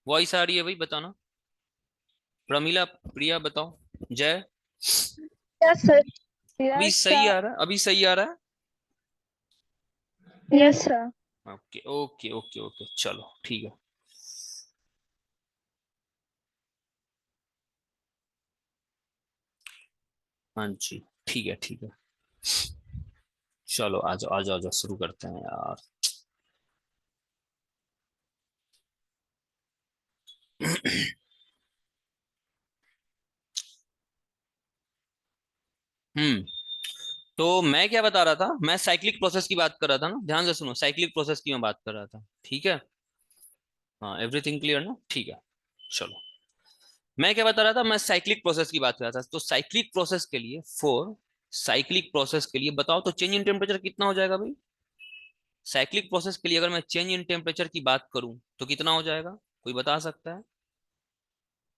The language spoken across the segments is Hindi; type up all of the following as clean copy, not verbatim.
वॉइस आ रही है भाई, बताना। प्रमिला, प्रिया बताओ। जय। Yes sir. अभी यस सही सर। आ रहा है, अभी सही आ रहा यस सर। है। ओके ओके ओके ओके, चलो ठीक है। हाँ जी, ठीक है ठीक है। चलो आ जाओ आ जाओ आ जाओ, शुरू करते हैं यार। हम्म। तो मैं क्या बता रहा था, मैं साइक्लिक प्रोसेस की बात कर रहा था ना, ध्यान से सुनो, साइक्लिक प्रोसेस की मैं बात कर रहा था, ठीक है। हाँ, एवरीथिंग क्लियर ना, ठीक है। चलो, मैं क्या बता रहा था, मैं साइक्लिक प्रोसेस की बात कर रहा था। तो साइक्लिक प्रोसेस के लिए, फोर साइक्लिक प्रोसेस के लिए बताओ तो चेंज इन टेम्परेचर कितना हो जाएगा भाई। साइक्लिक प्रोसेस के लिए अगर मैं चेंज इन टेम्परेचर की बात करूं तो कितना हो जाएगा, कोई बता सकता है।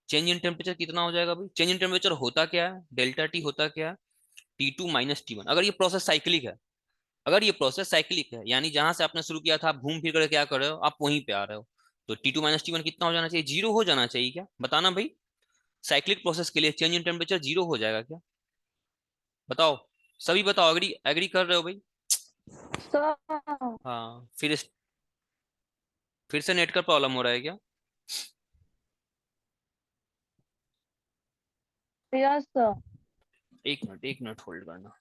चेंज इन टेम्परेचर कितना हो जाएगा भाई। चेंज इन टेम्परेचर होता क्या है, डेल्टा टी होता क्या है, T2 - T1। अगर ये प्रोसेस साइक्लिक है, अगर ये प्रोसेस साइक्लिक है, यानी जहां से आपने शुरू किया था आप घूम फिर कर क्या कर रहे हो, आप वहीं पे आ रहे हो। तो T2 - T1 कितना हो जाना चाहिए, जीरो हो जाना चाहिए क्या, बताना भाई। साइक्लिक प्रोसेस के लिए चेंज इन टेम्परेचर जीरो हो जाएगा क्या, बताओ। सभी बताओ, एग्री एग्री कर रहे हो भाई। सर। हाँ, फिर से नेट का प्रॉब्लम हो रहा है क्या। Yes sir. एक मिनट होल्ड करना।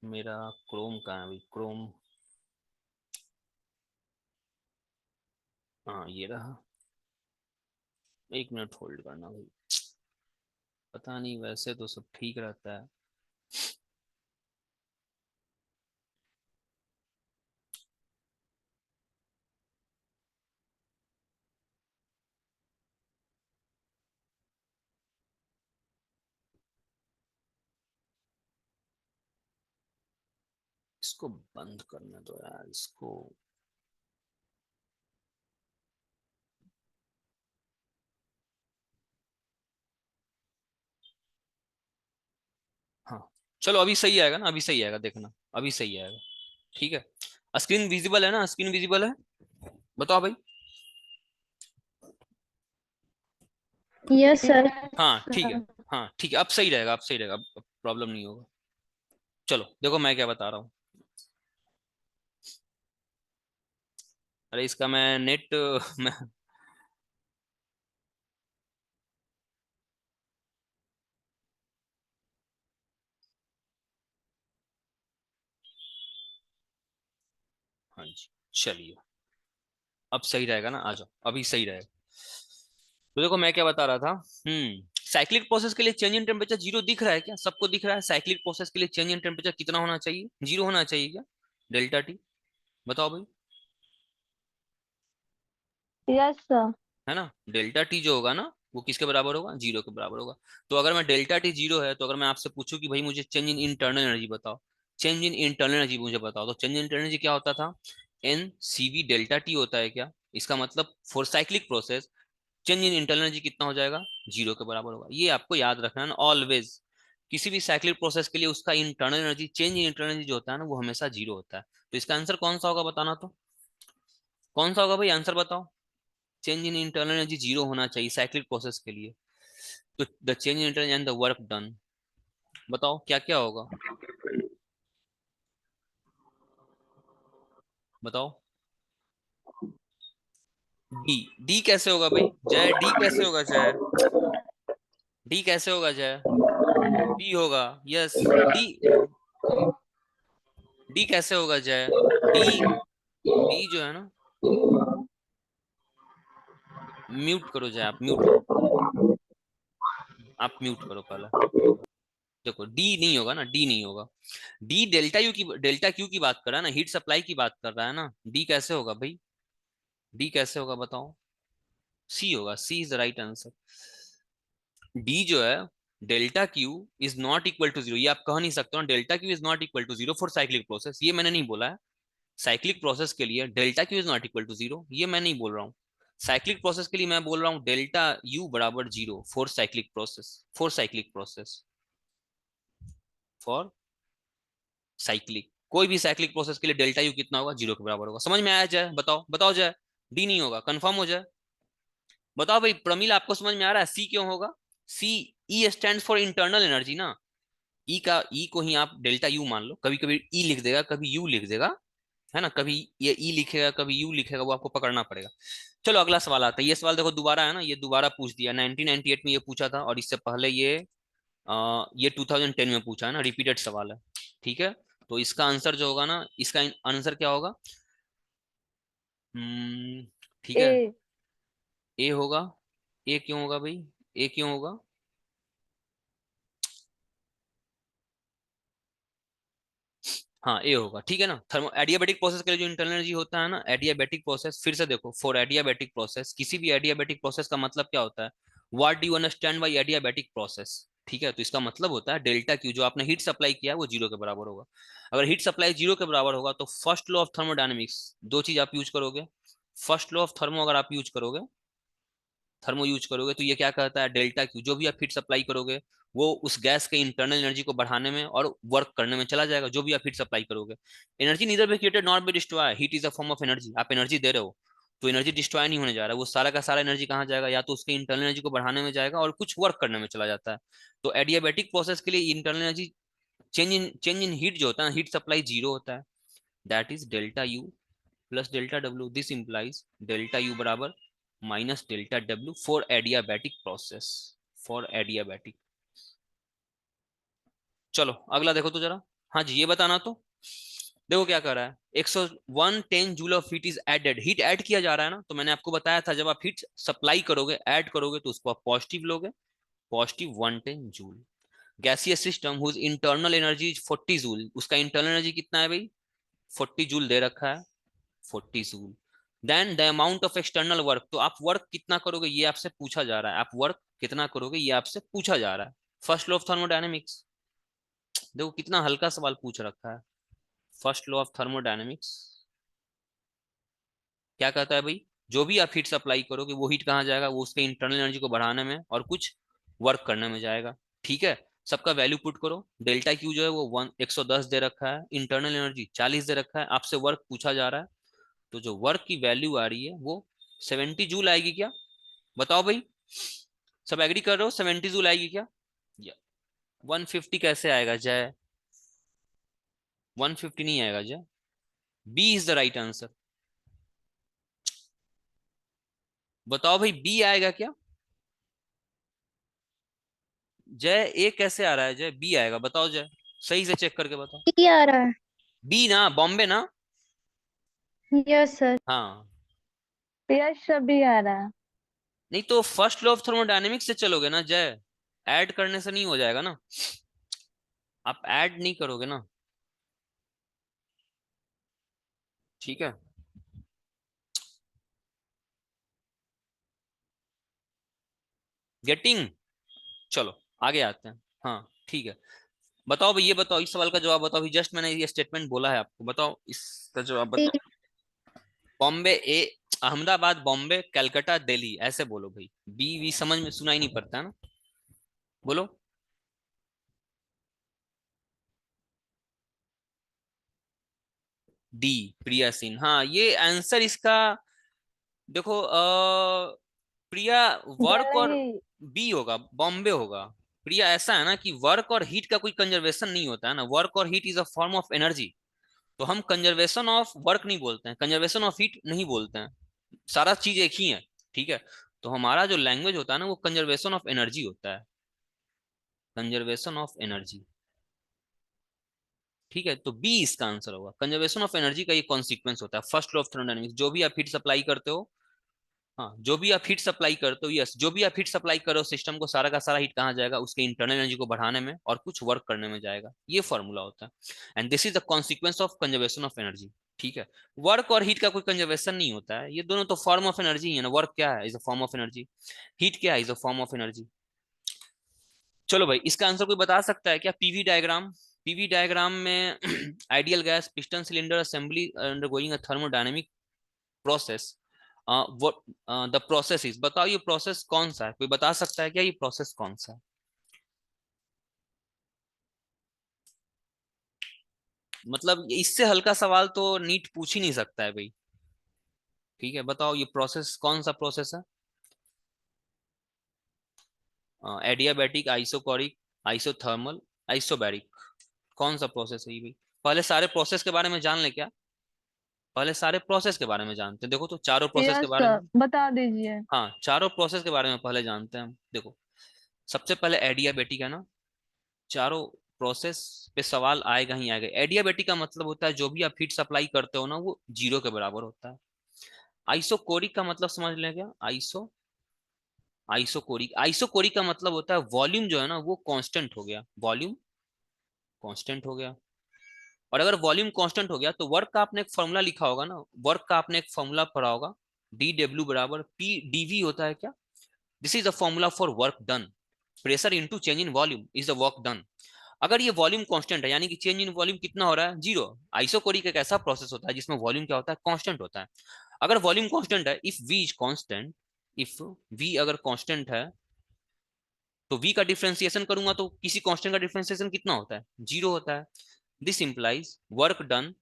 मेरा क्रोम कहाँ है भाई, क्रोम। हाँ, ये रहा। एक मिनट होल्ड करना भाई। पता नहीं, वैसे तो सब ठीक रहता है। इसको बंद करने दो यार, इसको। हाँ, चलो अभी सही आएगा ना, अभी सही आएगा, देखना अभी सही आएगा। ठीक है। स्क्रीन विजिबल है ना, स्क्रीन विजिबल है, बताओ भाई। Yes sir. हाँ ठीक है। हाँ ठीक है, अब सही रहेगा, अब सही रहेगा, अब प्रॉब्लम नहीं होगा। चलो देखो मैं क्या बता रहा हूँ। अरे इसका मैं नेट मैं, हाँ जी, चलिए अब सही रहेगा ना, आ जाओ अभी सही रहेगा। तो देखो मैं क्या बता रहा था। साइक्लिक प्रोसेस के लिए चेंज इन टेम्परेचर जीरो दिख रहा है क्या, सबको दिख रहा है। साइक्लिक प्रोसेस के लिए चेंज इन टेम्परेचर कितना होना चाहिए, जीरो होना चाहिए क्या, डेल्टा टी, बताओ भाई। Yes sir. है ना, डेल्टा टी जो होगा ना, वो किसके बराबर होगा, जीरो के बराबर होगा। तो अगर मैं डेल्टा टी जीरो है, तो अगर मैं आपसे पूछूं कि भाई मुझे चेंज इन इंटरनल एनर्जी बताओ, चेंज इन इंटरनल एनर्जी मुझे बताओ, तो चेंज इन इंटरनल एनर्जी क्या होता था, N C V delta T होता है क्या। इसका मतलब for cyclic process change in internal energy कितना हो जाएगा, जीरो के बराबर होगा। ये आपको याद रखना है ना ऑलवेज। किसी भी साइक्लिक प्रोसेस के लिए उसका internal energy, change in internal energy जो होता है ना, वो हमेशा जीरो होता है। तो इसका आंसर कौन सा होगा, बताना तो। कौन सा होगा भाई, आंसर बताओ। Change in internal energy zero होना चाहिए साइक्लिक प्रोसेस के लिए। तो the change in internal and the work done, बताओ क्या क्या होगा, बताओ। डी, डी कैसे होगा भाई, जय डी कैसे होगा जय, डी कैसे होगा जय, डी होगा, यस। डी, डी कैसे होगा जय, डी, डी जो है ना, म्यूट करो जय, आप म्यूट करो, आप म्यूट करो पहले। देखो डी नहीं होगा ना, डी नहीं होगा। डी डेल्टा यू की, डेल्टा क्यू की बात कर रहा है ना, हीट सप्लाई की बात कर रहा है ना। डी कैसे होगा भाई, डी कैसे होगा बताओ। सी होगा, C is the right answer. D जो है, delta Q is not equal to zero, ये आप कह नहीं सकते हो, delta Q is not equal to zero for cyclic process, ये मैंने नहीं बोला है। साइक्लिक प्रोसेस के लिए delta Q is not equal to zero, ये मैं नहीं बोल रहा हूँ। साइक्लिक प्रोसेस के लिए मैं बोल रहा हूँ डेल्टा यू बराबर zero for cyclic process, for cyclic process, for cyclic, कोई भी साइक्लिक प्रोसेस के लिए डेल्टा यू कितना होगा, 0 के बराबर होगा। समझ में आया जाए, बताओ बताओ जाए। डी नहीं होगा, कंफर्म हो जाए। बताओ भाई प्रमिल, आपको समझ में आ रहा है सी क्यों होगा? C, E stand for internal energy ना। ई का, ई को ही आप डेल्टा यू मान लो, कभी कभी ई लिख देगा, कभी यू लिख देगा, है ना, कभी ये ई लिखेगा कभी यू लिखेगा, वो आपको पकड़ना पड़ेगा। चलो अगला सवाल आता है। ये सवाल देखो दोबारा है ना, ये दोबारा पूछ दिया। 1998 में ये पूछा था, और इससे पहले ये 2010 में पूछा है ना, रिपीटेड सवाल है। ठीक है, तो इसका आंसर जो होगा ना, इसका आंसर क्या होगा? हम्म, ठीक है, ए। ए होगा। ए क्यों होगा भाई? ए क्यों होगा? हाँ ए होगा, ठीक है ना। थर्मो एडियाबेटिक प्रोसेस के लिए जो इंटरनल एनर्जी होता है ना, एडियाबेटिक प्रोसेस, फिर से देखो, फॉर एडियाबेटिक प्रोसेस, किसी भी एडियाबेटिक प्रोसेस का मतलब क्या होता है? What do you understand by adiabatic process? ठीक है, तो इसका मतलब होता है डेल्टा क्यू, जो आपने हीट सप्लाई किया है वो 0 के बराबर होगा। अगर हीट सप्लाई 0 के बराबर होगा तो फर्स्ट लॉ ऑफ थर्मोडायनेमिक्स, दो चीज आप यूज करोगे। फर्स्ट लॉ ऑफ थर्मो अगर आप यूज करोगे, थर्मो यूज करोगे, तो ये क्या कहता है, डेल्टा क्यू, जो भी आप हीट सप्लाई करोगे वो उस गैस के इंटरनल एनर्जी को बढ़ाने में और वर्क करने में चला जाएगा, जो भी आप हीट सप्लाई करोगे। Energy neither be created not be destroy, heat is a form of energy, आप एनर्जी दे रहे हो, तो एनर्जी डिस्ट्रॉय नहीं होने जा रहा है, वो सारा का सारा एनर्जी कहाँ जाएगा, या तो उसके इंटरनल एनर्जी को बढ़ाने में जाएगा और कुछ वर्क करने में चला जाता है। तो एडियाबेटिक प्रोसेस के लिए internal energy change in heat जो होता है, हीट सप्लाई 0 होता है, that is delta U plus delta W. This implies delta U बराबर minus delta W for adiabatic process, for adiabatic. चलो अगला देखो तो जरा। हाँ जी, ये बताना तो। देखो क्या कर रहा है, 110 joule of heat is added, heat add किया जा रहा है ना। तो मैंने आपको बताया था जब आप हीट सप्लाई करोगे, ऐड करोगे, तो उसको आप पॉजिटिव लोगे, positive 110 joule. Gaseous system whose internal energy is 40 joule, उसका इंटरनल एनर्जी कितना है भाई? 40 जूल दे रखा है, 40 joule. Then the amount of external work, तो आप वर्क कितना करोगे ये आपसे पूछा जा रहा है, आप वर्क कितना करोगे ये आपसे पूछा जा रहा है। फर्स्ट लॉ ऑफ थर्मोडायनेमिक्स, देखो कितना हल्का सवाल पूछ रखा है। फर्स्ट लॉ ऑफ थर्मोडायनेमिक्स क्या कहता है भाई? जो भी आप हीट सप्लाई करोगे वो हीट कहाँ जाएगा, वो उसके इंटरनल एनर्जी को बढ़ाने में और कुछ वर्क करने में जाएगा। ठीक है, सबका वैल्यू पुट करो। डेल्टा क्यू जो है वो 110 दे रखा है, इंटरनल एनर्जी 40 दे रखा है, आपसे वर्क पूछा जा रहा है। तो जो वर्क की वैल्यू आ रही है वो 70 जूल आएगी क्या? बताओ भाई, सब एग्री कर रहे हो? 70 जूल आएगी क्या? या 150 कैसे आएगा जय? 150 नहीं आएगा Jay, B is the right answer. बताओ भाई बी आएगा क्या? जय ए कैसे आ रहा है जय, बी आएगा, बताओ जय, सही से चेक करके बताओ। ई आ रहा है। बी ना, बॉम्बे ना? Yes sir. हाँ, यस सर, भी आ रहा है। नहीं तो फर्स्ट लॉ ऑफ थर्मोडायनेमिक्स से चलोगे ना जय, ऐड करने से नहीं हो जाएगा ना, आप ऐड नहीं करोगे ना। ठीक है, गेटिंग। चलो आगे आते हैं। हाँ ठीक है, बताओ भाई, ये बताओ, इस सवाल का जवाब बताओ। अभी जस्ट मैंने ये स्टेटमेंट बोला है आपको, बताओ इसका जवाब डी। बताओ। बॉम्बे ए, अहमदाबाद, बॉम्बे, कलकत्ता, दिल्ली, ऐसे बोलो भाई। बी वी समझ में सुनाई नहीं पड़ता है ना, बोलो। डी, प्रिया सिंह, हाँ ये आंसर इसका। देखो प्रिया, वर्क और, दिल्ली। बी होगा, बॉम्बे होगा। प्रिया, ऐसा है ना कि वर्क और हीट का कोई कंजर्वेशन नहीं होता है ना, वर्क और heat is a form of energy. तो हम कंजर्वेशन ऑफ वर्क नहीं बोलते हैं, कंजर्वेशन ऑफ हीट नहीं बोलते हैं, सारा चीज एक ही है। ठीक है, तो हमारा जो लैंग्वेज होता है ना वो कंजर्वेशन ऑफ एनर्जी होता है, कंजर्वेशन ऑफ एनर्जी। ठीक है, तो बी इसका आंसर होगा, कंजर्वेशन ऑफ एनर्जी का ये कॉन्सिक्वेंस होता है फर्स्ट लॉ ऑफ थर्मोडायनेमिक्स। जो भी आप हीट सप्लाई करते हो, हाँ जो भी आप हीट सप्लाई करते हो, यस, जो भी आप हीट सप्लाई करो सिस्टम को, सारा का सारा हीट कहाँ जाएगा, उसके इंटरनल एनर्जी को बढ़ाने में और कुछ वर्क करने में जाएगा, ये फॉर्मूला होता है। And this is the consequence of conservation of energy. ठीक है, वर्क और हीट का कोई कंजर्वेशन नहीं होता है, ये दोनों तो फॉर्म ऑफ एनर्जी ही है ना। वर्क क्या है, is a form of energy, heat क्या है, is a form of energy. चलो भाई, इसका आंसर कोई बता सकता है क्या? पीवी डायग्राम, पीवी डायग्राम में ideal gas piston cylinder assembly undergoing a thermodynamic process, what the process is, बताओ ये प्रोसेस कौन सा है, कोई बता सकता है क्या ये प्रोसेस कौन सा है? मतलब इससे हल्का सवाल तो नीट पूछ ही नहीं सकता है भाई। ठीक है, बताओ ये प्रोसेस कौन सा प्रोसेस है? एडियाबैटिक, आइसोकोरिक, आइसोथर्मल, आइसोबैरिक, कौन सा प्रोसेस है ये भाई? पहले सारे प्रोसेस के बारे में जान ले क्या? पहले सारे प्रोसेस के बारे में जानते हैं, देखो तो चारों प्रोसेस के यस बारे में। सर, बता दीजिए। हाँ, चारों प्रोसेस के बारे में पहले जानते हैं हम, देखो। सबसे पहले एडियाबेटिक है ना। चारों प्रोसेस पे सवाल आएगा ही आएगा। एडियाबेटिक का मतलब होता है जो भी आप हीट सप्लाई करते हो ना वो जीरो के बराबर होता है। आइसोकोरिक का मतलब समझ लें क्या? आइसोकोरिक, आइसोकोरिक का मतलब होता है वॉल्यूम जो है ना वो कांस्टेंट हो गया, वॉल्यूम कांस्टेंट हो गया। और अगर वॉल्यूम कांस्टेंट हो गया तो वर्क का आपने एक फॉर्मूला लिखा होगा ना, वर्क का आपने एक फॉर्मूला पढ़ा होगा, डी डब्ल्यू बराबर पी डीवी होता है क्या? This is the formula for work done. Pressure into change in volume is the work done. अगर ये वॉल्यूम कांस्टेंट है यानी कि चेंज इन वॉल्यूम कितना हो रहा है? जीरो। आइसोकोरिक एक ऐसा प्रोसेस होता है जिसमें वॉल्यूम क्या होता है? कांस्टेंट होता है। अगर वॉल्यूम कांस्टेंट है, if V is constant, if V अगर कांस्टेंट है तो v का डिफरेंशिएशन करूंगा तो किसी कांस्टेंट का डिफरेंशिएशन कितना होता है? जीरो होता है। This implies work done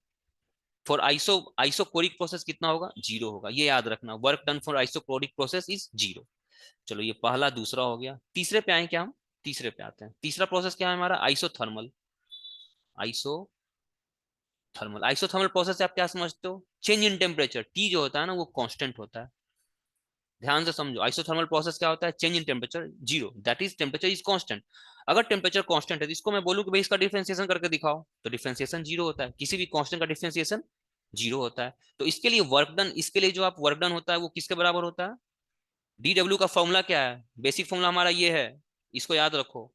for isochoric process कितना होगा? जीरो होगा। ये याद रखना, work done for isochoric process is zero. चलो ये पहला दूसरा हो गया। तीसरे पे आए क्या हम? तीसरे पे आते हैं। तीसरा प्रोसेस क्या है हमारा? आइसोथर्मल। आइसोथर्मल, आइसोथर्मल प्रोसेस से आप क्या समझते हो? चेंज इन टेम्परेचर, टी जो होता है ना वो कांस्टेंट होता है। ध्यान से समझो, आइसोथर्मल प्रोसेस क्या होता है? Change in temperature zero, that is temperature is constant. अगर टेम्परेचर कांस्टेंट है तो इसको मैं बोलूं कि भाई इसका डिफरेंशिएशन करके दिखाओ, तो डिफरेंशिएशन जीरो होता है। किसी भी कांस्टेंट का डिफरेंशिएशन जीरो होता है। तो इसके लिए वर्क डन, इसके लिए जो आप वर्क डन होता है वो किसके बराबर होता है? डी डब्ल्यू का फॉर्मूला क्या है? बेसिक फॉर्मूला हमारा ये है, इसको याद रखो।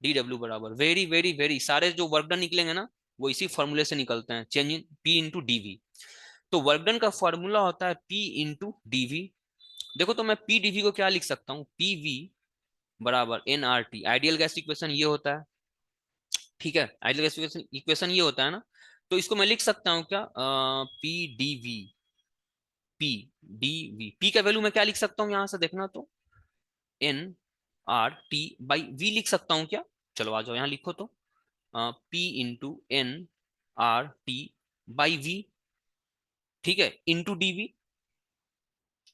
डी डब्ल्यू बराबर वेरी वेरी वेरी सारे जो वर्क डन निकलेंगे ना वो इसी फॉर्मूले से निकलते हैं, change in P into DV. तो वर्क डन का फॉर्मूला होता है पी इंटू डीवी। देखो तो मैं पी डीवी को क्या लिख सकता हूँ? पी वी बराबर N R T, ideal gas equation ये होता है। ठीक है, आइडियल गैस इक्वेशन इक्वेशन ये होता है ना। तो इसको मैं लिख सकता हूँ क्या? P D V, P D V, P का वैल्यू मैं क्या लिख सकता हूँ यहां से देखना तो? N R T by V लिख सकता हूँ क्या? चलो आ जाओ यहाँ लिखो तो। P into N R T by V. ठीक है, into DV.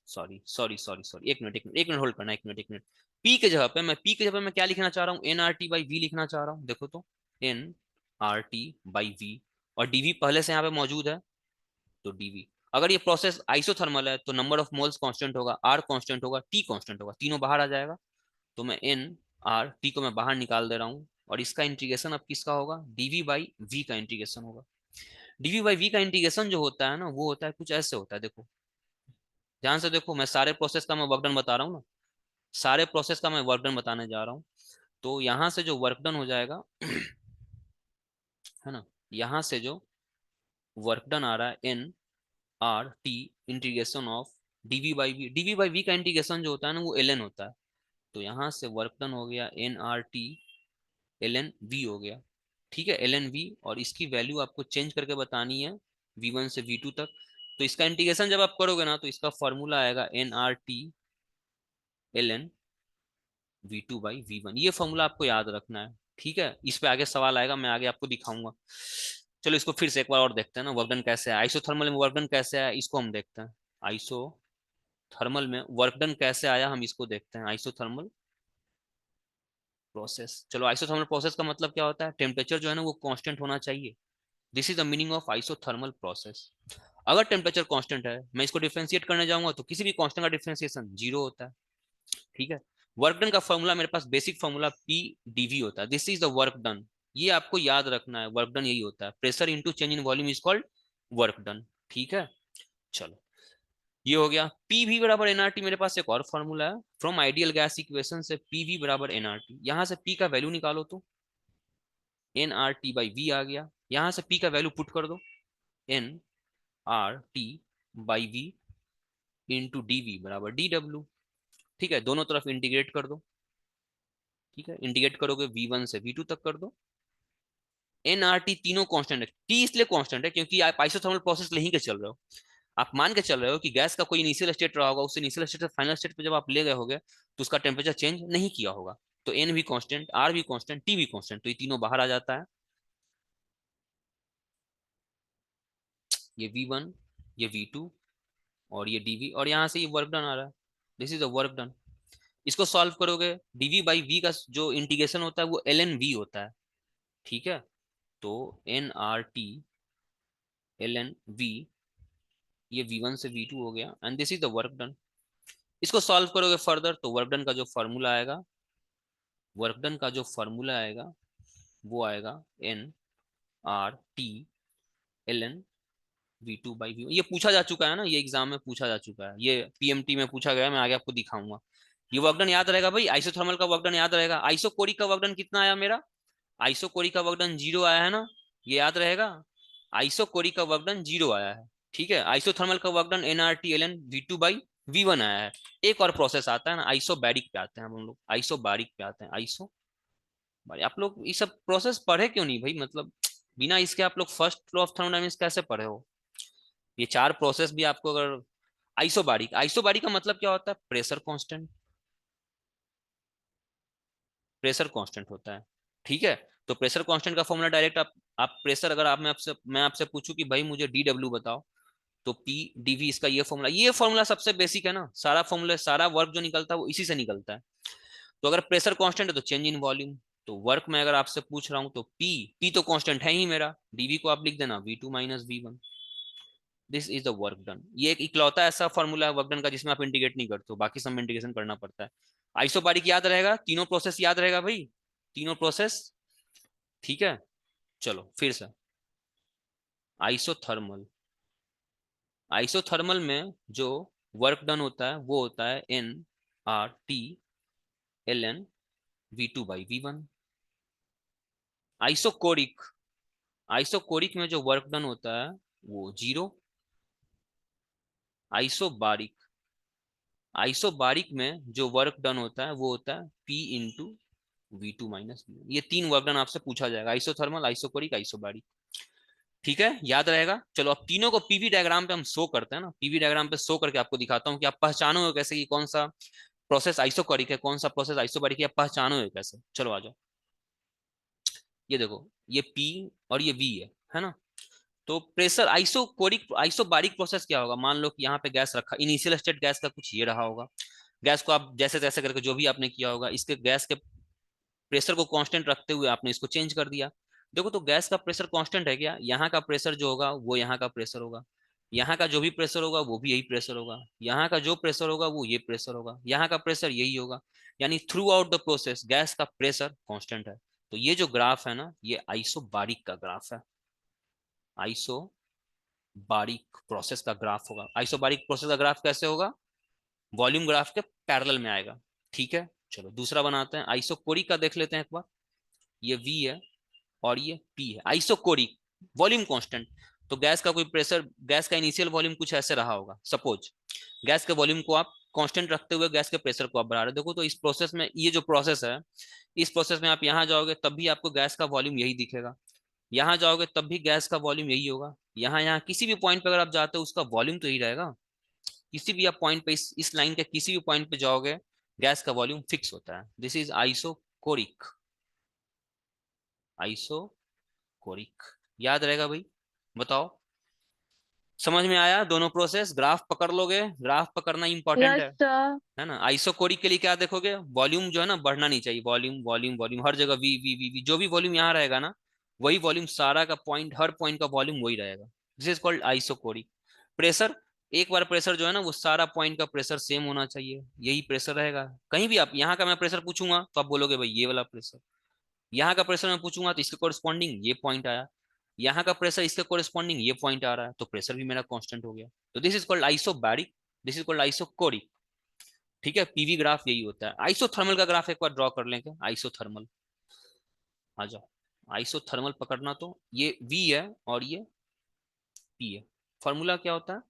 Sorry sorry sorry sorry, एक मिनट एक मिनट एक मिनट होल्ड करना, एक मिनट एक मिनट। पी के जगह पे मैं क्या लिखना चाह रहा हूँ? N R T by V लिखना चाह रहा हूँ, देखो तो। N R T by V, और डीवी पहले से यहाँ पे मौजूद है तो डीवी। अगर ये प्रोसेस आइसोथर्मल है तो नंबर ऑफ मोल्स कांस्टेंट होगा, आर कांस्टेंट होगा, टी कांस्टेंट होगा, तीनों बाहर आ जाएगा। तो मैं एन आर टी को मैं बाहर निकाल दे रहा हूँ, और इसका इंटीग्रेशन अब किसका होगा? डीवी बाई वी का इंटीग्रेशन होगा। डीवी बाई वी का इंटीग्रेशन जो होता है ना वो होता है कुछ ऐसे होता है, देखो ध्यान से देखो। मैं सारे प्रोसेस का मैं वर्कडन बता रहा हूँ ना, सारे प्रोसेस का मैं वर्कडन बताने जा रहा हूँ। तो यहाँ से जो वर्कडन हो जाएगा है ना, यहाँ से जो वर्कडन आ रहा है N R T integration of DV by V, DV by V का इंटीग्रेशन जो होता है ना वो एल एन होता है। तो यहाँ से वर्कडन हो गया N R T L N V हो गया। ठीक है, एल एन वी, और इसकी वैल्यू आपको चेंज करके बतानी है वी वन से वी टू तक। तो इसका इंटीग्रेशन जब आप करोगे ना तो इसका फॉर्मूला आएगा N R T L N V two by V one, ये फॉर्मूला आपको याद रखना है। ठीक है, इस पे आगे सवाल आएगा, मैं आगे आपको दिखाऊंगा। चलो इसको फिर से एक बार और देखते हैं ना, वर्कडन कैसे है आइसोथर्मल में, वर्कडन कैसे है इसको हम देखते हैं। आइसोथर्मल में वर्कडन कैसे आया हम इसको देखते हैं। आइसोथर्मल प्रोसेस, चलो आइसोथर्मल प्रोसेस का मतलब क्या होता है? टेम्परेचर जो है ना वो कांस्टेंट होना चाहिए। This is the meaning of isothermal process. अगर टेम्परेचर कांस्टेंट है, मैं इसको डिफरेंशिएट करने जाऊंगा तो किसी भी कांस्टेंट का डिफरेंशिएशन जीरो होता है। ठीक है, वर्क डन का फॉर्मूला मेरे पास बेसिक फॉर्मूला पी डीवी होता है, this is the work done. ये आपको याद रखना है, वर्क डन यही होता है, pressure into change in volume is called work done. ठीक है, चलो ये हो गया। पीवी बराबर एनआरटी, मेरे पास एक और फॉर्मूला है फ्रॉम आइडियल गैस इक्वेशन से, पीवी बराबर एनआरटी। यहां से पी का वैल्यू निकालो तो N R T by V आ गया। यहां से पी का वैल्यू पुट कर दो, N R T by V into D V बराबर डी डब्ल्यू। ठीक है, दोनों तरफ इंटीग्रेट कर दो। ठीक है, इंटीग्रेट करोगे वी वन से वी टू तक कर दो। एन आर टी तीनों कांस्टेंट है, टी इसलिए कांस्टेंट है क्योंकि आप आइसोथर्मल प्रोसेस ले ही के चल रहे हो। आप मान के चल रहे हो कि गैस का कोई इनिशियल स्टेट रहा होगा, उससे इनिशियल स्टेट से फाइनल स्टेट पे जब आप ले गए होगे तो उसका टेम्परेचर चेंज नहीं किया होगा। तो एन भी कांस्टेंट, आर भी कांस्टेंट, टी भी कांस्टेंट, तो ये तीनों बाहर आ जाता है। ये V1, ये V2 और ये dV, और यहाँ से ये वर्क डन आ रहा है। This is a work done. इसको सॉल्व करोगे, dV बाई V का जो इंटीग्रेशन होता है वो ln V होता है, ठीक है। तो nRT ln V, ये V1 से V2 हो गया, and this is the work done. इसको सॉल्व करोगे फर्दर तो वर्क डन का जो फॉर्मूला आएगा, वर्क डन का जो फॉर्मूला आएगा वो आएगा nRT ln V2 by V1। ये पूछा जा चुका है ना, ये एग्जाम में पूछा जा चुका है, ये PMT में पूछा गया है, मैं आगे आपको दिखाऊंगा। ये वर्क डन याद रहेगा भाई, आइसोथर्मल का वर्क डन याद रहेगा। आइसोकोरिक का वर्क डन कितना आया मेरा, आइसोकोरिक का वर्क डन 0 आया है ना, ये याद रहेगा। आइसोकोरिक का वर्क डन 0 आया है, ठीक है। आइसोथर्मल का work done nRT ln V2 by V1 आया है। एक और प्रोसेस आता है ना, आइसोबैरिक पे आते हैं हम लोग, आइसोबारिक पे आते हैं, आइसो। भाई आप लोग ये सब प्रोसेस पढ़े क्यों नहीं भाई, मतलब बिना इसके आप लोग फर्स्ट लॉ ऑफ थर्मोडायनेमिक्स कैसे पढ़े हो। ये चार प्रोसेस भी आपको अगर, आइसोबारिक, आइसोबारिक का मतलब क्या होता है, प्रेशर कांस्टेंट, प्रेशर कांस्टेंट होता है, ठीक है। तो प्रेशर कांस्टेंट का फॉर्मूला डायरेक्ट आप प्रेशर, अगर मैं आपसे पूछूं कि भाई मुझे DW बताओ, तो P dV इसका ये फॉर्मूला सबसे बेसिक है ना, सारा फॉर्मूला, सारा वर्क जो निकलता है वो इसी से निकलता है। तो अगर प्रेशर कांस्टेंट है तो चेंज इन वॉल्यूम, तो वर्क में अगर आपसे पूछ रहा हूं तो P तो कांस्टेंट है ही मेरा, dV को आप लिख देना V2 minus V1। This is the work done. ये एक इकलौता ऐसा फॉर्मूला है वर्क डन का जिसमें आप इंटीग्रेट नहीं करते हो, बाकी सब में इंटीग्रेशन करना पड़ता है। आइसोबारिक याद रहेगा, तीनों प्रोसेस याद रहेगा भाई, तीनों प्रोसेस, ठीक है। चलो फिर से, आइसोथर्मल, आइसोथर्मल में जो वर्क डन होता है वो होता है nRT ln V2 by V1। Isochoric, isochoric में जो वर्क डन होता है वो 0। आइसोबारिक, आइसोबारिक में जो वर्क डन होता है वो होता है P into V2 minus V1। ये तीन वर्क डन आपसे पूछा जाएगा, आइसोथर्मल, आइसोकोरिक, आइसोबारिक, ठीक है, याद रहेगा। चलो अब तीनों को पीवी डायग्राम पे हम शो करते हैं ना, पीवी डायग्राम पे शो करके आपको दिखाता हूँ कि आप पहचानोगे कैसे कि कौन सा प्रोसेस आइसोकोरिक है, कौन सा प्रोसेस आइसोबारिक है, आप पहचानोगे कैसे। चलो आ जाओ, ये देखो, ये P और ये V है ना। तो प्रेशर आइसोकोरिक, आइसोबारिक प्रोसेस क्या होगा, मान लो कि यहाँ पे गैस रखा, इनिशियल स्टेट गैस का कुछ ये रहा होगा, गैस को आप जैसे तैसे करके जो भी आपने किया होगा, इसके गैस के प्रेशर को कांस्टेंट रखते हुए आपने इसको चेंज कर दिया। देखो तो गैस का प्रेशर कांस्टेंट है क्या, यहाँ का प्रेशर जो होगा वो यहाँ का प्रेशर होगा, यहाँ का जो भी प्रेशर होगा वो भी यही प्रेशर होगा, यहाँ का जो प्रेशर होगा वो ये प्रेशर होगा, यहाँ का प्रेशर यही होगा। यानी through out the process gas का प्रेशर कांस्टेंट है। तो ये जो ग्राफ है ना, ये आइसोबारिक का ग्राफ है, आइसोबारिक प्रोसेस का ग्राफ होगा। आइसोबारिक प्रोसेस का ग्राफ कैसे होगा, वॉल्यूम ग्राफ के पैरेलल में आएगा, ठीक है। चलो दूसरा बनाते हैं, आइसोकोरिक का देख लेते हैं एक बार। ये V है और ये P है, आइसोकोरिक, वॉल्यूम कांस्टेंट। तो गैस का कोई प्रेशर, गैस का इनिशियल वॉल्यूम कुछ ऐसे रहा होगा, सपोज गैस के वॉल्यूम को आप कांस्टेंट रखते हुए गैस के प्रेशर को आप बढ़ा रहे हो। देखो तो इस प्रोसेस में, ये जो प्रोसेस है, इस प्रोसेस में आप यहाँ जाओगे तब भी आपको गैस का वॉल्यूम यही दिखेगा, यहाँ जाओगे तब भी गैस का वॉल्यूम यही होगा, यहाँ यहाँ किसी भी पॉइंट पे अगर आप जाते हो उसका वॉल्यूम तो यही रहेगा। किसी भी आप पॉइंट पे, इस लाइन के किसी भी पॉइंट पे जाओगे गैस का वॉल्यूम फिक्स होता है। दिस इज आइसोकोरिक, आइसोकोरिक, याद रहेगा भाई, बताओ समझ में आया दोनों प्रोसेस। ग्राफ पकड़ लोगे, ग्राफ पकड़ना इंपॉर्टेंट यस है सर। है ना। आइसोकोरिक के लिए क्या देखोगे, वॉल्यूम जो है ना बढ़ना नहीं चाहिए, वॉल्यूम वॉल्यूम वॉल्यूम हर जगह वी वी वी वी, जो भी वॉल्यूम यहाँ रहेगा ना वही वॉल्यूम, सारा का पॉइंट, हर पॉइंट का वॉल्यूम वही रहेगा। This is called isochoric. Pressure, एक बार प्रेशर जो है ना वो सारा पॉइंट का प्रेशर सेम होना चाहिए, यही प्रेशर रहेगा। कहीं भी आप यहाँ का मैं प्रेशर पूछूंगा तो आप बोलोगे भाई ये वाला प्रेशर, यहाँ का प्रेशर मैं पूछूंगा तो इसके कोरिस्पॉन्डिंग ये पॉइंट आया, यहाँ का प्रेशर इसके कोरिस्पॉन्डिंग ये पॉइंट आ रहा है, तो प्रेशर भी मेरा कांस्टेंट हो गया। तो this is called isobaric, this is called isochoric, ठीक है। पीवी ग्राफ यही होता है। आइसोथर्मल का ग्राफ एक बार ड्रॉ कर लेंगे, आइसोथर्मल, आ जाओ। आइसोथर्मल पकड़ना, तो ये V है और ये P है। फॉर्मूला क्या होता है,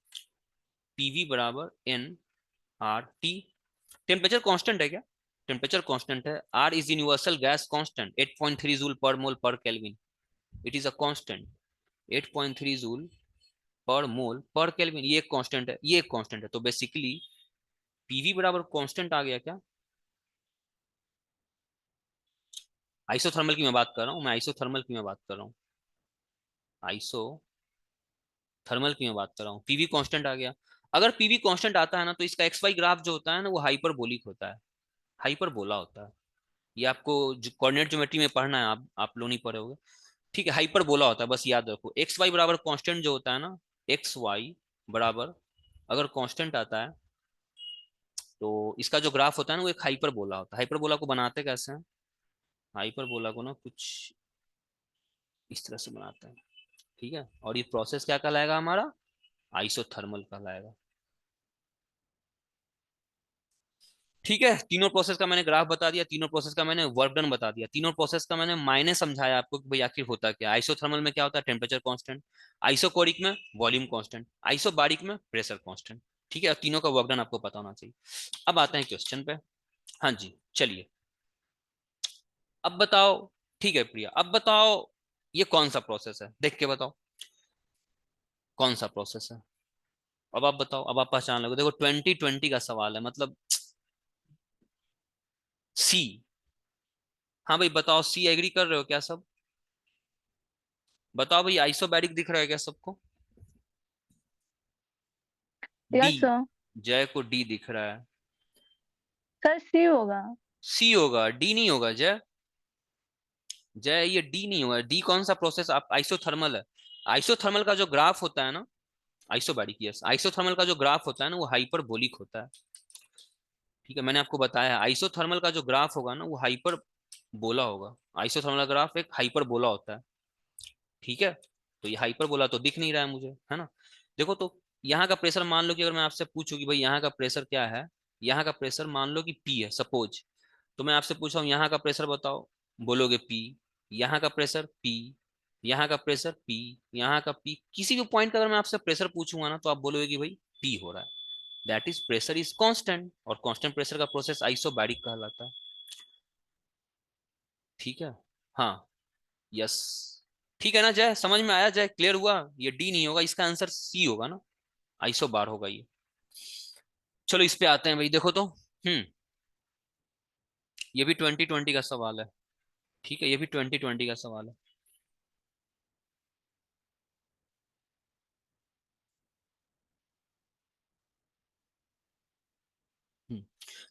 PV बराबर nRT। टेम्परेचर कांस्टेंट है क्या, टेम्परेचर कांस्टेंट है। R is universal gas constant 8.3 joule per mole per kelvin, it is a constant. 8.3 joule per mole per kelvin, ये एक कांस्टेंट है, ये एक कांस्टेंट है। तो बेसिकली PV बराबर कांस्टेंट आ गया क्या, आइसोथर्मल की मैं बात कर रहा हूँ, मैं आइसोथर्मल की मैं बात कर रहा हूँ, आइसो थर्मल की मैं बात कर रहा हूँ। पीवी कांस्टेंट आ गया। अगर पीवी कांस्टेंट आता है ना तो इसका एक्स वाई ग्राफ जो होता है ना वो हाइपरबोलिक होता है, हाइपरबोला होता है। ये आपको जो कोऑर्डिनेट ज्योमेट्री में पढ़ना है, आप लोग नहीं पढ़े होगे। ठीक है, हाइपरबोला होता है, बस याद रखो। एक्स वाई बराबर कांस्टेंट जो होता है ना, एक्स वाई बराबर अगर कांस्टेंट आता है तो इसका जो ग्राफ होता है ना वो एक हाइपरबोला होता है। हाइपरबोला को बनाते कैसे हैं? हाइपरबोला को ना कुछ इस तरह से बनाते हैं। ठीक है, और ये प्रोसेस क्या कहलाएगा हमारा? आइसोथर्मल कहलाएगा। ठीक है, तीनों प्रोसेस का मैंने ग्राफ बता दिया, तीनों प्रोसेस का मैंने वर्क डन बता दिया, तीनों प्रोसेस का मैंने मायने समझाया आपको कि भाई आखिर होता क्या है। आइसोथर्मल में क्या होता है? Temperature constant. आइसोकोरिक में वॉल्यूम कांस्टेंट। आइसोबारिक में प्रेशर कांस्टेंट। ठीक है, और तीनों का वर्क डन आपको पता होना चाहिए। अब आते हैं क्वेश्चन पे। हाँ जी, चलिए अब बताओ। ठीक है प्रिया, अब बताओ ये कौन सा प्रोसेस है, देख के बताओ कौन सा प्रोसेस है। अब आप बताओ, अब आप पहचान लोगे। देखो 2020 का सवाल है, मतलब सी। हाँ भाई बताओ, सी एग्री कर रहे हो क्या सब? बताओ भाई, आइसोबैरिक दिख रहा है क्या सबको? डी। Yes sir. जय को डी दिख रहा है। सर सी होगा। सी होगा, डी नहीं होगा जय। जय ये डी नहीं होगा। डी कौन सा प्रोसेस? आप आइसोथर्मल है। आइसोथर्मल का जो ग्राफ होता है ना, आइसोबैरिक यस, आइसोथर्मल का जो ग्राफ होता है ना वो हाइपरबोलिक होता है। ठीक है, मैंने आपको बताया आइसोथर्मल का जो ग्राफ होगा ना वो हाइपर बोला होगा। आइसोथर्मल का ग्राफ एक हाइपर बोला होता है। ठीक है, तो ये हाइपर बोला तो दिख नहीं रहा है मुझे, है ना। देखो तो यहाँ का प्रेशर मान लो कि अगर मैं आपसे पूछूं कि भाई यहाँ का प्रेशर क्या है, यहाँ का प्रेशर मान लो कि पी है सपोज। तो मैं आपसे पूछ रहा हूँ यहाँ का प्रेशर बताओ, बोलोगे पी। यहाँ का प्रेशर पी, यहाँ का प्रेशर पी, यहाँ का पी, किसी भी पॉइंट का अगर मैं आपसे प्रेशर पूछूंगा ना तो आप बोलोगे कि भाई पी हो रहा है। That is pressure is constant, और कांस्टेंट प्रेशर का प्रोसेस आइसोबैरिक कहलाता है। ठीक है, हाँ, यस। ठीक है ना जय, समझ में आया जय? क्लियर हुआ? ये डी नहीं होगा, इसका आंसर सी होगा ना, आइसोबार होगा ये। चलो इस पे आते हैं भाई, देखो तो। ये भी 2020 का सवाल है। ठीक है, ये भी 2020 का सवाल है। हम्म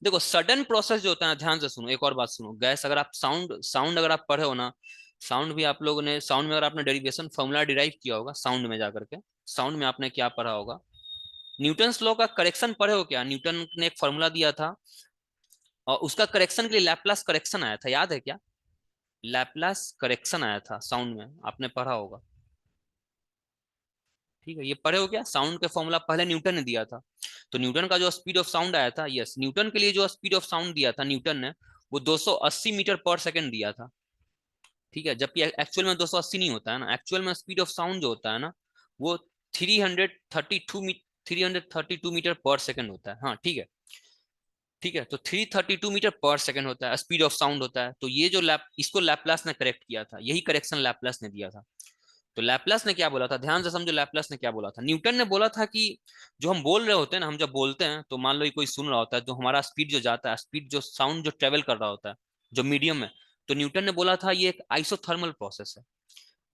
देखो सडन प्रोसेस जो होता है, ध्यान से सुनो, एक और बात सुनो। गैस अगर आप साउंड साउंड अगर आप पढ़े हो ना, साउंड भी आप लोगों ने, साउंड में अगर आपने डेरिवेशन फॉर्मूला डिराइव किया होगा साउंड में जाकर के, साउंड में आपने क्या पढ़ा होगा? न्यूटन्स लॉ का करेक्शन पढ़े हो क्या? न्यूटन ने एक फॉर्मूला दिया था और उसका करेक्शन के लिए लैपलास करेक्शन आया था, याद है क्या? लैपलास करेक्शन आया था साउंड में, आपने पढ़ा होगा। ठीक है, ये पढ़े हो क्या? साउंड का फॉर्मूला पहले न्यूटन ने दिया था। तो न्यूटन का जो स्पीड ऑफ साउंड आया था, यस, न्यूटन के लिए जो स्पीड ऑफ साउंड दिया था न्यूटन ने, वो 280 मीटर पर सेकंड दिया था। ठीक है, जबकि एक्चुअल में 280 नहीं होता है ना। एक्चुअल में स्पीड ऑफ साउंड जो होता है ना वो 332 मीटर पर सेकंड होता है। हाँ ठीक है, ठीक है, तो 332 मीटर पर सेकंड होता है स्पीड ऑफ साउंड होता है। तो ये जो लैप इसको लैपलास ने करेक्ट किया था, यही करेक्शन लैपलास ने दिया था। तो लैपलास ने क्या बोला था, ध्यान से समझो। लैपलास ने क्या बोला था? न्यूटन ने बोला था कि जो हम बोल रहे होते हैं ना, हम जब बोलते हैं तो मान लो कि कोई सुन रहा होता है, तो हमारा स्पीड जो जाता है, स्पीड जो साउंड जो ट्रेवल कर रहा होता है, जो मीडियम में, तो न्यूटन ने बोला था ये एक आइसोथर्मल प्रोसेस है।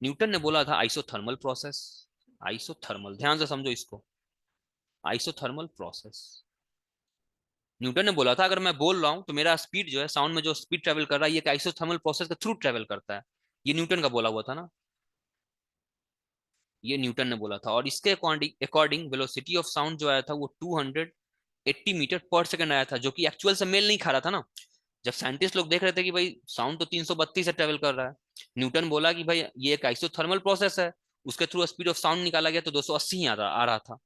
न्यूटन ने बोला था आइसोथर्मल प्रोसेस। आइसोथर्मल, ध्यान से समझो इसको, आइसोथर्मल प्रोसेस। न्यूटन ने बोला था अगर मैं बोल रहा हूं तो मेरा स्पीड जो है, साउंड में जो स्पीड ट्रेवल कर रहा है, ये एक आइसोथर्मल प्रोसेस के थ्रू ट्रेवल करता है। ये न्यूटन का बोला हुआ था ना, ये न्यूटन ने बोला था। और इसके according according velocity of sound जो आया था वो 280 मीटर पर सेकंड आया था, जो कि एक्चुअल से मेल नहीं खा रहा था ना। जब साइंटिस्ट लोग देख रहे थे कि भाई साउंड तो 332 से ट्रेवल कर रहा है, न्यूटन बोला कि भाई ये एक आइसोथर्मल प्रोसेस है, उसके थ्रू स्पीड ऑफ साउंड निकाला गया तो 280 ही आ रहा था।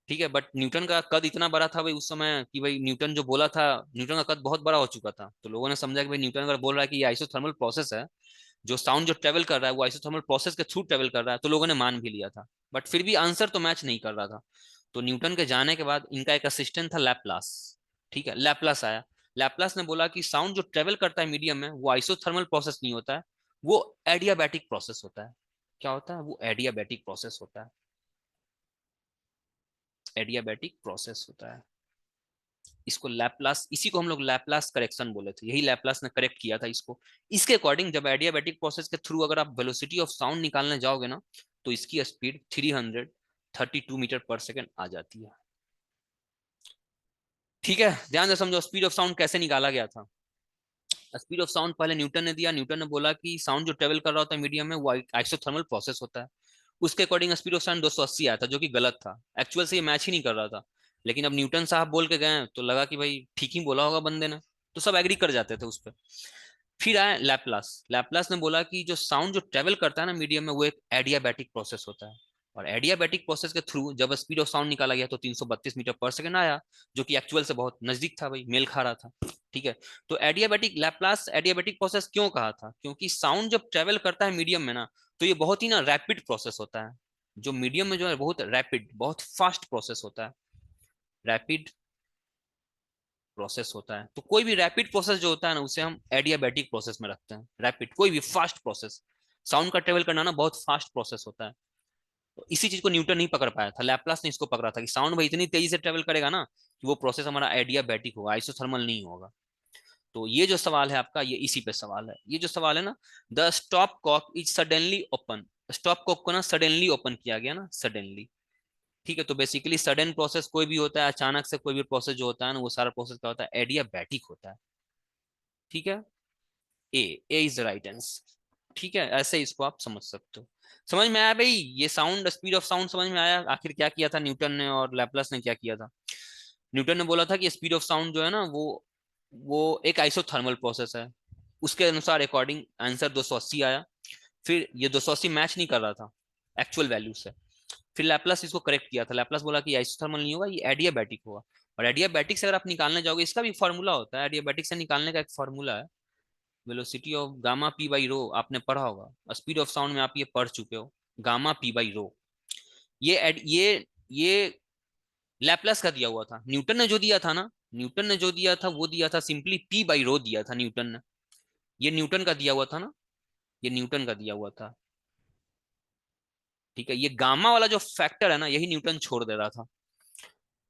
ठीक है, बट न्यूटन का कद इतना बड़ा था भाई उस समय कि भाई न्यूटन जो बोला था, न्यूटन का कद बहुत बड़ा हो चुका था, तो लोगों ने समझा कि भाई न्यूटन अगर बोल रहा है कि ये आइसोथर्मल प्रोसेस है, जो साउंड जो ट्रेवल कर रहा है वो आइसोथर्मल प्रोसेस के थ्रू ट्रेवल कर रहा है, तो लोगों ने मान भी लिया था। बट फिर भी आंसर तो मैच नहीं कर रहा था। तो न्यूटन के जाने के बाद इनका एक असिस्टेंट था लैपलास। ठीक है, लैपलास आया। लैपलास ने बोला कि साउंड जो ट्रेवल करता है मीडियम में वो आइसोथर्मल प्रोसेस नहीं होता है, वो एडियाबैटिक प्रोसेस होता है। क्या होता है? वो एडियाबैटिक प्रोसेस होता है। एडियाबैटिक प्रोसेस होता है। इसको लैपलास, इसी को हम लोग लैपलास करेक्शन बोले थे, यही लैपलास ने करेक्ट किया था इसको। इसके अकॉर्डिंग जब एडियाबैटिक प्रोसेस के थ्रू अगर आप वेलोसिटी ऑफ साउंड निकालने जाओगे ना, तो इसकी स्पीड 32 मीटर पर सेकेंड आ जाती है। ठीक है, ध्यान से समझो स्पीड ऑफ साउंड कैसे निकाला गया था। स्पीड ऑफ साउंड पहले न्यूटन ने दिया। न्यूटन ने बोला कि साउंड जो ट्रेवल कर रहा होता है मीडियम में वो आइसोथर्मल प्रोसेस होता है। उसके अकॉर्डिंग स्पीड ऑफ साउंड 280 आया था, जो कि गलत था। एक्चुअल से ये मैच ही नहीं कर रहा था। लेकिन अब न्यूटन साहब बोल के गए तो लगा कि भाई ठीक ही बोला होगा बंदे ने, तो सब एग्री कर जाते थे उस पर। फिर आया लैपलास। लैपलास ने बोला कि जो साउंड जो ट्रेवल करता है ना मीडियम में, वो एक एडियाबैटिक प्रोसेस होता है। और एडियाबैटिक प्रोसेस के थ्रू जब स्पीड ऑफ साउंड निकाला गया तो 332 मीटर पर सेकंड आया, जो कि एक्चुअल से बहुत नजदीक था, भाई मेल खा रहा था। ठीक है, तो एडियाबैटिक लैपलास एडियाबैटिक प्रोसेस क्यों कहा था? क्योंकि साउंड जब ट्रेवल करता है मीडियम में ना, तो ये बहुत ही ना रैपिड प्रोसेस होता है। जो मीडियम में जो है बहुत रैपिड, बहुत फास्ट प्रोसेस होता है, रैपिड प्रोसेस होता है। तो कोई भी रैपिड प्रोसेस जो होता है ना, उसे हम एडियाबैटिक प्रोसेस में रखते हैं। रैपिड कोई भी फास्ट प्रोसेस, साउंड का ट्रेवल करना ना बहुत फास्ट प्रोसेस होता है। तो इसी चीज को न्यूटन नहीं पकड़ पाया था, लैपलास ने इसको पकड़ा था कि साउंड भाई इतनी तेजी से ट्रेवल करेगा ना कि वो प्रोसेस हमारा एडियाबैटिक होगा, आइसोथर्मल नहीं होगा। तो ये जो सवाल है आपका, ये इसी पे सवाल है। ये जो सवाल है ना, the stopcock is suddenly open. Stopcock को ना सडनली ओपन किया गया ना, सडनली। ठीक है, तो बेसिकली सडन प्रोसेस कोई भी होता है, अचानक से कोई भी प्रोसेस जो होता है ना, वो सारा प्रोसेस क्या होता है? एडियाबैटिक होता है। ठीक है, ए इज द राइट आंसर। ठीक है, ऐसे इसको आप समझ सकते हो। समझ में आया भाई? ये साउंड, स्पीड ऑफ साउंड समझ में आया? आखिर क्या किया था न्यूटन ने और लैपलास ने क्या किया था? न्यूटन ने बोला था कि स्पीड ऑफ साउंड जो है ना, वो एक आइसोथर्मल प्रोसेस है। उसके अनुसार अकॉर्डिंग आंसर 280 आया। फिर ये 280 मैच नहीं कर रहा था एक्चुअल वैल्यू से। फिर लैपलास इसको करेक्ट किया था। लैपलास बोला कि आइसोथर्मल नहीं होगा, ये एडियाबैटिक होगा। और एडियाबैटिक से अगर आप निकालने जाओगे, इसका भी फॉर्मूला होता है। एडियाबैटिक से निकालने का एक फॉर्मूला है, velocity of gamma P by rho, आपने पढ़ा होगा। स्पीड ऑफ साउंड में आप ये पढ़ चुके हो, गामा पी बाई रो। ये लैपलास का दिया हुआ था। न्यूटन ने जो दिया था ना, न्यूटन ने जो दिया था वो दिया था सिंपली पी बाई रो दिया था न्यूटन ने। ये न्यूटन का दिया हुआ था ना, ये न्यूटन का दिया हुआ था। ठीक है, ये गामा वाला जो फैक्टर है ना, यही न्यूटन छोड़ दे रहा था।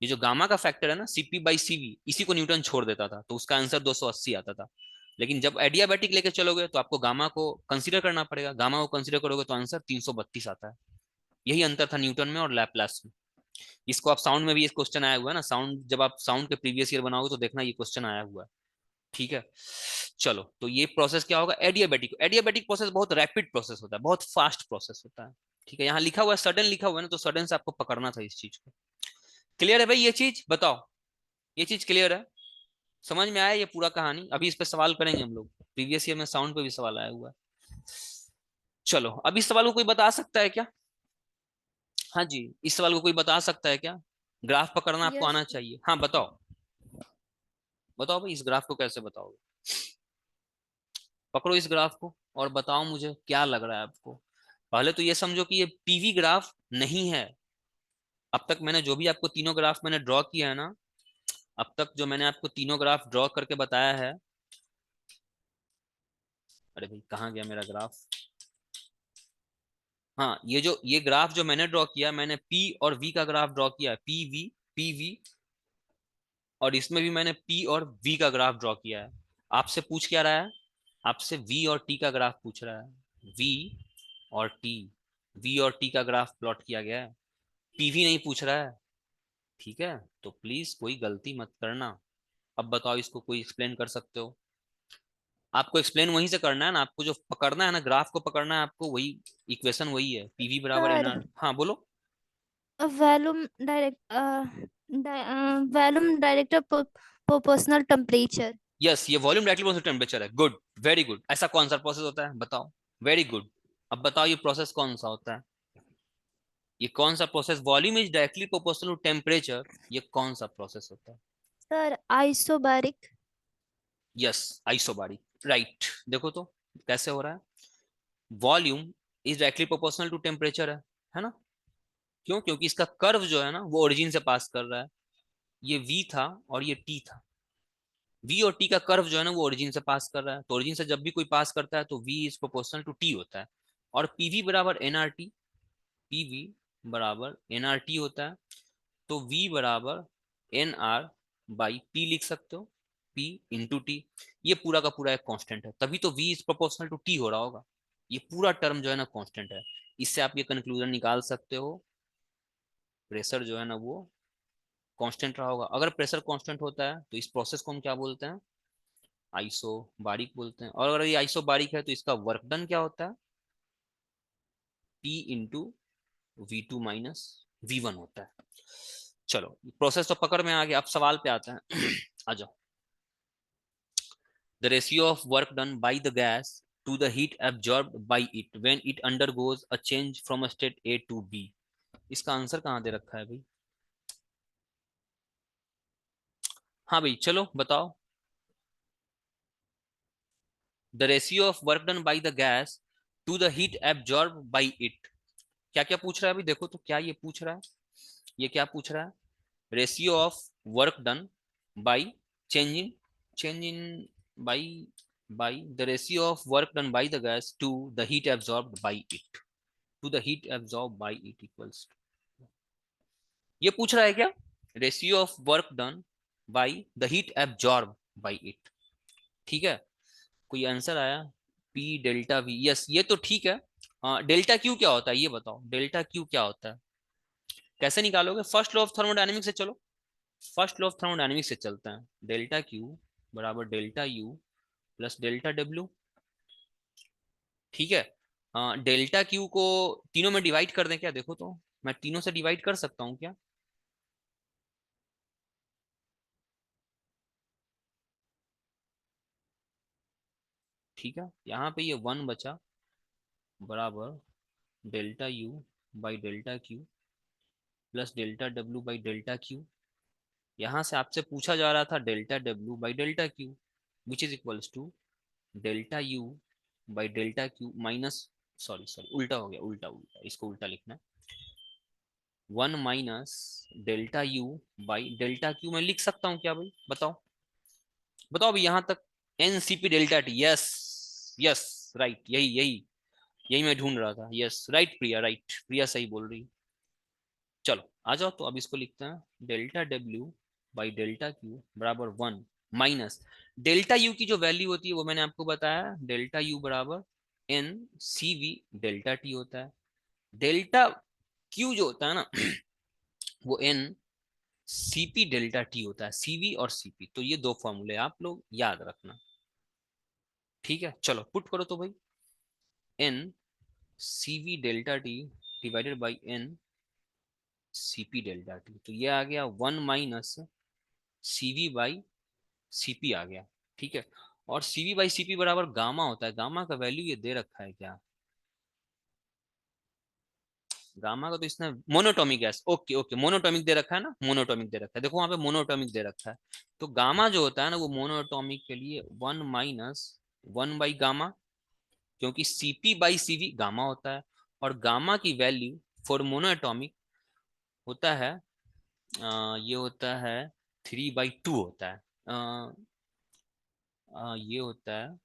ये जो गामा का फैक्टर है ना, सीपी बाई सीवी, इसी को न्यूटन छोड़ देता था, तो उसका आंसर 280 आता था। लेकिन जब एडियाबैटिक लेके चलोगे तो आपको गामा को कंसीडर करना पड़ेगा। गामा को कंसीडर करोगे तो आंसर 332 आता है। यही अंतर था न्यूटन में और लैपलास में। इसको आप साउंड में भी, इस क्वेश्चन आया हुआ है ना, साउंड जब आप साउंड के प्रीवियस ईयर बनाओगे तो देखना ये क्वेश्चन आया हुआ है। ठीक है, चलो, तो ये प्रोसेस क्या होगा? एडियाबैटिक। एडियाबैटिक प्रोसेस बहुत रैपिड प्रोसेस होता है, बहुत फास्ट प्रोसेस होता है। ठीक है, यहाँ लिखा हुआ है सडन, लिखा हुआ है ना, तो सडन से आपको पकड़ना था इस चीज को। क्लियर है भाई ये चीज? बताओ, ये चीज क्लियर है? समझ में आया ये पूरा कहानी? अभी इस पे सवाल करेंगे हम लोग। प्रीवियस ईयर में साउंड पे भी सवाल आया हुआ है। चलो, अब इस सवाल को कोई बता सकता है क्या? हाँ जी, इस सवाल को कोई बता सकता है क्या? ग्राफ पकड़ना आपको यस। आना चाहिए। हाँ बताओ, बताओ भाई, इस ग्राफ को कैसे बताओगे? पकड़ो इस ग्राफ को और बताओ मुझे क्या लग रहा है आपको। पहले तो ये समझो कि ये पीवी ग्राफ नहीं है। अब तक मैंने जो भी आपको तीनों ग्राफ मैंने ड्रॉ किया है ना, अब तक जो मैंने आपको तीनों ग्राफ ड्रॉ करके बताया है, अरे भाई कहाँ गया मेरा ग्राफ? हाँ, ये ग्राफ जो मैंने ड्रॉ किया, मैंने पी और वी का ग्राफ ड्रॉ किया है, पी वी, पी वी। और इसमें भी मैंने पी और वी का ग्राफ ड्रॉ किया है। आपसे पूछ क्या रहा है? आपसे वी और टी का ग्राफ पूछ रहा है। वी और टी, वी और टी का ग्राफ प्लॉट किया गया है। पीवी नहीं पूछ रहा है। ठीक है, तो प्लीज कोई गलती मत करना। अब बताओ, इसको कोई एक्सप्लेन कर सकते हो? आपको एक्सप्लेन वहीं से करना है ना, आपको जो पकड़ना है ना, ग्राफ को पकड़ना है आपको, वही इक्वेशन वही है, पीवी बराबर एन सर, आर। हाँ बोलो। Volume direct volume director proportional temperature. Yes, ये वॉल्यूम डायरेक्टली प्रोपोर्शनल टेम्परेचर है। Good, very good. ऐसा कौन सा प्रोसेस होता है बताओ? Very good. अब बताओ ये प्रोसेस कौन सा होता है? ये कौन सा process, volume is directly proportional to temperature, ये कौन सा प्रोसेस होता है? Sir, isobaric. Yes, isobaric, right. देखो तो कैसे हो रहा है। Volume is directly proportional to temperature है ना? क्यों? क्योंकि इसका कर्व जो है ना, वो ओरिजिन से पास कर रहा है। ये वी था और ये टी था। वी और टी का कर्व जो है ना, वो ओरिजिन से पास कर रहा है। तो ओरिजिन से जब भी कोई पास करता है तो V is proportional to T होता है। और पीवी बराबर एनआरटी, पीवी बराबर एनआरटी होता है। तो वी बराबर एन आर बाई टी लिख सकते हो, पी इंटू टी। ये पूरा का पूरा एक कांस्टेंट है, तभी तो V is proportional to T हो रहा होगा। ये पूरा टर्म जो है ना कांस्टेंट है। इससे आप ये कंक्लूजन निकाल सकते हो प्रेशर जो है ना वो कांस्टेंट रहा होगा। अगर प्रेशर कांस्टेंट होता है तो इस प्रोसेस को हम क्या बोलते हैं, आइसोबारिक बोलते हैं। और अगर ये आइसोबारिक है तो इसका वर्क डन क्या होता है, P into V2 minus V1 होता है। चलो प्रोसेस तो पकड़ में आ गया, अब सवाल पे आते हैं। आ जाओ। The ratio of work done by the gas to the heat absorbed by it when it undergoes a change from a state A to B। इसका आंसर कहाँ दे रखा है भाई? हाँ भाई चलो बताओ। The ratio of work done by the gas to the heat absorbed by it। क्या क्या पूछ रहा है अभी देखो तो, क्या ये पूछ रहा है, ये क्या पूछ रहा है, ratio of work done by change in by by the ratio of work done by the gas to the heat absorbed by it, to the heat absorb by it equals, ये पूछ रहा है क्या, ratio of work done by the heat absorb by it. ठीक है, कोई आंसर आया, पी डेल्टा वी, यस ये तो ठीक है। डेल्टा क्यू क्या होता है ये बताओ, डेल्टा क्यू क्या होता है, कैसे निकालोगे, फर्स्ट लॉ ऑफ थर्मोडायनेमिक्स से चलो, फर्स्ट लॉ ऑफ थर्मोडायनेमिक्स से चलते हैं। डेल्टा क्यू बराबर delta U plus delta W. ठीक है, डेल्टा क्यू को तीनों में डिवाइड कर दें क्या, देखो तो मैं तीनों से डिवाइड कर सकता हूँ क्या, ठीक है, यहाँ पे ये वन बचा बराबर delta U by delta Q plus delta W by delta Q. यहाँ से आपसे पूछा जा रहा था delta W by delta Q which is equals to delta U by delta Q minus, sorry sorry उल्टा हो गया, उल्टा उल्टा इसको उल्टा लिखना है, one minus delta U by delta Q. मैं लिख सकता हूँ क्या भाई बताओ, बताओ भाई यहाँ तक, NCP delta T, yes yes right, यही यही यही मैं ढूंढ रहा था, यस राइट प्रिया, राइट प्रिया सही बोल रही। चलो आ जाओ तो अब इसको लिखते हैं, delta W by delta Q बराबर वन माइनस डेल्टा यू की जो वैल्यू होती है वो मैंने आपको बताया, डेल्टा यू बराबर N C V delta T होता है, डेल्टा क्यू जो होता है ना वो एन सीपी डेल्टा टी होता है, सीवी और सीपी, तो ये दो फॉर्मूले आप लोग याद रखना। ठीक है चलो पुट करो तो भाई, N CV delta T divided by N CP delta T, तो ये आ गया one minus CV by CP आ गया। ठीक है, और सीवी बाई सीपी बराबर गामा होता है, गामा का वैल्यू ये दे रखा है क्या, गामा का तो इसने monatomic gas, okay okay monatomic दे रखा है ना, मोनोटॉमिक दे रखा है, देखो वहां पे मोनोटॉमिक दे रखा है, तो गामा जो होता है ना वो मोनोटॉमिक के लिए one minus one by gamma, क्योंकि सीपी बाई सीवी गामा होता है, और गामा की वैल्यू फॉर मोनोएटॉमिक होता है ये होता है थ्री बाई टू होता है, ये होता है,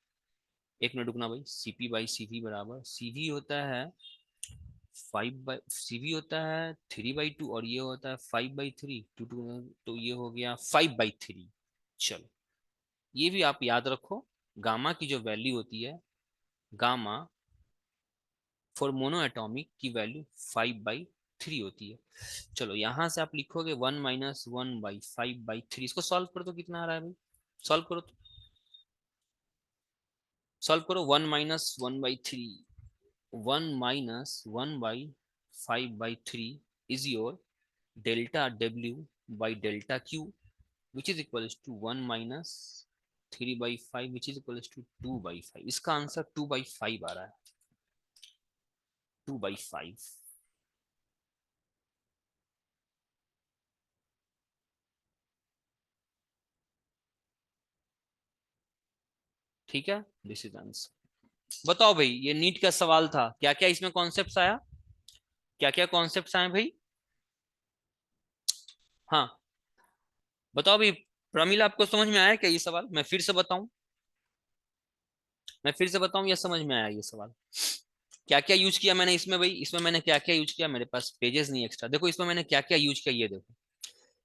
एक मिनट रुकना भाई, सीपी बाई सीवी बराबर सीवी होता है फाइव बाई, सीवी होता है थ्री बाई टू और ये होता है five by three, two two तो ये हो गया फाइव बाई थ्री। चलो ये भी आप याद रखो, गामा की जो वैल्यू होती है, गामा फॉर मोनो एटॉमिक की वैल्यू फाइव बाई थ्री होती है। चलो यहाँ से आप लिखोगे one minus one by five by three, इसको सॉल्व करो तो कितना आ रहा है भाई, सॉल्व करो तो, सॉल्व करो, one minus one by three, one minus one by five by three is your delta W by delta Q which is equals to one minus three by five which is equals to two by five. इसका आंसर टू बाई फाइव आ रहा है, टू बाई फाइव। ठीक है, दिस इज आंसर। बताओ भाई ये नीट का सवाल था, क्या क्या इसमें कॉन्सेप्ट्स आया, क्या क्या कॉन्सेप्ट्स आए भाई, हाँ बताओ भाई, प्रमिला आपको समझ में आया क्या ये सवाल, मैं फिर से बताऊं, मैं फिर से बताऊं या समझ में आया ये सवाल, क्या क्या यूज किया मैंने इसमें भाई, इसमें मैंने क्या क्या यूज किया, मेरे पास पेजेस नहीं एक्स्ट्रा, देखो इसमें मैंने क्या क्या यूज किया ये देखो,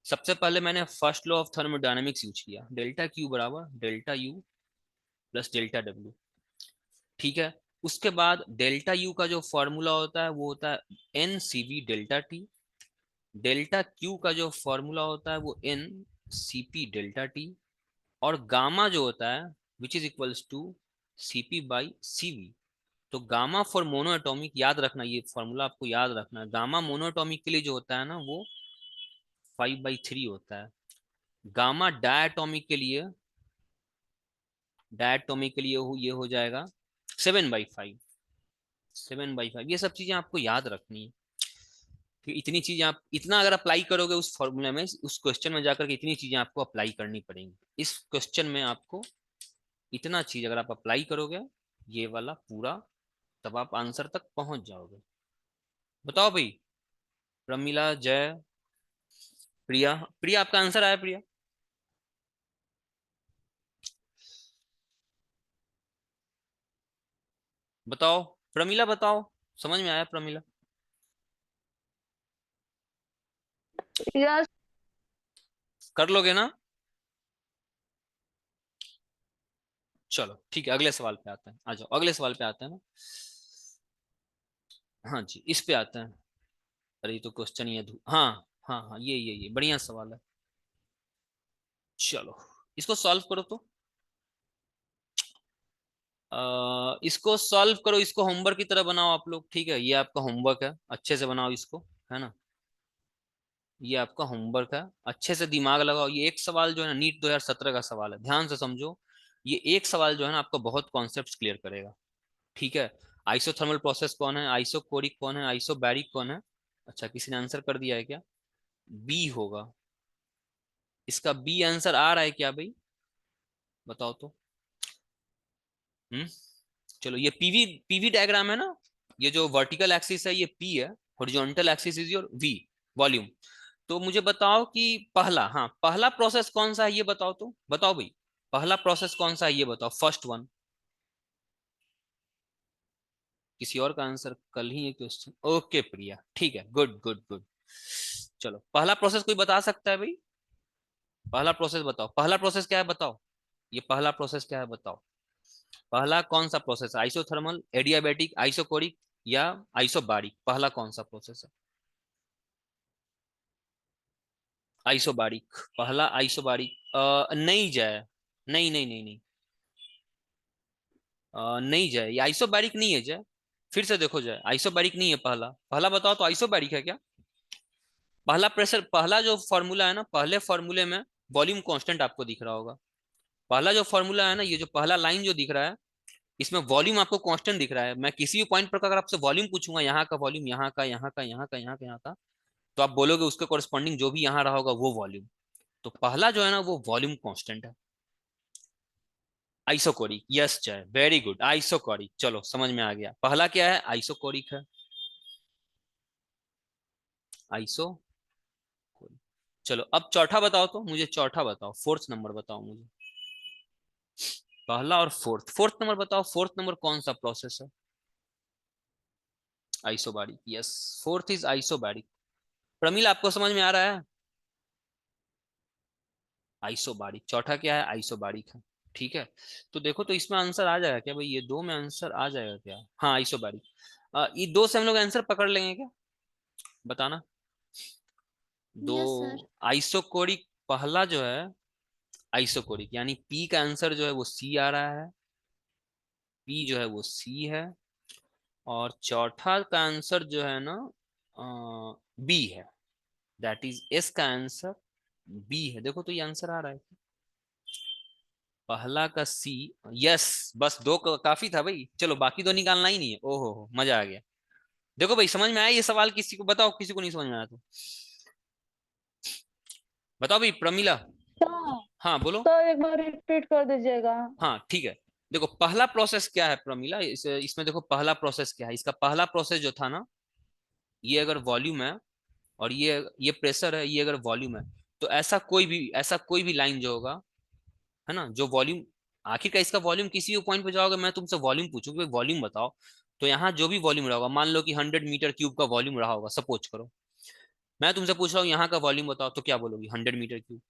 सबसे पहले मैंने first law of thermodynamics use किया, डेल्टा क्यू बराबर delta U plus delta W. ठीक है, उसके बाद डेल्टा यू का जो फॉर्मूला होता है वो होता है N C V delta T delta Q का जो फॉर्मूला होता है वो N C P delta T, और गामा जो होता है which is equals to C P by C V. तो गामा फॉर मोनोएटॉमिक याद रखना, ये फॉर्मूला आपको याद रखना है। गामा मोनोएटॉमिक के लिए जो होता है ना वो 5/3 होता है। गामा डायटोमिक के लिए ये हो जाएगा 7/5। 7/5 ये सब चीजें आपको याद रखनी है कि इतनी चीजें आप इतना अगर अप्लाई करोगे उस फॉर्मूले में, उस क्वेश्चन में जाकर के इतनी चीजें आपको अप्लाई करनी पड़ेंगी। इस क्वेश्चन में आपको इतना चीज अगर आप अप्लाई करोगे ये वाला पूरा, तब आप आंसर तक पहुंच जाओगे। बताओ भाई, प्रमिला, जय, प्रिया। प्रिया आपका आंसर आया प्रिया? बताओ प्रमिला, बताओ समझ में आया प्रमिला? यस। कर लोगे ना? चलो ठीक है, अगले सवाल पे आते हैं। आ जाओ अगले सवाल पे आते हैं ना। हाँ जी, इस पे आते हैं। अरे ये तो क्वेश्चन ही है हाँ हाँ हाँ, ये बढ़िया सवाल है। चलो इसको सॉल्व करो तो। इसको सॉल्व करो, इसको होमवर्क की तरह बनाओ आप लोग, ठीक है? ये आपका होमवर्क है, अच्छे से बनाओ इसको, है ना? ये आपका होमवर्क है, अच्छे से दिमाग लगाओ। ये एक सवाल जो है ना, नीट 2017 का सवाल है, ध्यान से समझो। ये एक सवाल जो है ना आपको बहुत कॉन्सेप्ट्स क्लियर करेगा, ठीक है? आइसोथर्मल प्रोसेस कौन है, आइसोकोरिक कौन है, आइसोबैरिक कौन है? अच्छा, किसी ने आंसर कर दिया है क्या? बी होगा इसका, बी आंसर आ रहा है क्या भाई? बताओ तो। हम्म चलो, ये पीवी पीवी डायग्राम है ना, ये जो वर्टिकल एक्सिस है ये पी है, horizontal axis is your V, volume. तो मुझे बताओ कि पहला, हाँ पहला प्रोसेस कौन सा है ये बताओ तो, बताओ भाई पहला प्रोसेस कौन सा है ये बताओ, फर्स्ट वन। किसी और का आंसर कल ही ये क्वेश्चन, ओके प्रिया, ठीक है, गुड गुड गुड। चलो पहला प्रोसेस कोई बता सकता है भाई? पहला प्रोसेस बताओ, पहला प्रोसेस क्या है बताओ, ये पहला प्रोसेस क्या है बताओ? पहला कौन सा प्रोसेस है, आइसोथर्मल, एडियाबैटिक, आइसोकोरिक या आइसोबारिक? पहला कौन सा प्रोसेस है? आइसोबारिक, पहला आइसोबारिक। नहीं जाए, नहीं नहीं नहीं नहीं, नहीं जाए, ये आइसोबारिक नहीं है जाए। फिर से देखो जाए, आइसोबारिक नहीं है पहला। पहला बताओ तो आइसोबारिक है क्या? पहला प्रेशर, पहला जो फॉर्मूला है ना, पहले फॉर्मूले में वॉल्यूम कांस्टेंट आपको दिख रहा होगा। पहला जो फॉर्मूला है ना, ये जो पहला लाइन जो दिख रहा है, इसमें वॉल्यूम आपको कांस्टेंट दिख रहा है। मैं किसी भी पॉइंट पर अगर आपसे वॉल्यूम पूछूंगा, यहाँ का वॉल्यूम, यहाँ का, यहाँ का, यहाँ का, यहाँ का, यहाँ का, तो आप बोलोगे उसके कोरस्पॉन्डिंग जो भी यहाँ रहा होगा वो वॉल्यूम। तो पहला जो है ना वो वॉल्यूम कांस्टेंट है। आइसोकोरिक, यस जय, वेरी गुड, आइसोकोरिक। चलो समझ में आ गया, पहला क्या है, आइसोकोरिक है, आइसो। चलो अब चौथा बताओ तो मुझे, चौथा बताओ, फोर्थ नंबर बताओ मुझे। पहला और फोर्थ, फोर्थ नंबर बताओ, फोर्थ नंबर कौन सा प्रोसेस है? Isobaric, yes, fourth is isobaric. Pramil आपको समझ में आ रहा है? आइसोबारिक, चौथा क्या है, आइसोबारिक है, ठीक है? तो देखो तो इसमें आंसर आ जाएगा क्या भाई, ये दो में आंसर आ जाएगा क्या? हाँ आइसोबारिक। ये दो से हम लोग आंसर पकड़ लेंगे क्या, बताना? दो। Yes sir. आइसोकोरिक पहला जो है, आइसोकोरिक यानी पी का आंसर जो है वो सी आ रहा है, पी जो है वो सी है। और चौथा का आंसर जो है ना बी है, दैट इज एस का आंसर बी है। देखो तो ये आंसर आ रहा है, पहला का सी, यस। बस दो काफी था भाई, चलो बाकी दो निकालना ही नहीं है। ओहो हो, मजा आ गया। देखो भाई समझ में आया ये सवाल? किसी को बताओ, किसी को नहीं समझ में आया तो बताओ भाई, प्रमिला। तो हाँ बोलो। तो एक बार रिपीट कर दीजिएगा। हाँ ठीक है, देखो पहला प्रोसेस क्या है प्रमिला, इसमें देखो पहला प्रोसेस क्या है, इसका पहला प्रोसेस जो था ना, ये अगर वॉल्यूम है और ये प्रेशर है, ये अगर वॉल्यूम है, तो ऐसा कोई भी लाइन जो होगा, है ना, जो वॉल्यूम, आखिर का इसका वॉल्यूम, किसी भी पॉइंट पे जाओगे, मैं तुमसे वॉल्यूम पूछूंगी, वॉल्यूम बताओ, तो यहाँ जो भी वॉल्यूम रहा होगा, मान लो कि 100 मीटर क्यूब का वॉल्यूम रहा होगा, सपोज करो। मैं तुमसे पूछ रहा हूँ यहाँ का वॉल्यूम बताओ, तो क्या बोलोगी, 100 मीटर क्यूब।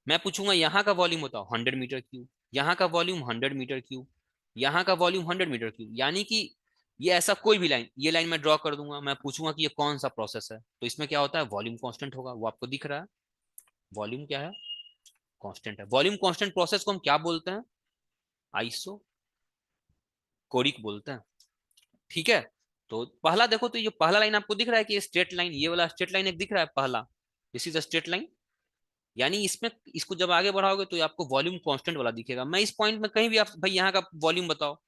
मैं पूछूंगा यहाँ का वॉल्यूम बताओ, 100 मीटर क्यूब। यहाँ का वॉल्यूम 100 मीटर क्यूब, यहाँ का वॉल्यूम 100 मीटर क्यूब, यानी कि ये ऐसा कोई भी लाइन, ये लाइन मैं ड्रॉ कर दूंगा, मैं पूछूंगा कि ये कौन सा प्रोसेस है, तो इसमें क्या होता है, वॉल्यूम कांस्टेंट होगा, वो आपको दिख रहा है, वॉल्यूम क्या है, कांस्टेंट है। वॉल्यूम कांस्टेंट प्रोसेस को हम क्या बोलते हैं, आइसो कोरिक बोलते हैं। ठीक है, तो पहला देखो, तो ये पहला लाइन आपको दिख रहा है कि ये स्ट्रेट लाइन, ये वाला स्ट्रेट लाइन एक दिख रहा है पहला, this is a straight line, यानी इसमें इसको जब आगे बढ़ाओगे तो ये आपको वॉल्यूम कांस्टेंट वाला दिखेगा। मैं इस पॉइंट में कहीं भी आप भाई यहाँ का वॉल्यूम बताओ,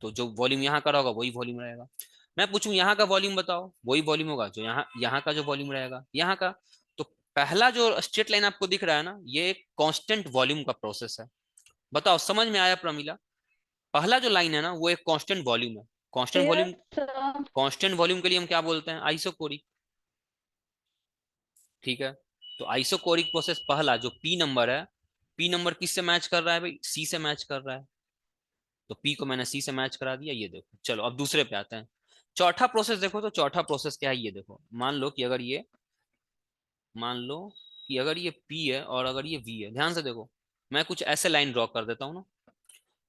तो जो वॉल्यूम यहाँ का होगा वही वॉल्यूम रहेगा। मैं पूछूं यहाँ का वॉल्यूम बताओ, वही वॉल्यूम होगा जो यहाँ, यहाँ का जो वॉल्यूम रहेगा यहाँ का। तो पहला जो स्ट्रेट लाइन आपको दिख रहा है ना, ये एक कांस्टेंट वॉल्यूम का प्रोसेस है। बताओ समझ में आया प्रमिला? पहला जो लाइन है ना वो एक कांस्टेंट वॉल्यूम है। Constant yes volume, sir. Constant volume के लिए हम क्या बोलते हैं, आइसोकोरिक। ठीक है, तो आइसोकोरिक प्रोसेस पहला जो पी नंबर है, पी नंबर किससे मैच कर रहा है भाई, सी से मैच कर रहा है, तो पी को मैंने सी से मैच करा दिया, ये देखो। चलो अब दूसरे पे आते हैं, चौथा प्रोसेस देखो, तो चौथा प्रोसेस क्या है ये देखो। मान लो कि अगर ये, मान लो कि अगर ये पी है और अगर ये वी है, ध्यान से देखो, मैं कुछ ऐसे लाइन ड्रॉ कर देता हूँ ना,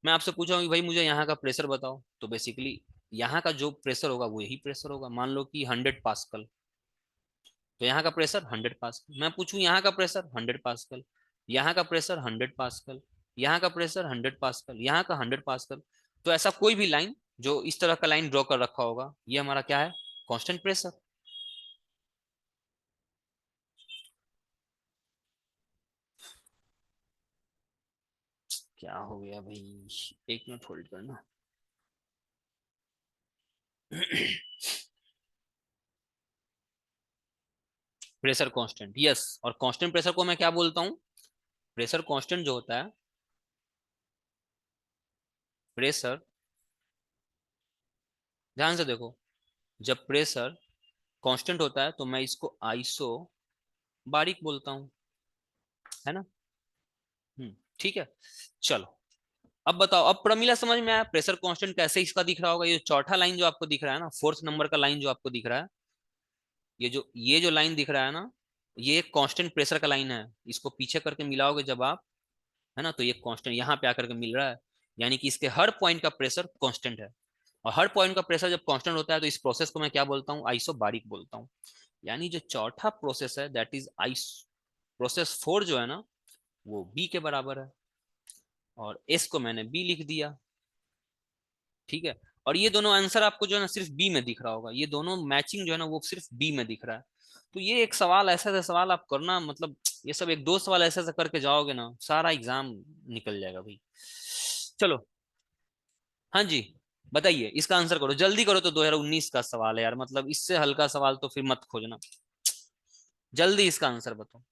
मैं आपसे पूछा कि भाई मुझे यहाँ का प्रेशर बताओ, तो बेसिकली यहाँ का जो प्रेशर होगा वो यही प्रेशर होगा, मान लो कि 100 पास्कल, तो यहाँ का प्रेशर 100 पास्कल। मैं पूछूं यहाँ का प्रेशर 100 पास्कल, यहाँ का प्रेशर 100 पास्कल, यहाँ का प्रेशर 100 पास्कल, यहाँ का 100 पास्कल, तो ऐसा कोई भी लाइन जो इस तरह का लाइन ड्रॉ कर रखा होगा, ये हमारा क्या है, कांस्टेंट प्रेशर। क्या हो गया भाई, एक मिनट होल्ड करना। प्रेशर कांस्टेंट, यस, और कांस्टेंट प्रेशर को मैं क्या बोलता हूँ, प्रेशर कांस्टेंट जो होता है, प्रेशर, ध्यान से देखो, जब प्रेशर कांस्टेंट होता है तो मैं इसको आइसो बारीक बोलता हूँ, है ना। ठीक है, चलो अब बताओ, अब प्रमिला समझ में आया प्रेशर कांस्टेंट कैसे इसका दिख रहा होगा। ये चौथा लाइन जो आपको दिख रहा है ना, फोर्थ नंबर का लाइन जो आपको दिख रहा है, ये जो लाइन दिख रहा है ना, ये एक कांस्टेंट प्रेशर का लाइन है। इसको पीछे करके मिलाओगे जब आप, है ना, तो ये कांस्टेंट यहाँ पे आकर के मिल रहा है, यानी कि इसके हर पॉइंट का प्रेशर कांस्टेंट है। और हर पॉइंट का प्रेशर जब कांस्टेंट होता है तो इस प्रोसेस को मैं क्या बोलता हूँ, आइसोबारिक बोलता हूँ। यानी जो चौथा प्रोसेस है दैट इज आइस, प्रोसेस 4 जो है ना, वो बी के बराबर है, और एस को मैंने बी लिख दिया। ठीक है, और ये दोनों आंसर आपको जो है ना सिर्फ बी में दिख रहा होगा, ये दोनों मैचिंग जो है ना वो सिर्फ बी में दिख रहा है। तो ये एक सवाल, ऐसा ऐसा सवाल आप करना, मतलब ये सब एक दो सवाल ऐसे ऐसे करके जाओगे ना, सारा एग्जाम निकल जाएगा भाई। चलो, हाँ जी, बताइए इसका आंसर करो, जल्दी करो, तो 2019 का सवाल है यार, मतलब इससे हल्का सवाल तो फिर मत खोजना, जल्दी इसका आंसर बताओ।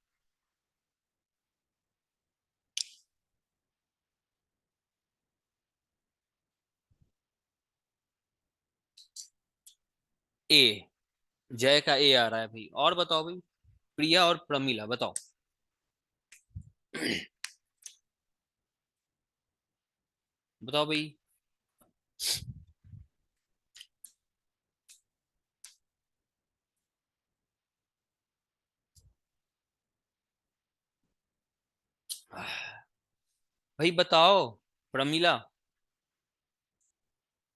ए, जय का ए आ रहा है भाई, और बताओ भाई, प्रिया और प्रमिला बताओ। बताओ भाई। भाई बताओ प्रमिला,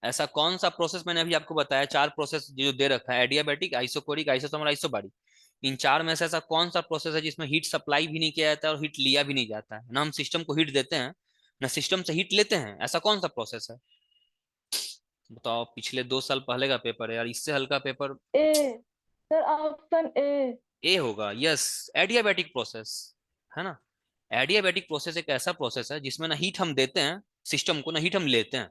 ऐसा कौन सा प्रोसेस, मैंने अभी आपको बताया चार प्रोसेस जो दे रखा है, एडियाबैटिक, आइसोकोरिक, आइसोथर्मल, आइसोबारिक, इन चार में से ऐसा कौन सा प्रोसेस है जिसमें हीट सप्लाई भी नहीं किया जाता है और हीट लिया भी नहीं जाता है, ना हम सिस्टम को हीट देते हैं ना सिस्टम से हीट लेते हैं, ऐसा कौन सा प्रोसेस है? बताओ, पिछले 2 साल पहले का पेपर है यार, इससे हल्का paper. A sir, option A. A होगा, यस, एडियाबैटिक प्रोसेस, है ना। एडियाबैटिक प्रोसेस एक ऐसा प्रोसेस है जिसमें ना हीट हम देते हैं सिस्टम को, ना हीट हम लेते हैं,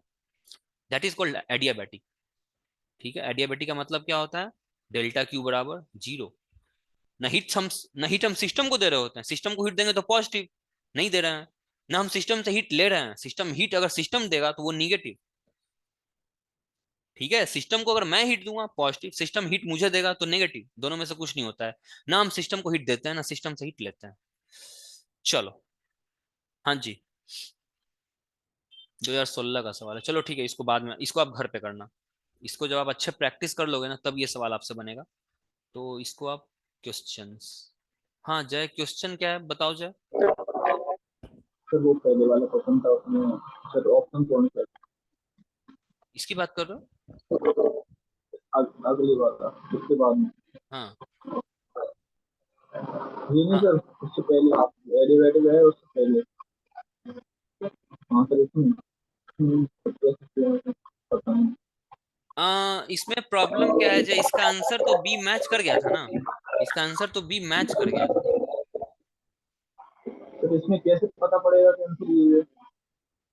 दैट इज कॉल्ड एडियाबैटिक। ठीक है, एडियाबैटिक का मतलब क्या होता है, डेल्टा क्यू बराबर 0। ना हीट हम सिस्टम को दे रहे होते हैं, सिस्टम को हीट देंगे तो पॉजिटिव, नहीं दे रहे हैं। ना हम सिस्टम से हीट ले रहे हैं, सिस्टम हीट अगर सिस्टम देगा तो वो निगेटिव। ठीक है, सिस्टम को अगर मैं हीट दूंगा पॉजिटिव, सिस्टम हीट मुझे देगा तो नेगेटिव, दोनों में से कुछ नहीं होता है। ना हम सिस्टम को हीट देते हैं ना सिस्टम से हीट लेते हैं। चलो, हाँ जी, 2016 का सवाल है, चलो ठीक है, इसको बाद में, इसको आप घर पे करना, इसको जब आप अच्छे प्रैक्टिस कर लोगे ना तब ये सवाल आपसे बनेगा। तो इसको आप, क्वेश्चंस, हाँ जय, क्वेश्चन क्या है बताओ जय। सर वो पहले वाला क्वेश्चन था उसमें, सर ऑप्शन कौन सा? इसकी बात कर रहे हो? अगली बार था उसके बाद में। हाँ ये नहीं हाँ। सर, उससे पहले एडिवेटिव है, उससे पहले। हाँ सर, इसमें पता नहीं। इसमें प्रॉब्लम क्या है, जय इसका आंसर तो बी मैच कर गया था ना, इसका आंसर तो बी मैच कर गया था। सर इसमें कैसे पता पड़ेगा कि आंसर ये है?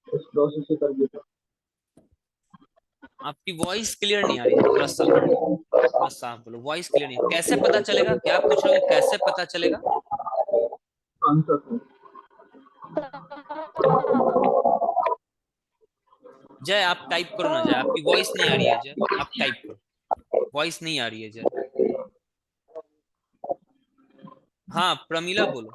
इस प्रोसेस से कर दिया। आपकी वॉइस क्लियर नहीं आ रही है, थोड़ा साफ बोलो, वॉइस क्लियर नहीं, कैसे पता चलेगा, क्या पूछ रहे हो कि कैसे पता चलेगा? Answer sir. जय आप टाइप करो ना, जय आपकी वॉइस नहीं आ रही है, जय आप टाइप करो, वॉइस नहीं आ रही है जय। हाँ प्रमीला बोलो।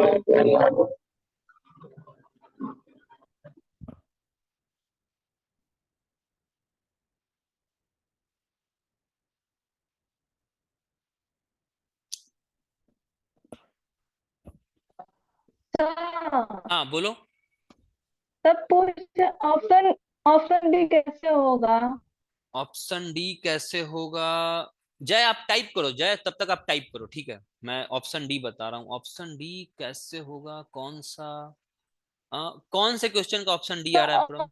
सर हाँ बोलो। तब पूछ ऑप्शन ऑप्शन डी कैसे होगा? ऑप्शन डी कैसे होगा? जय आप टाइप करो, जय तब तक आप टाइप करो, ठीक है, मैं ऑप्शन डी बता रहा हूँ। ऑप्शन डी कैसे होगा, कौन सा कौन से क्वेश्चन का ऑप्शन डी आ रहा है तो प्रम?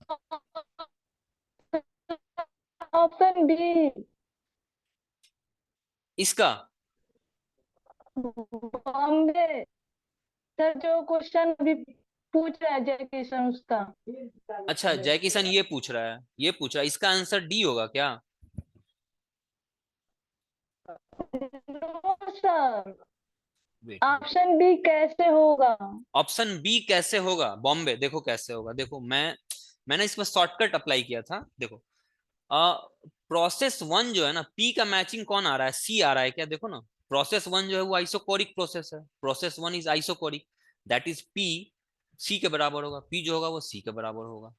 Option D. इसका? बॉम्बे। सर जो क्वेश्चन अभी पूछ रहा है जय किशन उसका। अच्छा जय किशन ये पूछ रहा है, ये पूछ रहा है, इसका आंसर डी होगा क्या? No sir, wait wait. Option D कैसे होगा? ऑप्शन बी कैसे होगा, बॉम्बे, देखो कैसे होगा, देखो मैंने इसमें शॉर्टकट अप्लाई किया था, देखो प्रोसेस वन जो है ना, पी का मैचिंग कौन आ रहा है, सी आ रहा है क्या, देखो ना, प्रोसेस वन जो है वो आइसोकोरिक प्रोसेस है, process one is isochoric, that is P C के बराबर होगा, पी जो होगा वो सी के बराबर होगा।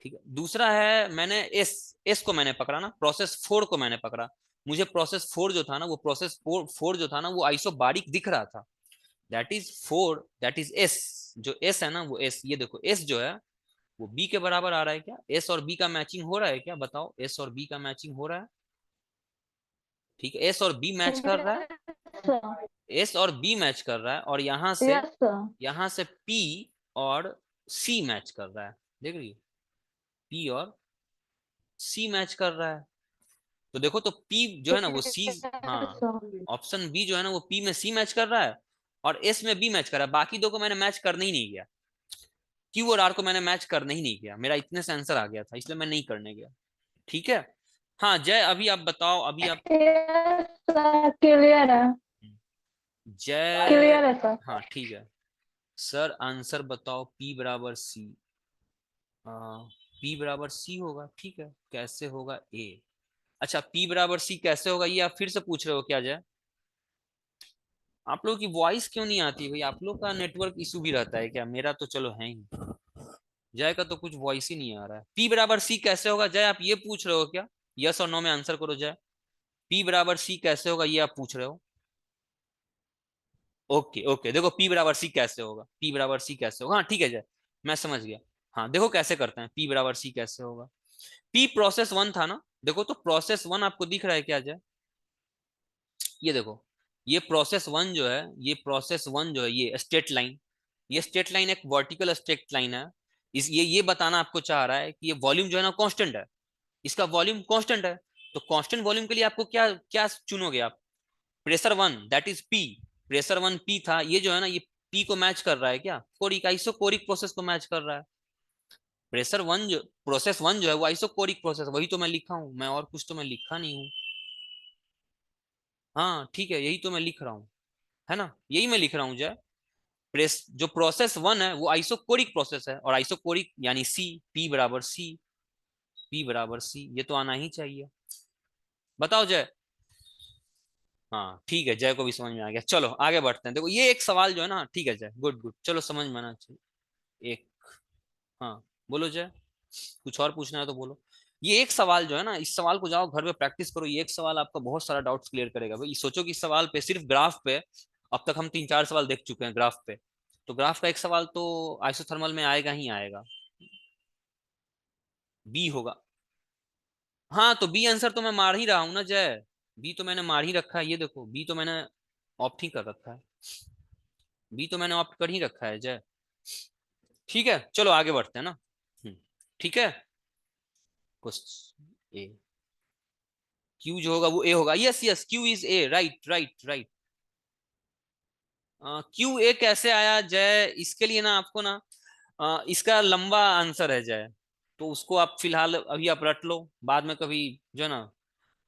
ठीक है, दूसरा है मैंने एस, एस को मैंने पकड़ा ना, प्रोसेस फोर को मैंने पकड़ा, मुझे प्रोसेस फोर जो था ना, वो प्रोसेस फोर जो था ना वो आइसोबारिक दिख रहा था, that is four, that is S, जो एस है ना वो एस, ये देखो एस जो है वो बी के बराबर आ रहा है क्या, एस और बी का मैचिंग हो रहा है क्या, बताओ एस और बी का मैचिंग हो रहा है? ठीक है, एस और बी मैच कर रहा है, यस सर। एस और बी मैच कर रहा है, और यस सर। यहां से पी और सी मैच कर रहा है, देख रही हो, पी और सी मैच कर रहा है, तो देखो तो पी जो है ना वो सी, हाँ यस सर। ऑप्शन बी जो है ना वो पी में सी मैच कर रहा है और एस में बी मैच कर रहा है, बाकी दो को मैंने मैच करने ही नहीं किया, क्यू और आर को मैंने मैच करने ही नहीं किया, मेरा इतने से आंसर आ गया था, इसलिए मैं नहीं करने गया। ठीक है, हाँ जय अभी आप बताओ, अभी आप। यस सर, क्लियर है। जय, क्लियर है सर। हाँ ठीक है, सर आंसर बताओ, पी बराबर सी, पी बराबर सी होगा, ठीक है, कैसे होगा ए? अच्छा पी बराबर सी कैसे होगा ये आप फिर से पूछ रहे हो क्या जय? आप लोगों की वॉइस क्यों नहीं आती भाई, आप लोग का नेटवर्क इशू भी रहता है क्या, मेरा तो चलो है ही, जय का तो कुछ वॉइस ही नहीं आ रहा है। पी बराबर सी कैसे होगा जय, आप ये पूछ रहे हो क्या? यस और नो में आंसर करो जय, पी बराबर सी कैसे होगा ये आप पूछ रहे हो? ओके ओके, देखो पी बराबर सी कैसे होगा, पी बराबर सी कैसे होगा, हाँ ठीक है जय, मैं समझ गया। हाँ देखो कैसे करते हैं, पी बराबर सी कैसे होगा, पी प्रोसेस वन था ना, देखो तो प्रोसेस वन आपको दिख रहा है क्या जय? ये देखो, ये प्रोसेस वन जो है, ये प्रोसेस वन जो है, ये स्ट्रेट लाइन, ये स्ट्रेट लाइन एक वर्टिकल स्ट्रेट लाइन है, इस ये बताना आपको चाह रहा है कि ये वॉल्यूम जो है ना कांस्टेंट है, इसका वॉल्यूम कांस्टेंट है, तो कांस्टेंट वॉल्यूम के लिए आपको क्या क्या चुनोगे आप? Pressure one that is P, pressure one P था, ये जो है ना ये पी को मैच कर रहा है क्या, कोरिक आइसोकोरिक प्रोसेस को मैच कर रहा है, प्रेशर वन जो प्रोसेस वन जो है वो आइसोकोरिक प्रोसेस, वही तो मैं लिखा हूं, मैं और कुछ तो मैं लिखा नहीं हूँ। हाँ ठीक है, यही तो मैं लिख रहा हूँ, है ना, यही मैं लिख रहा हूँ जय, प्रेस जो प्रोसेस वन है वो आइसोकोरिक प्रोसेस है, और आइसोकोरिक यानी सी, पी बराबर सी, पी बराबर सी, ये तो आना ही चाहिए, बताओ जय। हाँ ठीक है, जय को भी समझ में आ गया, चलो आगे बढ़ते हैं, देखो ये एक सवाल जो है ना, ठीक है जय, गुड गुड, चलो समझ में आना चाहिए एक, हाँ बोलो जय, कुछ और पूछना है तो बोलो। ये एक सवाल जो है ना, इस सवाल को जाओ घर पे प्रैक्टिस करो, ये एक सवाल आपका बहुत सारा डाउट्स क्लियर करेगा भाई, सोचो कि इस सवाल पे सिर्फ ग्राफ पे अब तक हम 3-4 सवाल देख चुके हैं ग्राफ पे, तो ग्राफ का एक सवाल तो आइसोथर्मल में आएगा ही आएगा, बी होगा, हाँ तो बी आंसर तो मैं मार ही रहा हूं ना जय, बी तो मैंने मार ही रखा है, ये देखो बी तो मैंने ऑप्ट ही कर रखा है, बी तो मैंने ऑप्ट कर ही रखा है जय। ठीक है चलो आगे बढ़ते हैं ना। ठीक है, क्वेश्चन ए, क्यू जो होगा वो ए होगा, yes yes Q is a, right right right. Q A कैसे आया जय, इसके लिए ना आपको ना इसका लंबा आंसर है जय, तो उसको आप फिलहाल अभी आप रट लो, बाद में कभी जो है ना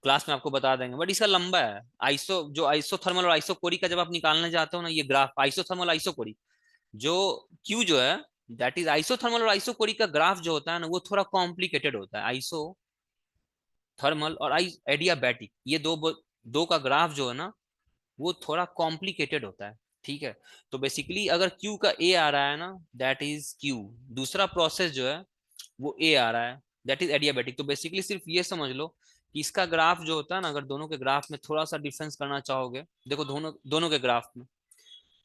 क्लास में आपको बता देंगे, बट इसका लंबा है। आइसो जो आइसोथर्मल और आइसोकोरिक का जब आप निकालने जाते हो ना, ये ग्राफ आइसोथर्मल आइसोकोरिक, जो क्यू जो है दैट इज आइसोथर्मल और आइसोकोरिक का ग्राफ जो होता है ना वो थोड़ा कॉम्प्लिकेटेड होता है। आइसो थर्मल और एडियाबैटिक ये दो का ग्राफ जो है ना वो थोड़ा कॉम्प्लिकेटेड होता है। ठीक है, तो बेसिकली अगर Q का A आ रहा है ना दैट इज Q, दूसरा प्रोसेस जो है वो A आ रहा है दैट इज एडियाबैटिक। तो बेसिकली सिर्फ ये समझ लो कि इसका ग्राफ जो होता है ना, अगर दोनों के ग्राफ में थोड़ा सा डिफरेंस करना चाहोगे, देखो दोनों दोनों के ग्राफ में,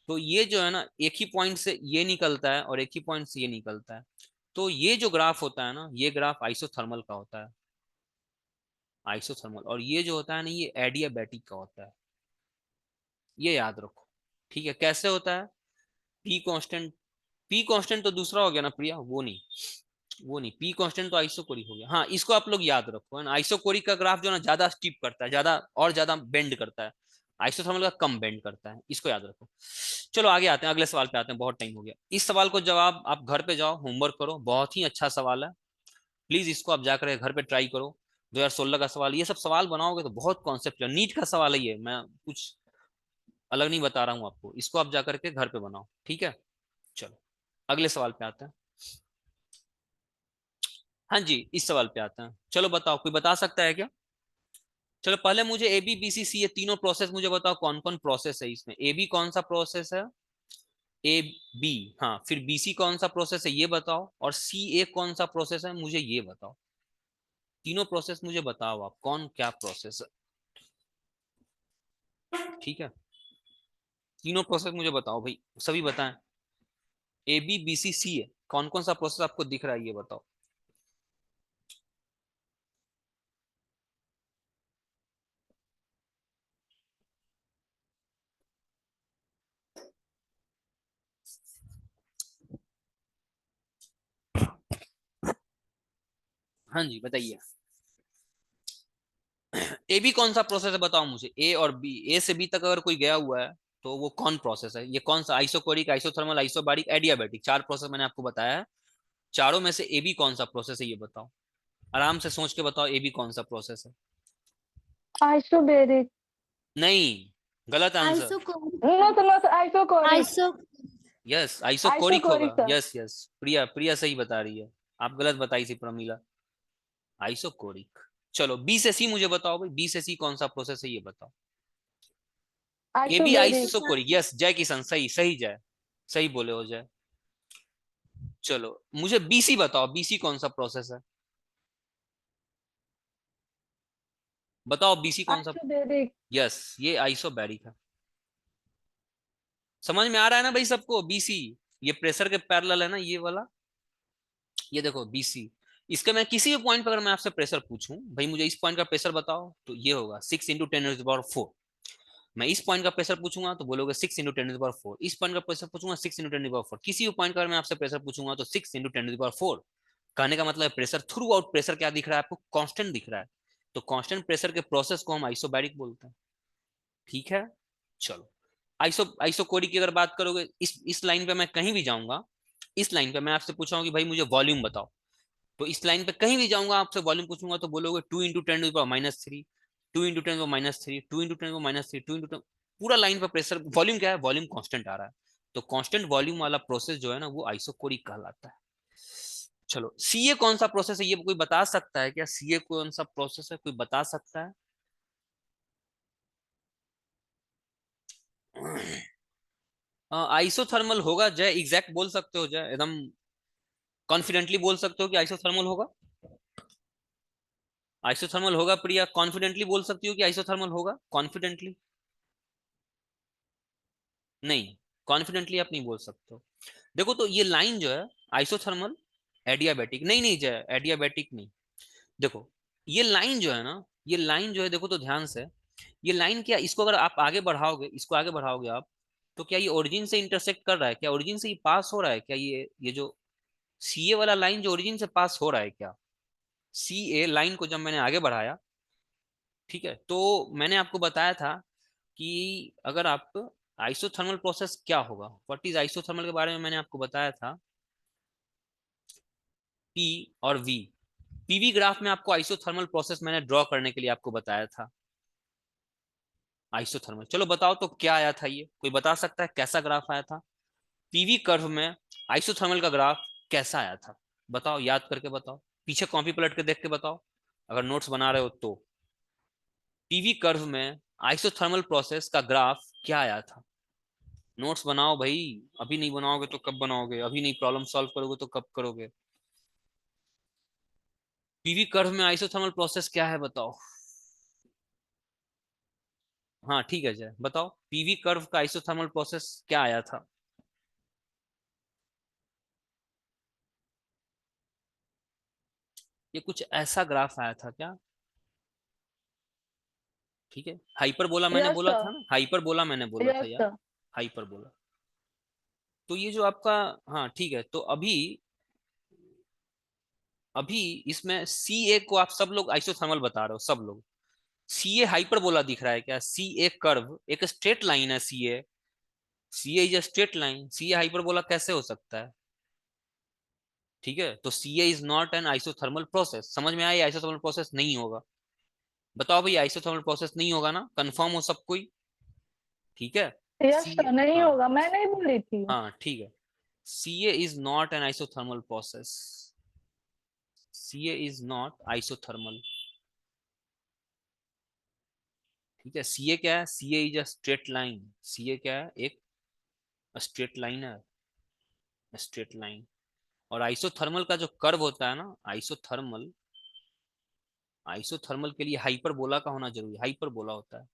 तो ये जो है ना एक ही पॉइंट से ये निकलता है और एक ही पॉइंट से ये निकलता है, तो ये जो ग्राफ होता है ना ये ग्राफ आइसोथर्मल का होता है, आइसोथर्मल, और ये जो होता है ना ये एडियाबैटिक का होता है, ये याद रखो। ठीक है, कैसे होता है, पी कांस्टेंट, पी कांस्टेंट तो दूसरा हो गया ना प्रिया, वो नहीं, वो नहीं, पी कांस्टेंट तो आइसोकोरिक हो गया। हाँ इसको आप लोग याद रखो है ना, आइसोकोरिक का ग्राफ जो ना ज्यादा स्टीप करता है, ज्यादा और ज्यादा बेंड करता है, आइसोथर्मल का कम बेंड करता है, इसको याद रखो। चलो आगे आते हैं, अगले सवाल पे आते हैं, बहुत टाइम हो गया। इस सवाल को जवाब आप घर पे जाओ होमवर्क करो, बहुत ही अच्छा सवाल है, प्लीज इसको आप जाकर घर पे ट्राई करो। 2016 का सवाल, ये सब सवाल बनाओगे तो बहुत कॉन्सेप्ट है, नीट का सवाल है ये, मैं कुछ अलग नहीं बता रहा हूँ आपको, इसको आप जाकर के घर पे बनाओ। ठीक है चलो अगले सवाल पे आते हैं। हाँ जी इस सवाल पे आते हैं, चलो बताओ कोई बता सकता है क्या। चलो पहले मुझे ए बी बी सी सी ये तीनों प्रोसेस मुझे बताओ कौन कौन प्रोसेस है इसमें, ए बी कौन सा प्रोसेस है, ए बी, हाँ फिर बी सी कौन सा प्रोसेस है ये बताओ, और सी ए कौन सा प्रोसेस है मुझे ये बताओ, तीनों प्रोसेस मुझे बताओ आप कौन क्या प्रोसेस है। ठीक है तीनों प्रोसेस मुझे बताओ भाई, सभी बताएं, ए बी बी सी सी ए कौन कौन सा प्रोसेस आपको दिख रहा है ये बताओ। हाँ जी बताइए, ए बी कौन सा प्रोसेस है बताओ मुझे, ए और बी, ए से बी तक अगर कोई गया हुआ है तो वो कौन प्रोसेस है, ये कौन सा, आइसोकोरिक आइसोथर्मल आइसोबारिक एडियाबैटिक, चार प्रोसेस मैंने आपको बताया है, चारों में से ए बी कौन सा प्रोसेस है ये बताओ, आराम से सोच के बताओ ए बी कौन सा प्रोसेस है। आइसोबेरिक। नहीं, गलत answer. Isocoric. Not isochoric. Iso. Yes isochoric होगा, आइसोकोरिक था। यस यस, प्रिया प्रिया सही बता रही है, आप गलत बताई थी प्रमीला, आइसोकोरिक। चलो बी से सी मुझे बताओ भाई, बी से सी कौन सा प्रोसेस है ये बताओ। A B isobaric. Isochoric, yes Jay Kishan सही सही जय, सही बोले हो जय। चलो मुझे बीसी बताओ, बीसी कौन सा प्रोसेस है बताओ, बीसी कौन सा। आइसोबेरिक। यस ये आइसोबैरिक है, समझ में आ रहा है ना भाई सबको, बीसी ये प्रेशर के पैरेलल है ना ये वाला, ये देखो बीसी, इसके मैं किसी भी पॉइंट पर अगर मैं आपसे प्रेशर पूछूं भाई मुझे इस पॉइंट का प्रेशर बताओ तो ये होगा 6 × 10⁴, मैं इस पॉइंट का प्रेशर पूछूंगा तो बोलोगे 6 × 10⁴, इस पॉइंट का प्रेशर पूछूंगा 6 × 10⁴, किसी भी पॉइंट का अगर मैं आपसे प्रेशर पूछूंगा तो 6 × 10⁴। कहने का मतलब प्रेशर थ्रू आउट, प्रेशर क्या दिख रहा है आपको, कांस्टेंट दिख रहा है, तो कांस्टेंट प्रेशर के प्रोसेस को हम आइसोबैरिक बोलते हैं। ठीक है चलो आइसोकोरिक की अगर बात करोगे, इस लाइन पे मैं कहीं भी जाऊंगा, इस लाइन पे मैं आपसे पूछाऊंगा कि भाई मुझे वॉल्यूम बताओ, तो इस लाइन पे कहीं भी जाऊंगा आपसे वॉल्यूम पूछूंगा तो बोलोगे 2 × 10⁻³ 2 × 10⁻³, 2 × 10⁻³, 2 × पूरा लाइन पर प्रेशर, वॉल्यूम क्या है, वॉल्यूम कांस्टेंट आ रहा है, तो कांस्टेंट वॉल्यूम वाला प्रोसेस जो है ना वो आइसोकोरिक कहलाता है। चलो सीए कौन सा प्रोसेस है ये कोई बता सकता है क्या, सीए कौन सा प्रोसेस है कोई बता सकता है। आइसोथर्मल होगा जय, एग्जैक्ट बोल सकते हो जय, एकदम कॉन्फिडेंटली बोल सकते हो कि आइसोथर्मल होगा, आइसोथर्मल होगा प्रिया, कॉन्फिडेंटली बोल सकती हो कि आइसोथर्मल होगा कॉन्फिडेंटली। नहीं, कॉन्फिडेंटली आप नहीं बोल सकते हो, देखो तो ये लाइन जो है आइसोथर्मल एडियाबैटिक, नहीं नहीं जय एडियाबैटिक नहीं, देखो ये लाइन जो है ना, ये लाइन जो है देखो तो ध्यान से, ये लाइन क्या, इसको अगर आप आगे बढ़ाओगे, इसको आगे बढ़ाओगे आप, तो क्या ये ओरिजिन से इंटरसेक्ट कर रहा है, क्या ओरिजिन से ये पास हो रहा है क्या, ये जो सी ए वाला लाइन जो ओरिजिन से पास हो रहा है क्या, सी ए लाइन को जब मैंने आगे बढ़ाया, ठीक है, तो मैंने आपको बताया था कि अगर आप आइसोथर्मल प्रोसेस क्या होगा, व्हाट इज आइसोथर्मल के बारे में मैंने आपको बताया था, पी और वी, पीवी ग्राफ में आपको आइसोथर्मल प्रोसेस मैंने ड्रॉ करने के लिए आपको बताया था आइसोथर्मल। चलो बताओ तो क्या आया था, ये कोई बता सकता है कैसा ग्राफ आया था पीवी कर्व में, आइसोथर्मल का ग्राफ कैसा आया था, बताओ, याद करके बताओ, पीछे कॉपी पलट के देख के बताओ, अगर नोट्स बना रहे हो तो। पीवी कर्व में आइसोथर्मल प्रोसेस का ग्राफ क्या आया था, नोट्स बनाओ भाई, अभी नहीं बनाओगे तो कब बनाओगे, अभी नहीं प्रॉब्लम सॉल्व करोगे तो कब करोगे। पीवी कर्व में आइसोथर्मल प्रोसेस क्या है बताओ। हाँ ठीक है जय, बताओ पीवी कर्व का आइसोथर्मल प्रोसेस क्या आया था। ये कुछ ऐसा ग्राफ आया था क्या, ठीक है, हाइपरबोला मैंने यस बोला सर। था ना, हाइपरबोला मैंने बोला था यस यार, सर। हाइपरबोला। तो ये जो आपका, हाँ ठीक है, तो अभी अभी इसमें सी ए को आप सब लोग आइसोथर्मल बता रहे हो सब लोग, सी ए हाइपरबोला दिख रहा है क्या, सी ए कर्व एक स्ट्रेट लाइन है, C A is a straight line, C A hyperbola कैसे हो सकता है, ठीक है, तो C A is not an isothermal process, समझ में आया, आइसोथर्मल प्रोसेस नहीं होगा, बताओ भाई आइसोथर्मल प्रोसेस नहीं होगा ना, कंफर्म हो सब कोई, ठीक है, यस सी, सर, नहीं हाँ होगा, मैं नहीं बोली थी। हाँ ठीक है, C A is not an isothermal process, C A is not isothermal, ठीक है, सी ए क्या है, C A is a straight line, C A क्या है, एक स्ट्रेट लाइन है, स्ट्रेट लाइन। और आइसोथर्मल का जो कर्व होता है ना, आइसोथर्मल, आइसोथर्मल के लिए हाइपरबोला का होना जरूरी, हाइपरबोला होता है।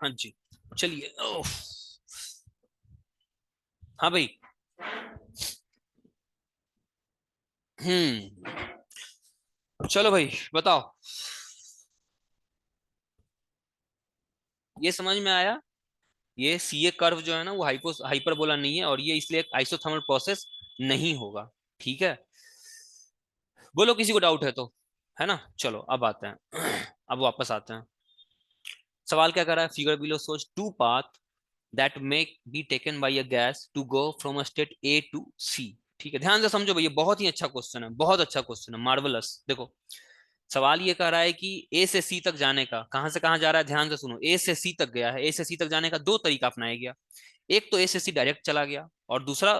हाँ जी, चलिए, हाँ भाई, चलो भाई बताओ, ये समझ में आया, ये सी ए कर्व जो है ना वो हाइपरबोला नहीं है, और ये इसलिए आइसोथर्मल प्रोसेस नहीं होगा, ठीक है, बोलो किसी को डाउट है तो, है ना, चलो अब आते हैं अब वापस आते हैं, सवाल क्या कर रहा है, figure below shows two path that may be taken by a gas to go from a state A to C, ठीक है, ध्यान से समझो भैया, बहुत ही अच्छा क्वेश्चन है, बहुत अच्छा क्वेश्चन है, मार्वलस। देखो सवाल ये कह रहा है कि ए से सी तक जाने का, कहां से कहां जा रहा है, ध्यान से सुनो, ए से सी तक गया है, ए से सी तक जाने का दो तरीका अपनाया गया, एक तो ए से सी डायरेक्ट चला गया, और दूसरा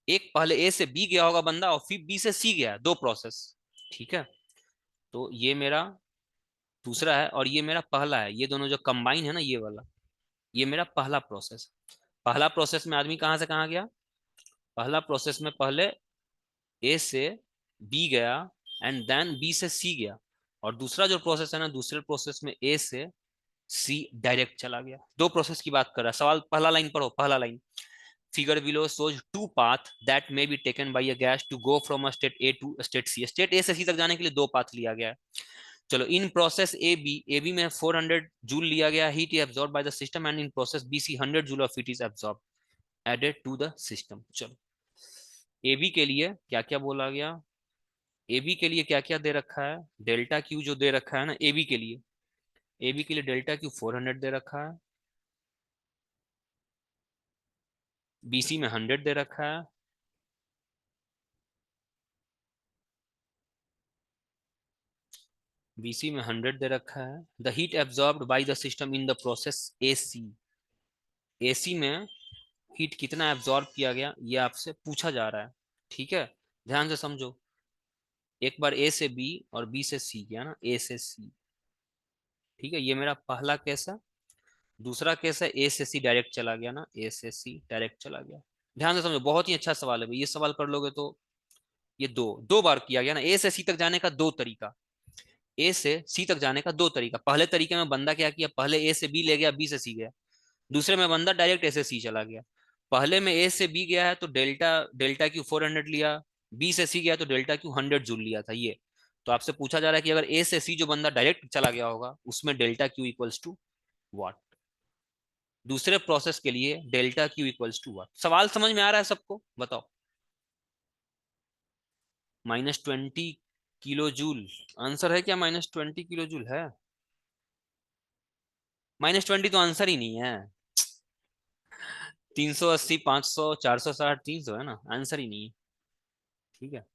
एक पहले ए से बी गया होगा बंदा और फिर बी से सी गया, दो प्रोसेस, ठीक है, तो ये मेरा दूसरा है और ये मेरा पहला है, ये दोनों जो कंबाइन है ना ये वाला, ये मेरा पहला प्रोसेस। पहला प्रोसेस में आदमी कहां से कहां गया, पहला प्रोसेस में पहले ए से बी गया एंड देन बी से सी गया, और दूसरा जो प्रोसेस है ना, दूसरे प्रोसेस में ए से सी डायरेक्ट चला गया, दो प्रोसेस की बात कर रहा है सवाल, पहला लाइन पढ़ो, पहला line, figure below shows two path that may be taken by a gas to go from a state A to state C, state A से सी तक जाने के लिए दो पाथ लिया गया है, चलो इन प्रोसेस ए बी में 400 जूल लिया गया heat absorb by the system, and in process B C 100 joule of heat is absorb added to the system. चलो ए बी के लिए क्या क्या बोला गया, ए बी के लिए क्या क्या दे रखा है, डेल्टा क्यू जो दे रखा है ना ए बी के लिए, ए बी के लिए डेल्टा क्यू 400 दे रखा है, बी सी में 100 दे रखा है, बीसी में 100 दे रखा है, the heat absorbed bye the system in the process AC, AC में हीट कितना एब्जॉर्ब किया गया ये आपसे पूछा जा रहा है, ठीक है, ध्यान से समझो, एक बार ए से बी और बी से सी गया ना, ए से सी, ठीक है, ये मेरा पहला केस है, दूसरा केस है ए से सी डायरेक्ट चला गया ना, ए से सी डायरेक्ट चला गया, ध्यान से समझो, बहुत ही अच्छा सवाल है भाई, ये सवाल कर लोगे तो ये दो दो बार किया गया ना। ए से सी तक जाने का दो तरीका, ए से सी तक जाने का दो तरीका। पहले तरीके में बंदा क्या किया, पहले ए से बी ले गया, बी से सी गया। दूसरे में बंदा डायरेक्ट ए से सी चला गया। पहले में ए से बी गया है तो डेल्टा डेल्टा क्यू 400 लिया, बी से सी गया तो डेल्टा क्यू 100 जूल लिया था ये। तो आपसे पूछा जा रहा है कि अगर ए से सी जो बंदा डायरेक्ट चला गया होगा उसमें delta Q equals to what. दूसरे प्रोसेस के लिए delta Q equals to what. सवाल समझ में आ रहा है सबको, बताओ। -20 किलो जूल आंसर है क्या? -20 किलो जूल है? -20 तो आंसर ही नहीं है। 380, 500, 460, 300 है ना, आंसर ही नहीं है। ठीक है,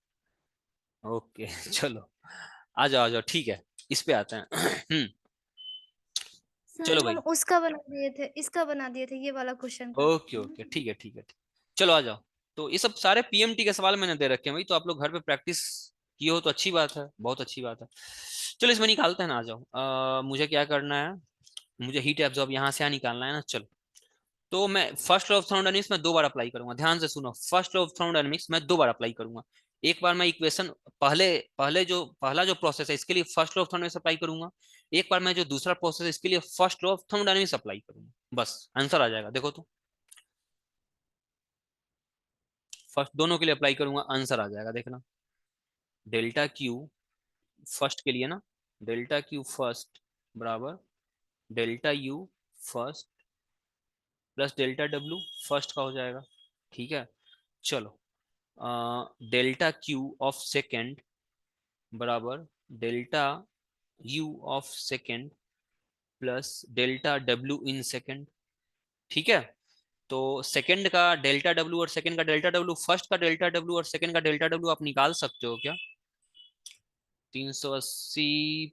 ओके चलो आ जाओ ठीक है, इस पे आते हैं। सर चलो हम भाई, उसका बना दिए थे, इसका बना दिए थे, ये वाला क्वेश्चन का। ओके ओके ठीक है ठीक है ठीक। चलो आ जाओ। तो ये सब सारे पीएमटी के सवाल मैंने दे रखे हैं भाई, तो आप लोग घर पे प्रैक्टिस किए हो तो अच्छी बात है, बहुत अच्छी बात है। चलो इसमें निकालते हैं ना, आ जाओ। मुझे क्या करना है, मुझे हीट एब्जॉर्ब यहाँ से यहाँ निकालना है ना। चलो, तो मैं फर्स्ट लॉ ऑफ थर्मोडायनेमिक्स में दो बार अप्लाई करूंगा, ध्यान से सुनो। फर्स्ट लॉ ऑफ थर्मोडायनेमिक्स में दो बार अप्लाई करूंगा। एक बार मैं इक्वेशन पहले पहला जो प्रोसेस है इसके लिए first law of thermodynamics apply करूंगा। एक बार मैं जो दूसरा प्रोसेस है इसके लिए first law of thermodynamics apply करूंगा, बस आंसर आ जाएगा। देखो तो, फर्स्ट दोनों के लिए अप्लाई करूंगा, आंसर आ जाएगा, देखना। डेल्टा क्यू फर्स्ट के लिए ना, डेल्टा क्यू फर्स्ट बराबर delta you first plus delta W first का हो जाएगा। ठीक है, चलो। डेल्टा क्यू ऑफ सेकेंड बराबर delta you of second plus delta W in second. ठीक है, तो सेकेंड का डेल्टा डब्ल्यू और सेकेंड का डेल्टा डब्ल्यू, फर्स्ट का डेल्टा डब्ल्यू और सेकेंड का डेल्टा डब्ल्यू आप निकाल सकते हो क्या? 380,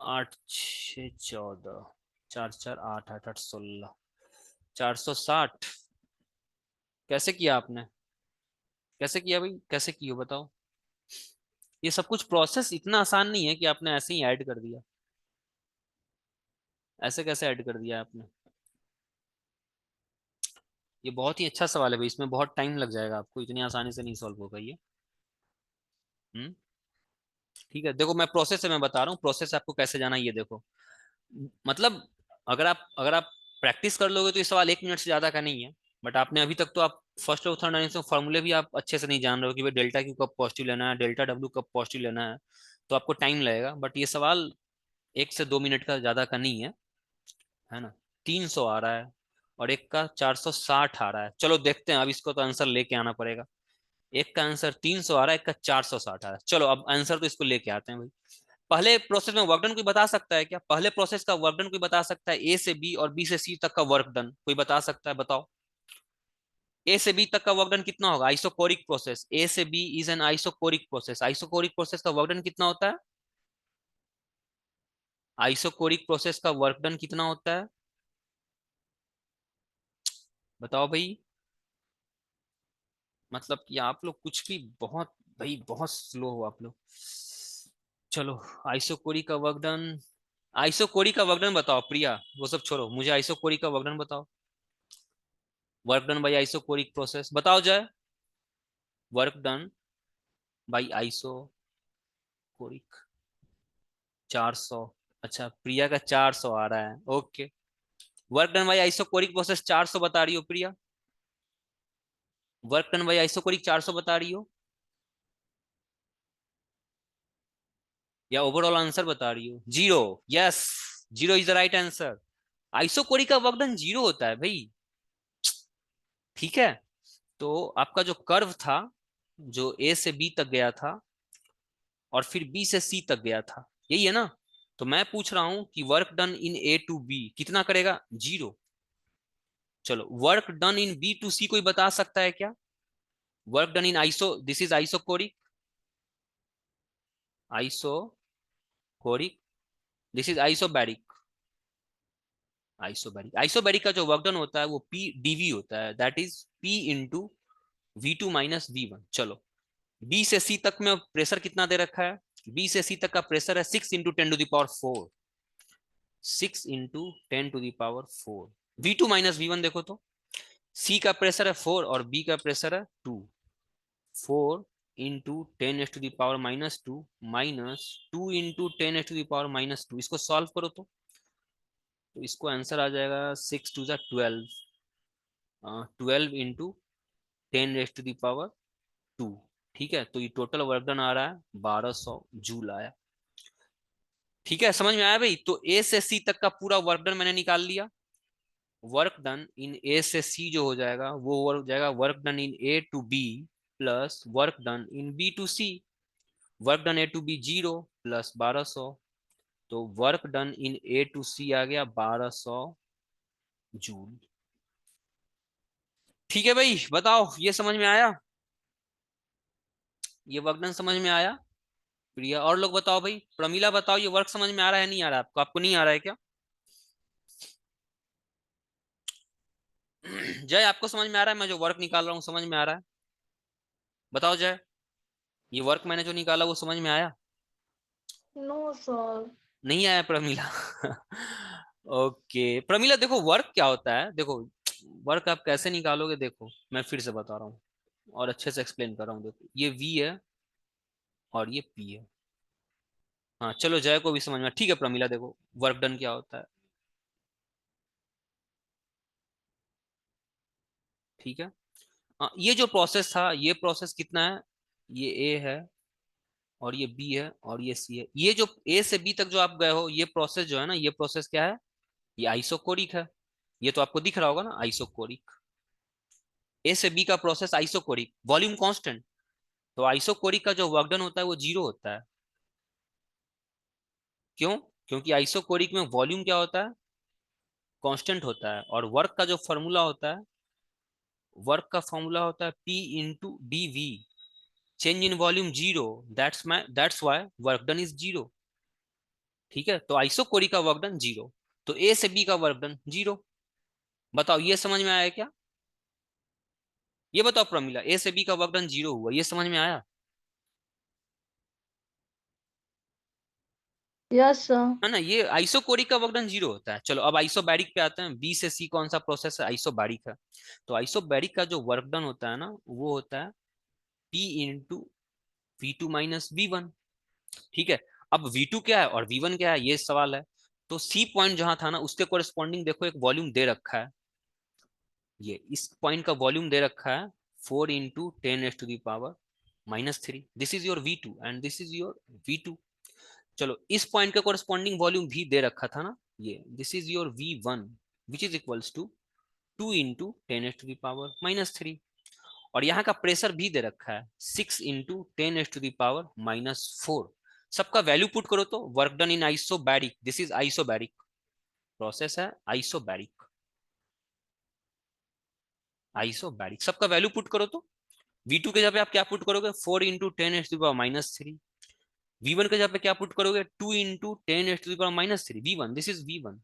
8 6 14, 4 4 8 8 8 16, 460। कैसे किया आपने, कैसे किया भाई, कैसे किया बताओ? ये सब कुछ प्रोसेस इतना आसान नहीं है कि आपने ऐसे ही ऐड कर दिया। ऐसे कैसे ऐड कर दिया आपने? ये बहुत ही अच्छा सवाल है भाई, इसमें बहुत टाइम लग जाएगा आपको, इतनी आसानी से नहीं सॉल्व होगा ये। हम्म, ठीक है, देखो मैं प्रोसेस से मैं बता रहा हूँ, प्रोसेस आपको कैसे जाना है ये देखो। मतलब अगर आप प्रैक्टिस कर लोगे तो ये सवाल 1 मिनट से ज्यादा का नहीं है। बट आपने अभी तक तो आप फर्स्ट और थर्ड डायमेंशन फॉर्मूले भी आप अच्छे से नहीं जान रहे हो कि भाई डेल्टा क्यू कब पॉजिटिव लेना है, डेल्टा डब्ल्यू कब पॉजिटिव लेना है। तो आपको टाइम लगेगा, बट ये सवाल 1 से 2 मिनट का ज्यादा का नहीं है ना। 300 आ रहा है और एक का 460 आ रहा है। चलो देखते हैं, अब इसको तो आंसर लेके आना पड़ेगा। एक का आंसर 300 आ रहा है, एक का 460 आ रहा है। चलो अब आंसर तो इसको लेके आते हैं भाई। पहले प्रोसेस में वर्क डन कोई बता सकता है क्या? पहले प्रोसेस का वर्क डन कोई बता सकता है? ए से बी और बी से सी तक का वर्क डन कोई बता सकता है? बताओ, ए से बी तक का वर्क डन कितना होगा? आइसोकोरिक प्रोसेस, ए से B is an isochoric process. Isochoric process का वर्क डन कितना होता है? आइसोकोरिक प्रोसेस का वर्क डन कितना होता है, बताओ भाई। मतलब कि आप लोग कुछ भी बहुत, भाई बहुत स्लो हो आप लोग। चलो, आइसोकोरी का वर्क डन, आइसोकोरी का वर्क डन बताओ प्रिया, वो सब छोड़ो, मुझे आइसोकोरी का वर्क डन बताओ। Work done by isochoric process बताओ जाए। Work done by isochoric 400। अच्छा, प्रिया का 400 आ रहा है, okay. Work done by isochoric process 400 बता रही हो प्रिया? वर्क डन बाय आइसोकोरिक 400 बता रही हो या ओवरऑल आंसर बता रही हो? 0, yes, 0 is the right answer. Isochoric का वर्क डन 0 होता है भाई। ठीक है, तो आपका जो कर्व था, जो ए से बी तक गया था और फिर बी से सी तक गया था, यही है ना। तो मैं पूछ रहा हूं कि work done in A to B कितना करेगा? 0। चलो, work done in B to C कोई बता सकता है क्या? Work done in iso, this is isochoric, isochoric, this is isobaric. Isobaric, isobaric का जो वर्क डन होता है वो पी डीवी होता है, that is P into V2 minus V1। चलो, बी से सी तक में प्रेशर कितना दे रखा है? बी से सी तक का प्रेशर है 6 into 10 to the power 4, 6 into 10 to the power 4। V2 minus V1 देखो तो, सी का प्रेशर है 4 और बी का प्रेशर है 2, 4 इंटू 10⁻⁻² माइनस 2 इंटू 10⁻⁻²। इसको सॉल्व करो तो इसको आंसर आ जाएगा 6 2 12, 12 इंटू 10⁻²। ठीक है, तो ये टोटल वर्क डन आ रहा है 1200 जूल आया। ठीक है, समझ में आया भाई? तो ए से सी तक का पूरा वर्क डन मैंने निकाल लिया। वर्क डन इन ए से सी जो हो जाएगा वो हो जाएगा work done in A to B plus work done in B to C. Work done A to B 0 plus 1200, तो work done in A to C आ गया 1200 जूल। ठीक है भाई, बताओ ये समझ में आया? ये वर्क डन समझ में आया? प्रिया और लोग बताओ भाई। प्रमीला बताओ ये वर्क समझ में आ रहा है नहीं आ रहा है आपको? आपको नहीं आ रहा है क्या? जय आपको समझ में आ रहा है? मैं जो वर्क निकाल रहा हूँ समझ में आ रहा है? बताओ जय, ये वर्क मैंने जो निकाला वो समझ में आया? No sir. नहीं आया प्रमीला? ओके प्रमीला, देखो वर्क क्या होता है, देखो वर्क आप कैसे निकालोगे, देखो मैं फिर से बता रहा हूँ और अच्छे से एक्सप्लेन कर रहा हूँ। देखो ये V है और ये P है। हाँ चलो जय को भी समझ में, ठीक है प्रमीला देखो वर्क डन क्या होता है। ठीक है, हाँ ये जो प्रोसेस था ये प्रोसेस कितना है, ये A है और ये B है और ये C है। ये जो A से B तक जो आप गए हो ये प्रोसेस जो है ना, ये प्रोसेस क्या है, ये आइसोकोरिक है। ये तो आपको दिख रहा होगा ना, आइसोकोरिक। ए से बी का प्रोसेस आइसोकोरिक, वॉल्यूम कांस्टेंट। तो आइसोकोरिक का जो वर्क डन होता है वो 0 होता है। क्यों? क्योंकि आइसोकोरिक में वॉल्यूम क्या होता है, कांस्टेंट होता है। और वर्क का जो फॉर्मूला होता है, वर्क का फॉर्मूला होता है P into D V. Change in volume 0, that's why work done is 0। ठीक है, तो आइसोकोरिक का वर्क डन 0, तो ए से बी का वर्क डन 0। बताओ ये समझ में आया क्या? ये बताओ प्रमिला, ए से बी का वर्क डन 0 हुआ, ये समझ में आया? Yes sir. है ना, ये आइसोकोरिक का वर्क डन 0 होता है। चलो अब आइसोबैरिक पे आते हैं। बी से सी कौन सा प्रोसेस है, आइसोबैरिक है। तो आइसोबैरिक का जो वर्क डन होता है ना वो होता है P इंटू V2 - V1। ठीक है, अब V2 क्या है और V1 क्या है ये सवाल है। तो सी पॉइंट जहां था ना उसके कोरिस्पॉन्डिंग देखो एक वॉल्यूम दे रखा है। ये इस पॉइंट का वॉल्यूम दे रखा है 4 × 10⁻³ this is your V2 and this is your V2। चलो इस पॉइंट का कोरिस्पॉन्डिंग वॉल्यूम भी दे रखा था ना, ये this is your V1 which is equals to 2 × 10⁻³ और यहाँ का प्रेशर भी दे रखा है 6 × 10⁻⁻⁴। सबका वैल्यू पुट करो तो work done in isobaric, this is isobaric process है, आइसोबैरिक। आइसोबैरिक सबका वैल्यू पुट करो तो V2 के जगह पे आप क्या पुट करोगे, 4 × 10⁻³ V1 के जगह पे क्या पुट करोगे, 2 × 10⁻³ V1 this is V1,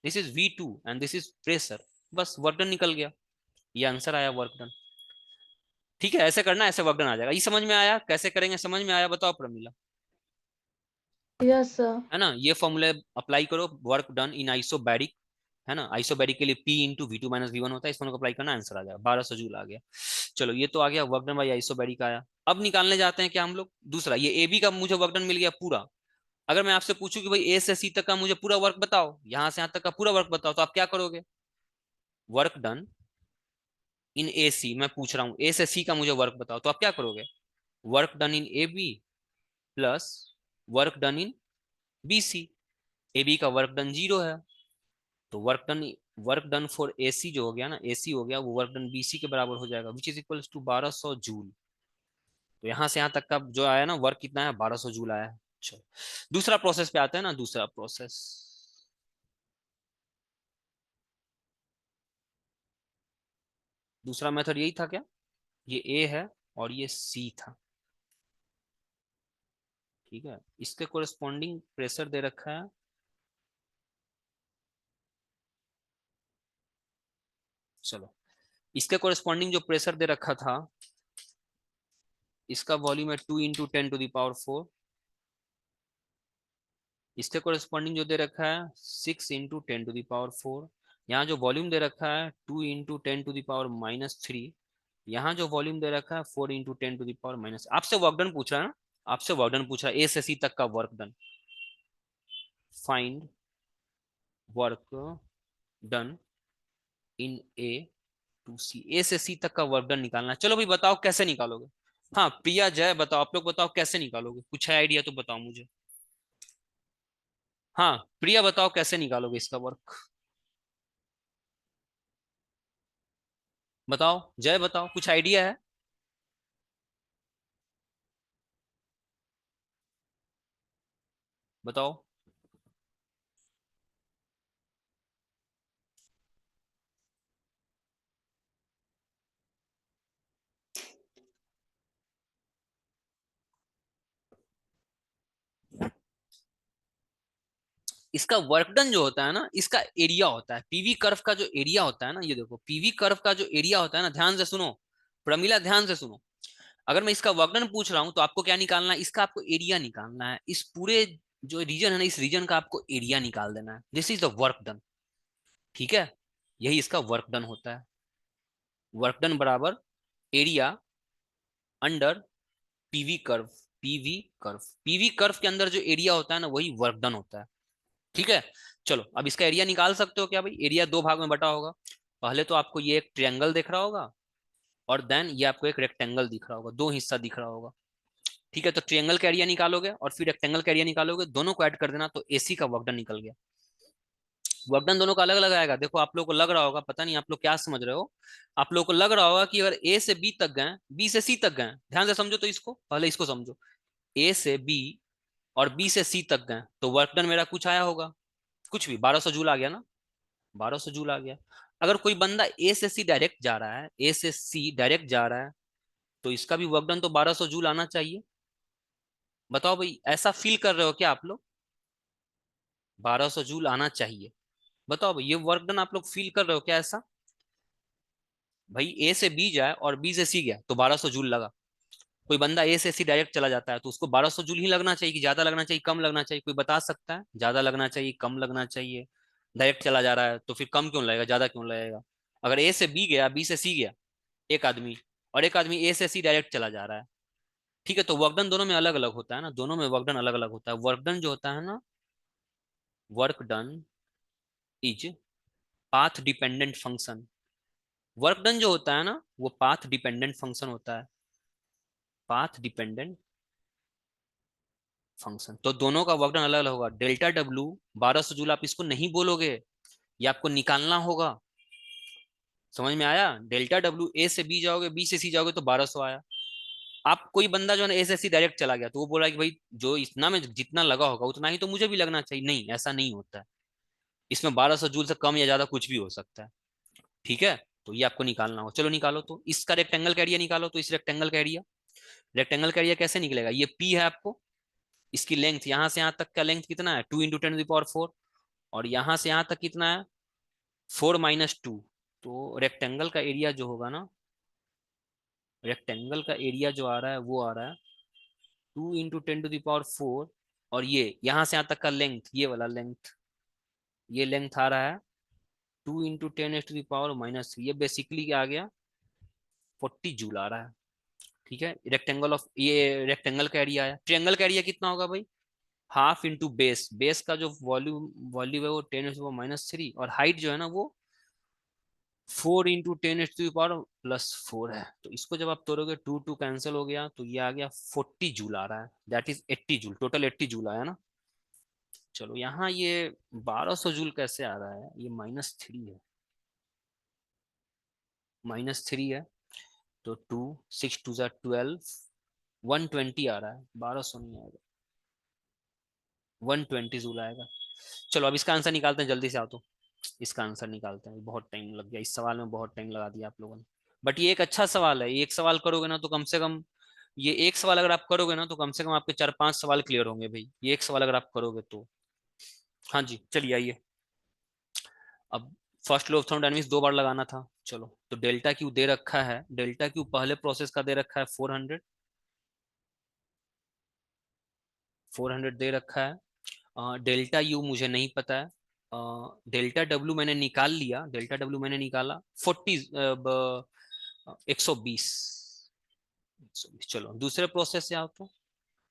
this is V2 and this is pressure. बस वर्क डन निकल गया, ये आंसर आया वर्क डन। ठीक है, ऐसे करना, ऐसे वर्क डन आ जाएगा। ये समझ में आया कैसे करेंगे, समझ में आया? बताओ प्रमिला। Yes sir. है ना, ये फॉर्मूले अप्लाई करो, वर्क डन इन आइसोबैरिक। है ना, आइसोबैरिक के लिए P इंटू V2 - V1 होता है, इस फॉर्मूले को अप्लाई करना, आंसर आ जाएगा 1200 जूल आ गया। चलो ये तो आ गया वर्क डन बाई आइसोबैरिक आया। अब निकालने जाते हैं क्या हम लोग दूसरा, ये ए बी का मुझे वर्क डन मिल गया पूरा। अगर मैं आपसे पूछूं कि भाई ए से सी तक का मुझे पूरा वर्क बताओ, यहां से यहां तक का पूरा वर्क बताओ, तो आप क्या करोगे? वर्क डन इन ए सी, मैं पूछ रहा हूं ए से सी का मुझे वर्क बताओ, तो आप क्या करोगे? Work done in A B plus work done in B C. A B का वर्क डन 0 है, तो work done for A C जो हो गया ना, ए सी हो गया वो वर्क डन बी सी के बराबर हो जाएगा which is equals to 1200 joule. तो यहां से यहां तक का जो आया ना वर्क कितना है, 1200 जूल आया है। चलो दूसरा प्रोसेस पे आते हैं ना, दूसरा प्रोसेस। दूसरा मेथड यही था क्या, ये ए है और ये सी था। ठीक है, इसके कोरिस्पॉन्डिंग प्रेशर दे रखा है, चलो इसके कोरिस्पॉन्डिंग जो प्रेशर दे रखा था, इसका वॉल्यूम है 2 × 10⁻⁴। इसके कोरिस्पॉन्डिंग जो दे रखा है 6 × 10⁻⁴। यहाँ जो वॉल्यूम दे रखा है 2 × 10⁻⁻³ यहाँ जो वॉल्यूम दे रखा है 4 × 10⁻⁻, आपसे वर्क डन पूछ रहा है ना, आपसे वर्क डन पूछ रहा है, ए से सी तक का work done, find work done in A to C, A से सी तक का वर्क डन निकालना है। चलो भाई बताओ कैसे निकालोगे। हाँ प्रिया जय बताओ, आप लोग बताओ कैसे निकालोगे, कुछ है आइडिया तो बताओ मुझे। हाँ प्रिया बताओ कैसे निकालोगे इसका वर्क, बताओ जय बताओ, कुछ आइडिया है? बताओ। इसका वर्क डन जो होता है ना, इसका एरिया होता है, पीवी कर्व का जो एरिया होता है ना, ये देखो पीवी कर्व का जो एरिया होता है ना, ध्यान से सुनो प्रमिला, ध्यान से सुनो। अगर मैं इसका वर्क डन पूछ रहा हूं तो आपको क्या निकालना है, इसका आपको एरिया निकालना है, इस पूरे जो रीजन है ना, इस रीजन का आपको एरिया निकाल देना है, this is the work done. ठीक है, यही इसका वर्क डन होता है, वर्क डन बराबर area under PV curve, PV curve, PV curve के अंदर जो एरिया होता है ना, वही वर्क डन होता है। ठीक है, चलो अब इसका एरिया निकाल सकते हो क्या भाई, एरिया दो भाग में बटा होगा, पहले तो आपको ये एक ट्रायंगल दिख रहा होगा, और देन ये आपको एक रेक्टेंगल दिख रहा होगा, दो हिस्सा दिख रहा होगा। ठीक है, तो ट्रायंगल का एरिया निकालोगे और फिर रेक्टेंगल का एरिया निकालोगे, दोनों को ऐड कर देना, तो एसी का वर्क डन निकल गया। वर्क डन दोनों का अलग अलग आएगा, देखो आप लोगों को लग रहा होगा, पता नहीं आप लोग क्या समझ रहे हो, आप लोगों को लग रहा होगा कि अगर ए से बी तक गए, बी से सी तक गए, ध्यान से समझो, तो इसको पहले इसको समझो, ए से बी और बी से सी तक गए, तो वर्क डन मेरा कुछ आया होगा, कुछ भी 1200 जूल आ गया ना, 1200 जूल आ गया। अगर कोई बंदा ए से सी डायरेक्ट जा रहा है, ए से सी डायरेक्ट जा रहा है, तो इसका भी वर्क डन तो 1200 जूल आना चाहिए। बताओ भाई, ऐसा फील कर रहे हो क्या आप लोग, 1200 जूल आना चाहिए? बताओ भाई, ये वर्क डन आप लोग फील कर रहे हो क्या ऐसा? भाई ए से बी जाए और बी से सी गया तो 1200 जूल लगा, कोई बंदा ए से सी डायरेक्ट चला जाता है तो उसको 1200 जूल ही लगना चाहिए, कि ज्यादा लगना चाहिए, कम लगना चाहिए, कोई बता सकता है? ज्यादा लगना चाहिए, कम लगना चाहिए? डायरेक्ट चला जा रहा है तो फिर कम क्यों लगेगा, ज्यादा क्यों लगेगा? अगर ए से बी गया, बी से सी गया एक आदमी, और एक आदमी ए से सी डायरेक्ट चला जा रहा है, ठीक है, तो वर्क डन दोनों में अलग अलग होता है ना, दोनों में वर्क डन अलग अलग होता है। वर्क डन जो होता है ना, work done is path dependent function, work done जो होता है ना, वो पाथ डिपेंडेंट फंक्शन होता है, पाथ डिपेंडेंट फंक्शन। तो दोनों का वर्क डन अलग अलग होगा। डेल्टा डब्ल्यू 1200 जूल आप इसको नहीं बोलोगे, ये आपको निकालना होगा, समझ में आया? डेल्टा डब्ल्यू, ए से बी जाओगे, बी से सी जाओगे तो 1200 आया। आप कोई बंदा जो है ना ए से सी डायरेक्ट चला गया, तो वो बोल रहा है कि भाई जो इतना में जितना लगा होगा उतना ही तो मुझे भी लगना चाहिए, नहीं ऐसा नहीं होता है, इसमें 1200 जूल से कम या ज्यादा कुछ भी हो सकता है। ठीक है, तो ये आपको निकालना हो, चलो निकालो, तो इसका रेक्टेंगल का एरिया निकालो, तो इस रेक्टेंगल का एरिया, रेक्टेंगल का एरिया कैसे निकलेगा, ये पी है आपको, इसकी लेंथ यहां से यहां तक का लेंथ कितना है, 2 × 10⁴, और यहां से यहां तक कितना है, 4 - 2, तो रेक्टेंगल का एरिया जो होगा ना, रेक्टेंगल का एरिया जो आ रहा है वो आ रहा है 2 × 10⁴, और ये यहां से यहां तक का लेंथ, ये वाला लेंथ, ये लेंथ आ रहा है 2 × 10⁻⁻3, ये बेसिकली क्या आ गया, 40 जूल आ रहा है। ठीक है, रेक्टेंगल ऑफ, ये रेक्टेंगल का एरिया आया। ट्रायंगल का एरिया कितना होगा भाई, हाफ इंटू बेस, बेस का जो वॉल्यूम वॉल्यूम है वो 10⁻⁻3, और हाइट जो है ना वो 4 × 10⁻⁴ है, तो इसको जब आप तोड़ोगे 2 कैंसिल हो गया, तो ये आ गया 40 जूल आ रहा है, that is 80 joule, total 80 joule आया ना। चलो यहाँ ये 1200 जूल कैसे आ रहा है, ये -3 है, -3 है, तो 2, 6 2 12, 120 आ रहा है, 1200 नहीं आएगा, 120 जूल आएगा। चलो अब इसका आंसर निकालते हैं, जल्दी से आओ, तो इसका आंसर निकालते हैं, बहुत टाइम लग गया इस सवाल में, बहुत टाइम लगा दिया आप लोगों ने, बट ये एक अच्छा सवाल है, एक सवाल करोगे ना तो कम से कम, ये एक सवाल अगर आप करोगे ना तो कम से कम आपके 4 5 सवाल क्लियर होंगे भाई, ये एक सवाल अगर आप करोगे तो। हाँ जी चलिए आइए, अब फर्स्ट लॉ ऑफ थर्मोडायनेमिक्स 2 बार लगाना था, चलो तो डेल्टा क्यू दे रखा है, डेल्टा क्यू पहले प्रोसेस का दे रखा है 400, 400 दे रखा है, डेल्टा यू मुझे नहीं पता है, डेल्टा डब्ल्यू मैंने निकाल लिया, डेल्टा डब्ल्यू मैंने निकाला 40, 120। 120। चलो दूसरे प्रोसेस से आओ। तो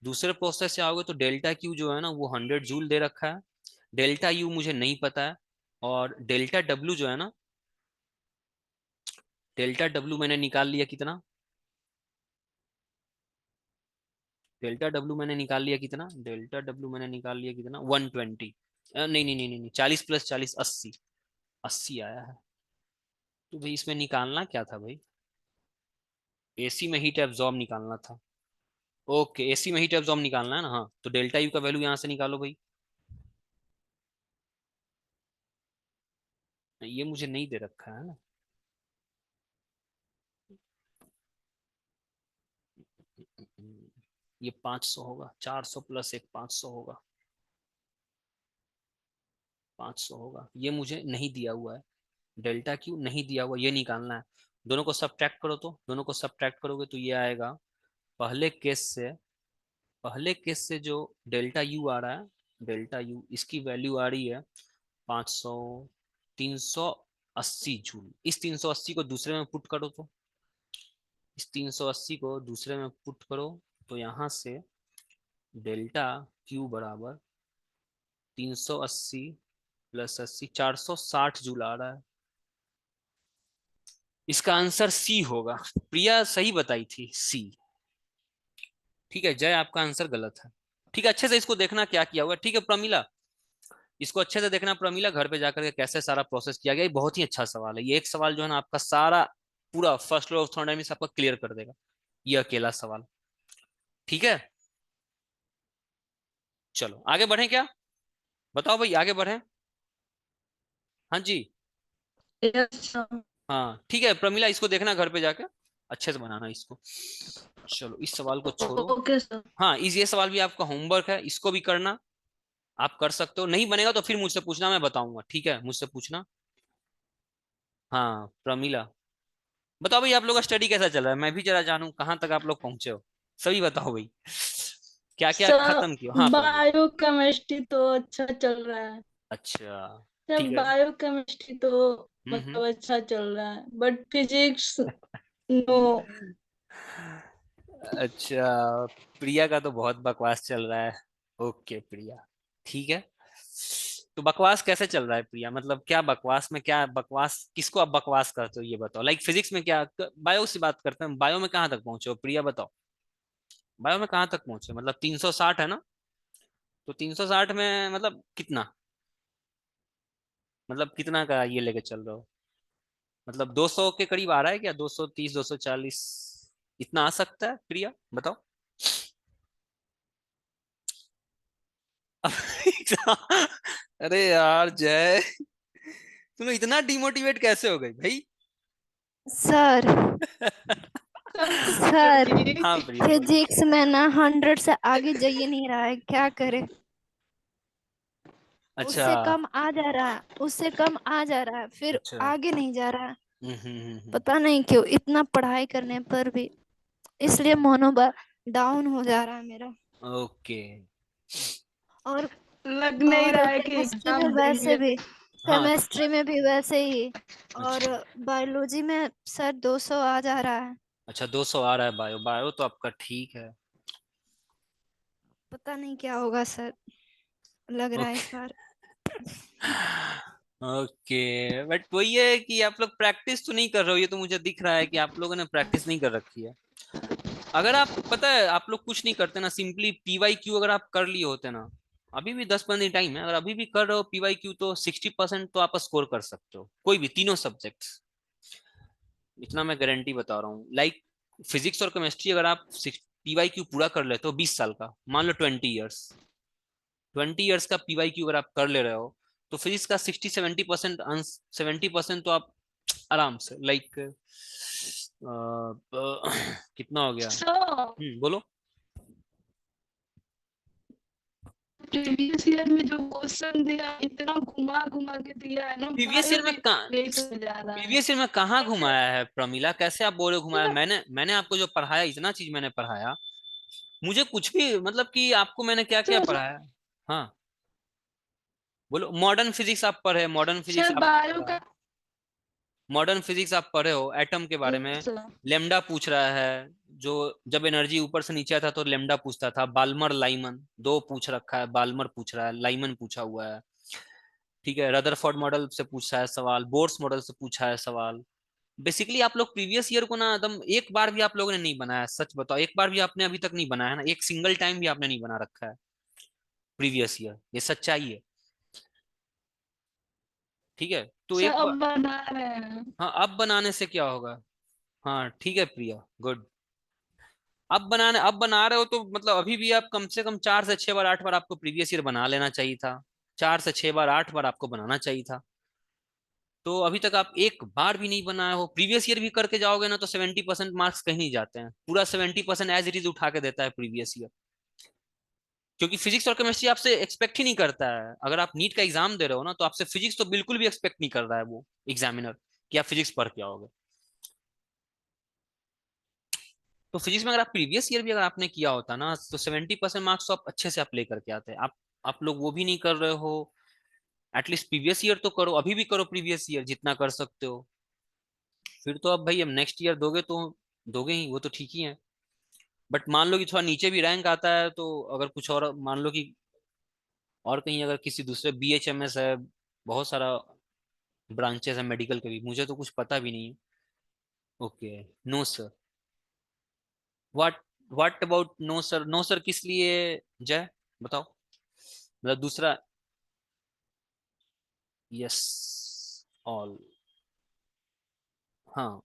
दूसरे प्रोसेस से आओगे तो डेल्टा क्यू जो है ना वो 100 जूल दे रखा है, डेल्टा यू मुझे नहीं पता है, और डेल्टा डब्ल्यू जो है ना, डेल्टा डब्ल्यू मैंने निकाल लिया कितना, डेल्टा डब्ल्यू मैंने निकाल लिया कितना, डेल्टा डब्ल्यू मैंने निकाल लिया कितना, 120। नहीं नहीं नहीं नहीं नहीं, 40 + 40 80, 80 आया है। तो भाई इसमें निकालना क्या था भाई, एसी में हीट एब्जॉर्ब निकालना था। ओके, एसी में हीट एब्जॉर्ब निकालना है ना, हाँ, तो डेल्टा यू का वैल्यू यहाँ से निकालो भाई। ये मुझे नहीं दे रखा है ना, ये 500 होगा, 400 + 1 500 होगा, 500 होगा, ये मुझे नहीं दिया हुआ है, डेल्टा क्यू नहीं दिया हुआ, ये निकालना है। दोनों को सब्ट्रैक्ट करो, तो दोनों को सब्ट्रैक्ट करोगे तो ये आएगा, पहले केस से, पहले केस से जो डेल्टा यू आ रहा है, डेल्टा यू इसकी वैल्यू आ रही है 500, 380 जूल। इस 380 को दूसरे में पुट करो, तो इस 380 को दूसरे में पुट करो, तो यहाँ से डेल्टा क्यू बराबर 380 + 80, 460 जूल आ रहा है। इसका आंसर सी होगा। प्रिया सही बताई थी, सी। ठीक है जय, आपका आंसर गलत है। ठीक है, अच्छे से इसको देखना क्या किया हुआ है। ठीक है प्रमिला, इसको अच्छे से देखना प्रमिला, घर पे जाकर के कैसे सारा प्रोसेस किया गया। ये बहुत ही अच्छा सवाल है, ये एक सवाल जो है ना आपका सारा पूरा फर्स्ट लॉ ऑफ थर्मोडायनामिक्स आपका क्लियर कर देगा, ये अकेला सवाल। ठीक है, चलो आगे बढ़े क्या, बताओ भाई आगे बढ़े। हाँ जी, यस सर। हाँ ठीक है प्रमिला, इसको देखना घर पे जाके, अच्छे से बनाना इसको। चलो इस सवाल को छोड़ो। Okay sir. हाँ इस ये सवाल भी आपका होमवर्क है, इसको भी करना, आप कर सकते हो। नहीं बनेगा तो फिर मुझसे पूछना, मैं बताऊंगा। ठीक है मुझसे पूछना। हाँ प्रमिला, बताओ भाई आप लोग का स्टडी कैसा चल रहा है, मैं भी जरा जानूं कहाँ तक आप लोग पहुंचे हो। सभी बताओ भाई, क्या क्या सर खत्म किया। हाँ प्रमिला, बायो केमिस्ट्री तो अच्छा चल रहा है। अच्छा सर ठीक है। बायो केमिस्ट्री तो हम्म। मतलब अच्छा चल रहा है, बट फिजिक्स नो। अच्छा, प्रिया का तो बहुत बकवास चल रहा है। ओके प्रिया, ठीक है। तो बकवास कैसे चल रहा है प्रिया, मतलब क्या बकवास में, क्या बकवास, किसको आप बकवास करते हो ये बताओ। लाइक फिजिक्स में क्या, बायो से बात करते हैं, बायो में कहाँ तक पहुंचे हो प्रिया बताओ। बायो में कहाँ तक पहुंचे, मतलब 360 है ना, तो 360 में मतलब कितना, मतलब कितना का ये लेके चल रहे हो, मतलब 200 के करीब आ रहा है क्या, 230 240 इतना आ सकता है प्रिया बताओ। अरे यार जय, तुम इतना डिमोटिवेट कैसे हो गई भाई। सर सर सर जी। हाँ प्रिया बोलो। फिजिक्स में ना 100 से आगे जाइए नहीं रहा है, क्या करे। अच्छा। उससे कम आ जा रहा है, उससे कम आ जा रहा है, फिर अच्छा। आगे नहीं जा रहा है। हम्म। पता नहीं क्यों इतना पढ़ाई करने पर भी, इसलिए मनोबल डाउन हो जा रहा है मेरा। ओके। और लग नहीं और रहा है कि केमिस्ट्री में एग्जाम वैसे देंगे। भी, हाँ केमिस्ट्री में भी वैसे ही। और अच्छा। बायोलॉजी में सर 200 आ जा रहा है। अच्छा 200 आ रहा है बायो, बायो तो आपका ठीक है। पता नहीं क्या होगा सर, लग रहा है ओके। इस बार। ओके बट वही है कि आप लोग प्रैक्टिस तो नहीं कर रहे हो, ये तो मुझे दिख रहा है कि आप लोगों ने प्रैक्टिस नहीं कर रखी है। अगर आप, पता है आप लोग कुछ नहीं करते ना, सिंपली पीवाई क्यू अगर आप कर लिए होते ना, अभी भी 10 15 टाइम है, अगर अभी भी कर रहे हो पीवाई क्यू तो 60% तो आप स्कोर कर सकते हो, कोई भी तीनों सब्जेक्ट्स, इतना मैं गारंटी बता रहा हूँ। लाइक फिजिक्स और केमिस्ट्री अगर आप पीवाई क्यू पूरा कर लेते हो 20 साल का, मान लो 20 ईयर्स, 20 ईयर्स का पीवाई क्यू अगर आप कर ले रहे हो, तो फिजिक्स का 60 70% 70% तो आप आराम से, लाइक कितना हो गया। सर बोलो। प्रीवियस ईयर में जो क्वेश्चन दिया इतना घुमा घुमा के दिया है ना, प्रीवियस ईयर बायो में भी कहाँ, लेट हो जा रहा है। प्रीवियस ईयर में कहाँ घुमाया है प्रमिला, कैसे आप बोल रहे हो घुमाया, सर मैंने मैंने आपको जो पढ़ाया इतना चीज मैंने पढ़ाया, मुझे कुछ भी मतलब कि आपको मैंने क्या क्या सर पढ़ाया। हाँ बोलो, मॉडर्न फिजिक्स आप पढ़े, मॉडर्न फिजिक्स सर आपको बायो पढ़ा का है। मॉडर्न फिजिक्स आप पढ़े हो, एटम के बारे में। Yes sir. लेमडा पूछ रहा है, जो जब एनर्जी ऊपर से नीचे आता तो लेमडा पूछता था। बाल्मर लाइमन दो पूछ रखा है, बाल्मर पूछ रहा है, लाइमन पूछा हुआ है। ठीक है, रदरफोर्ड मॉडल से पूछा है सवाल, बोर्स मॉडल से पूछा है सवाल। बेसिकली आप लोग प्रीवियस ईयर को ना एकदम एक बार भी आप लोगों ने नहीं बनाया, सच बताओ, एक बार भी आपने अभी तक नहीं बनाया है ना, एक सिंगल टाइम भी आपने नहीं बना रखा है प्रीवियस ईयर, ये सच्चाई है। ठीक है, तो सर एक बार। अब बना रहे हैं। हाँ, अब बनाने से क्या होगा? हाँ ठीक है प्रिया, गुड। अब बना रहे हो तो मतलब अभी भी आप कम से कम 4 से 6 बार 8 बार आपको प्रीवियस ईयर बना लेना चाहिए था। 4 से 6 बार 8 बार आपको बनाना चाहिए था। तो अभी तक आप एक बार भी नहीं बनाए हो। प्रीवियस ईयर भी करके जाओगे ना तो 70% मार्क्स कहीं नहीं जाते हैं, पूरा 70% एज इट इज उठा के देता है प्रीवियस ईयर। क्योंकि फिजिक्स और केमिस्ट्री आपसे एक्सपेक्ट ही नहीं करता है। अगर आप नीट का एग्जाम दे रहे हो ना तो आपसे फिजिक्स तो बिल्कुल भी एक्सपेक्ट नहीं कर रहा है वो एग्जामिनर, कि आप फिजिक्स पढ़ के आओगे। तो फिजिक्स में अगर आप प्रीवियस ईयर भी अगर आपने किया होता ना तो 70% मार्क्स तो आप अच्छे से आप ले करके आते हैं। आप लोग वो भी नहीं कर रहे हो। एटलीस्ट प्रीवियस ईयर तो करो, अभी भी करो प्रीवियस ईयर जितना कर सकते हो। फिर तो अब भाई अब नेक्स्ट ईयर दोगे तो दोगे ही, वो तो ठीक ही है। बट मान लो कि थोड़ा नीचे भी रैंक आता है तो अगर कुछ और मान लो कि और कहीं अगर किसी दूसरे BHMS है, बहुत सारा ब्रांचेस है मेडिकल के भी, मुझे तो कुछ पता भी नहीं है। Okay, no sir. What what about no sir? No sir किस लिए? जय बताओ, मतलब दूसरा। Yes, all. हाँ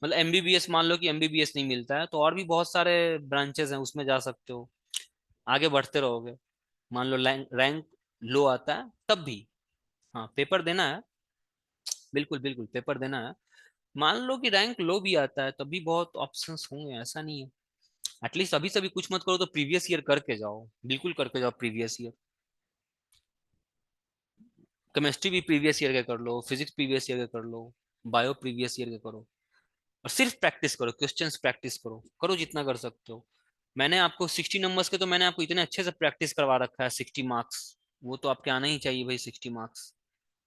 मतलब MBBS, मान लो कि MBBS नहीं मिलता है तो और भी बहुत सारे ब्रांचेस हैं, उसमें जा सकते हो, आगे बढ़ते रहोगे। मान लो रैंक लो आता है तब भी, हाँ पेपर देना है, बिल्कुल बिल्कुल पेपर देना है। मान लो कि रैंक लो भी आता है तब भी बहुत ऑप्शंस होंगे, ऐसा नहीं है। एटलीस्ट अभी से भी कुछ मत करो तो प्रीवियस ईयर करके जाओ, बिल्कुल करके जाओ प्रीवियस ईयर। केमिस्ट्री भी प्रीवियस ईयर के कर लो, फिजिक्स प्रीवियस ईयर के कर लो, बायो प्रीवियस ईयर के करो। और सिर्फ प्रैक्टिस करो, क्वेश्चंस प्रैक्टिस करो, करो जितना कर सकते हो। मैंने आपको 60 नंबर्स के तो मैंने आपको इतने अच्छे से प्रैक्टिस करवा रखा है, 60 मार्क्स। वो तो आपके आना ही चाहिए भाई 60 मार्क्स।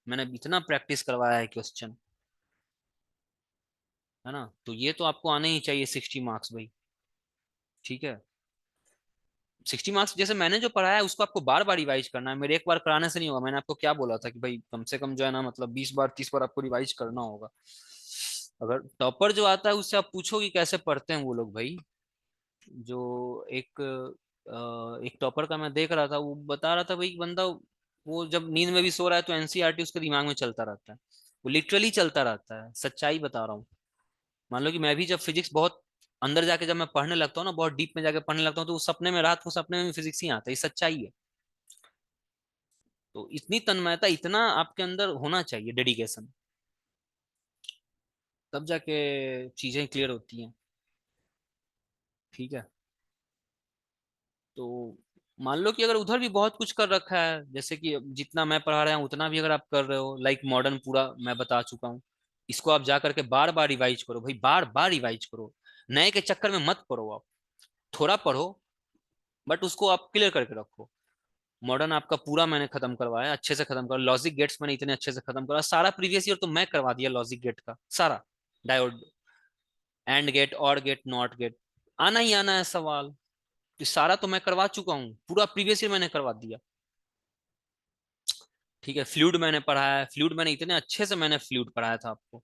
मैंने इतना प्रैक्टिस करवाया है क्वेश्चन, है ना, तो ये तो आपको आने ही चाहिए 60 मार्क्स भाई। ठीक है, 60 मार्क्स जैसे मैंने जो पढ़ाया है उसको आपको बार बार रिवाइज करना है, मेरे एक बार कराने से नहीं होगा। मैंने आपको क्या बोला था कि भाई कम से कम जो है ना, मतलब 20 बार 30 बार आपको रिवाइज करना होगा। अगर टॉपर जो आता है उससे आप पूछो कि कैसे पढ़ते हैं वो लोग भाई। जो एक एक टॉपर का मैं देख रहा था, वो बता रहा था भाई बंदा, वो जब नींद में भी सो रहा है तो NCERT उसके दिमाग में चलता रहता है, वो लिटरली चलता रहता है, सच्चाई बता रहा हूँ। मान लो कि मैं भी जब फिजिक्स बहुत अंदर जाके जब मैं पढ़ने लगता हूँ ना, बहुत डीप में जाके पढ़ने लगता हूँ तो उस सपने में, रात को सपने में भी फिजिक्स ही आता है, ये सच्चाई है। तो इतनी तन्मयता, इतना आपके अंदर होना चाहिए डेडिकेशन, तब जाके चीजें क्लियर होती हैं। ठीक है, तो मान लो कि अगर उधर भी बहुत कुछ कर रखा है, जैसे कि जितना मैं पढ़ा रहा हूँ उतना भी अगर आप कर रहे हो, लाइक मॉडर्न पूरा मैं बता चुका हूँ, इसको आप जा करके बार बार रिवाइज करो भाई, बार बार रिवाइज करो। नए के चक्कर में मत पढ़ो आप, थोड़ा पढ़ो बट उसको आप क्लियर करके रखो। मॉडर्न आपका पूरा मैंने खत्म करवाया, अच्छे से खत्म करा, लॉजिक गेट्स मैंने इतने अच्छे से खत्म करा, सारा प्रीवियस ईयर तो मैं करवा दिया लॉजिक गेट का सारा, डायोड, एंड गेट, और गेट, नॉट गेट, आना ही आना है सवाल। तो सारा तो मैं करवा चुका हूँ, पूरा प्रीवियस ईयर मैंने करवा दिया। ठीक है, फ्लूइड मैंने पढ़ाया है, फ्लूइड मैंने इतने अच्छे से मैंने फ्लूइड पढ़ाया था आपको।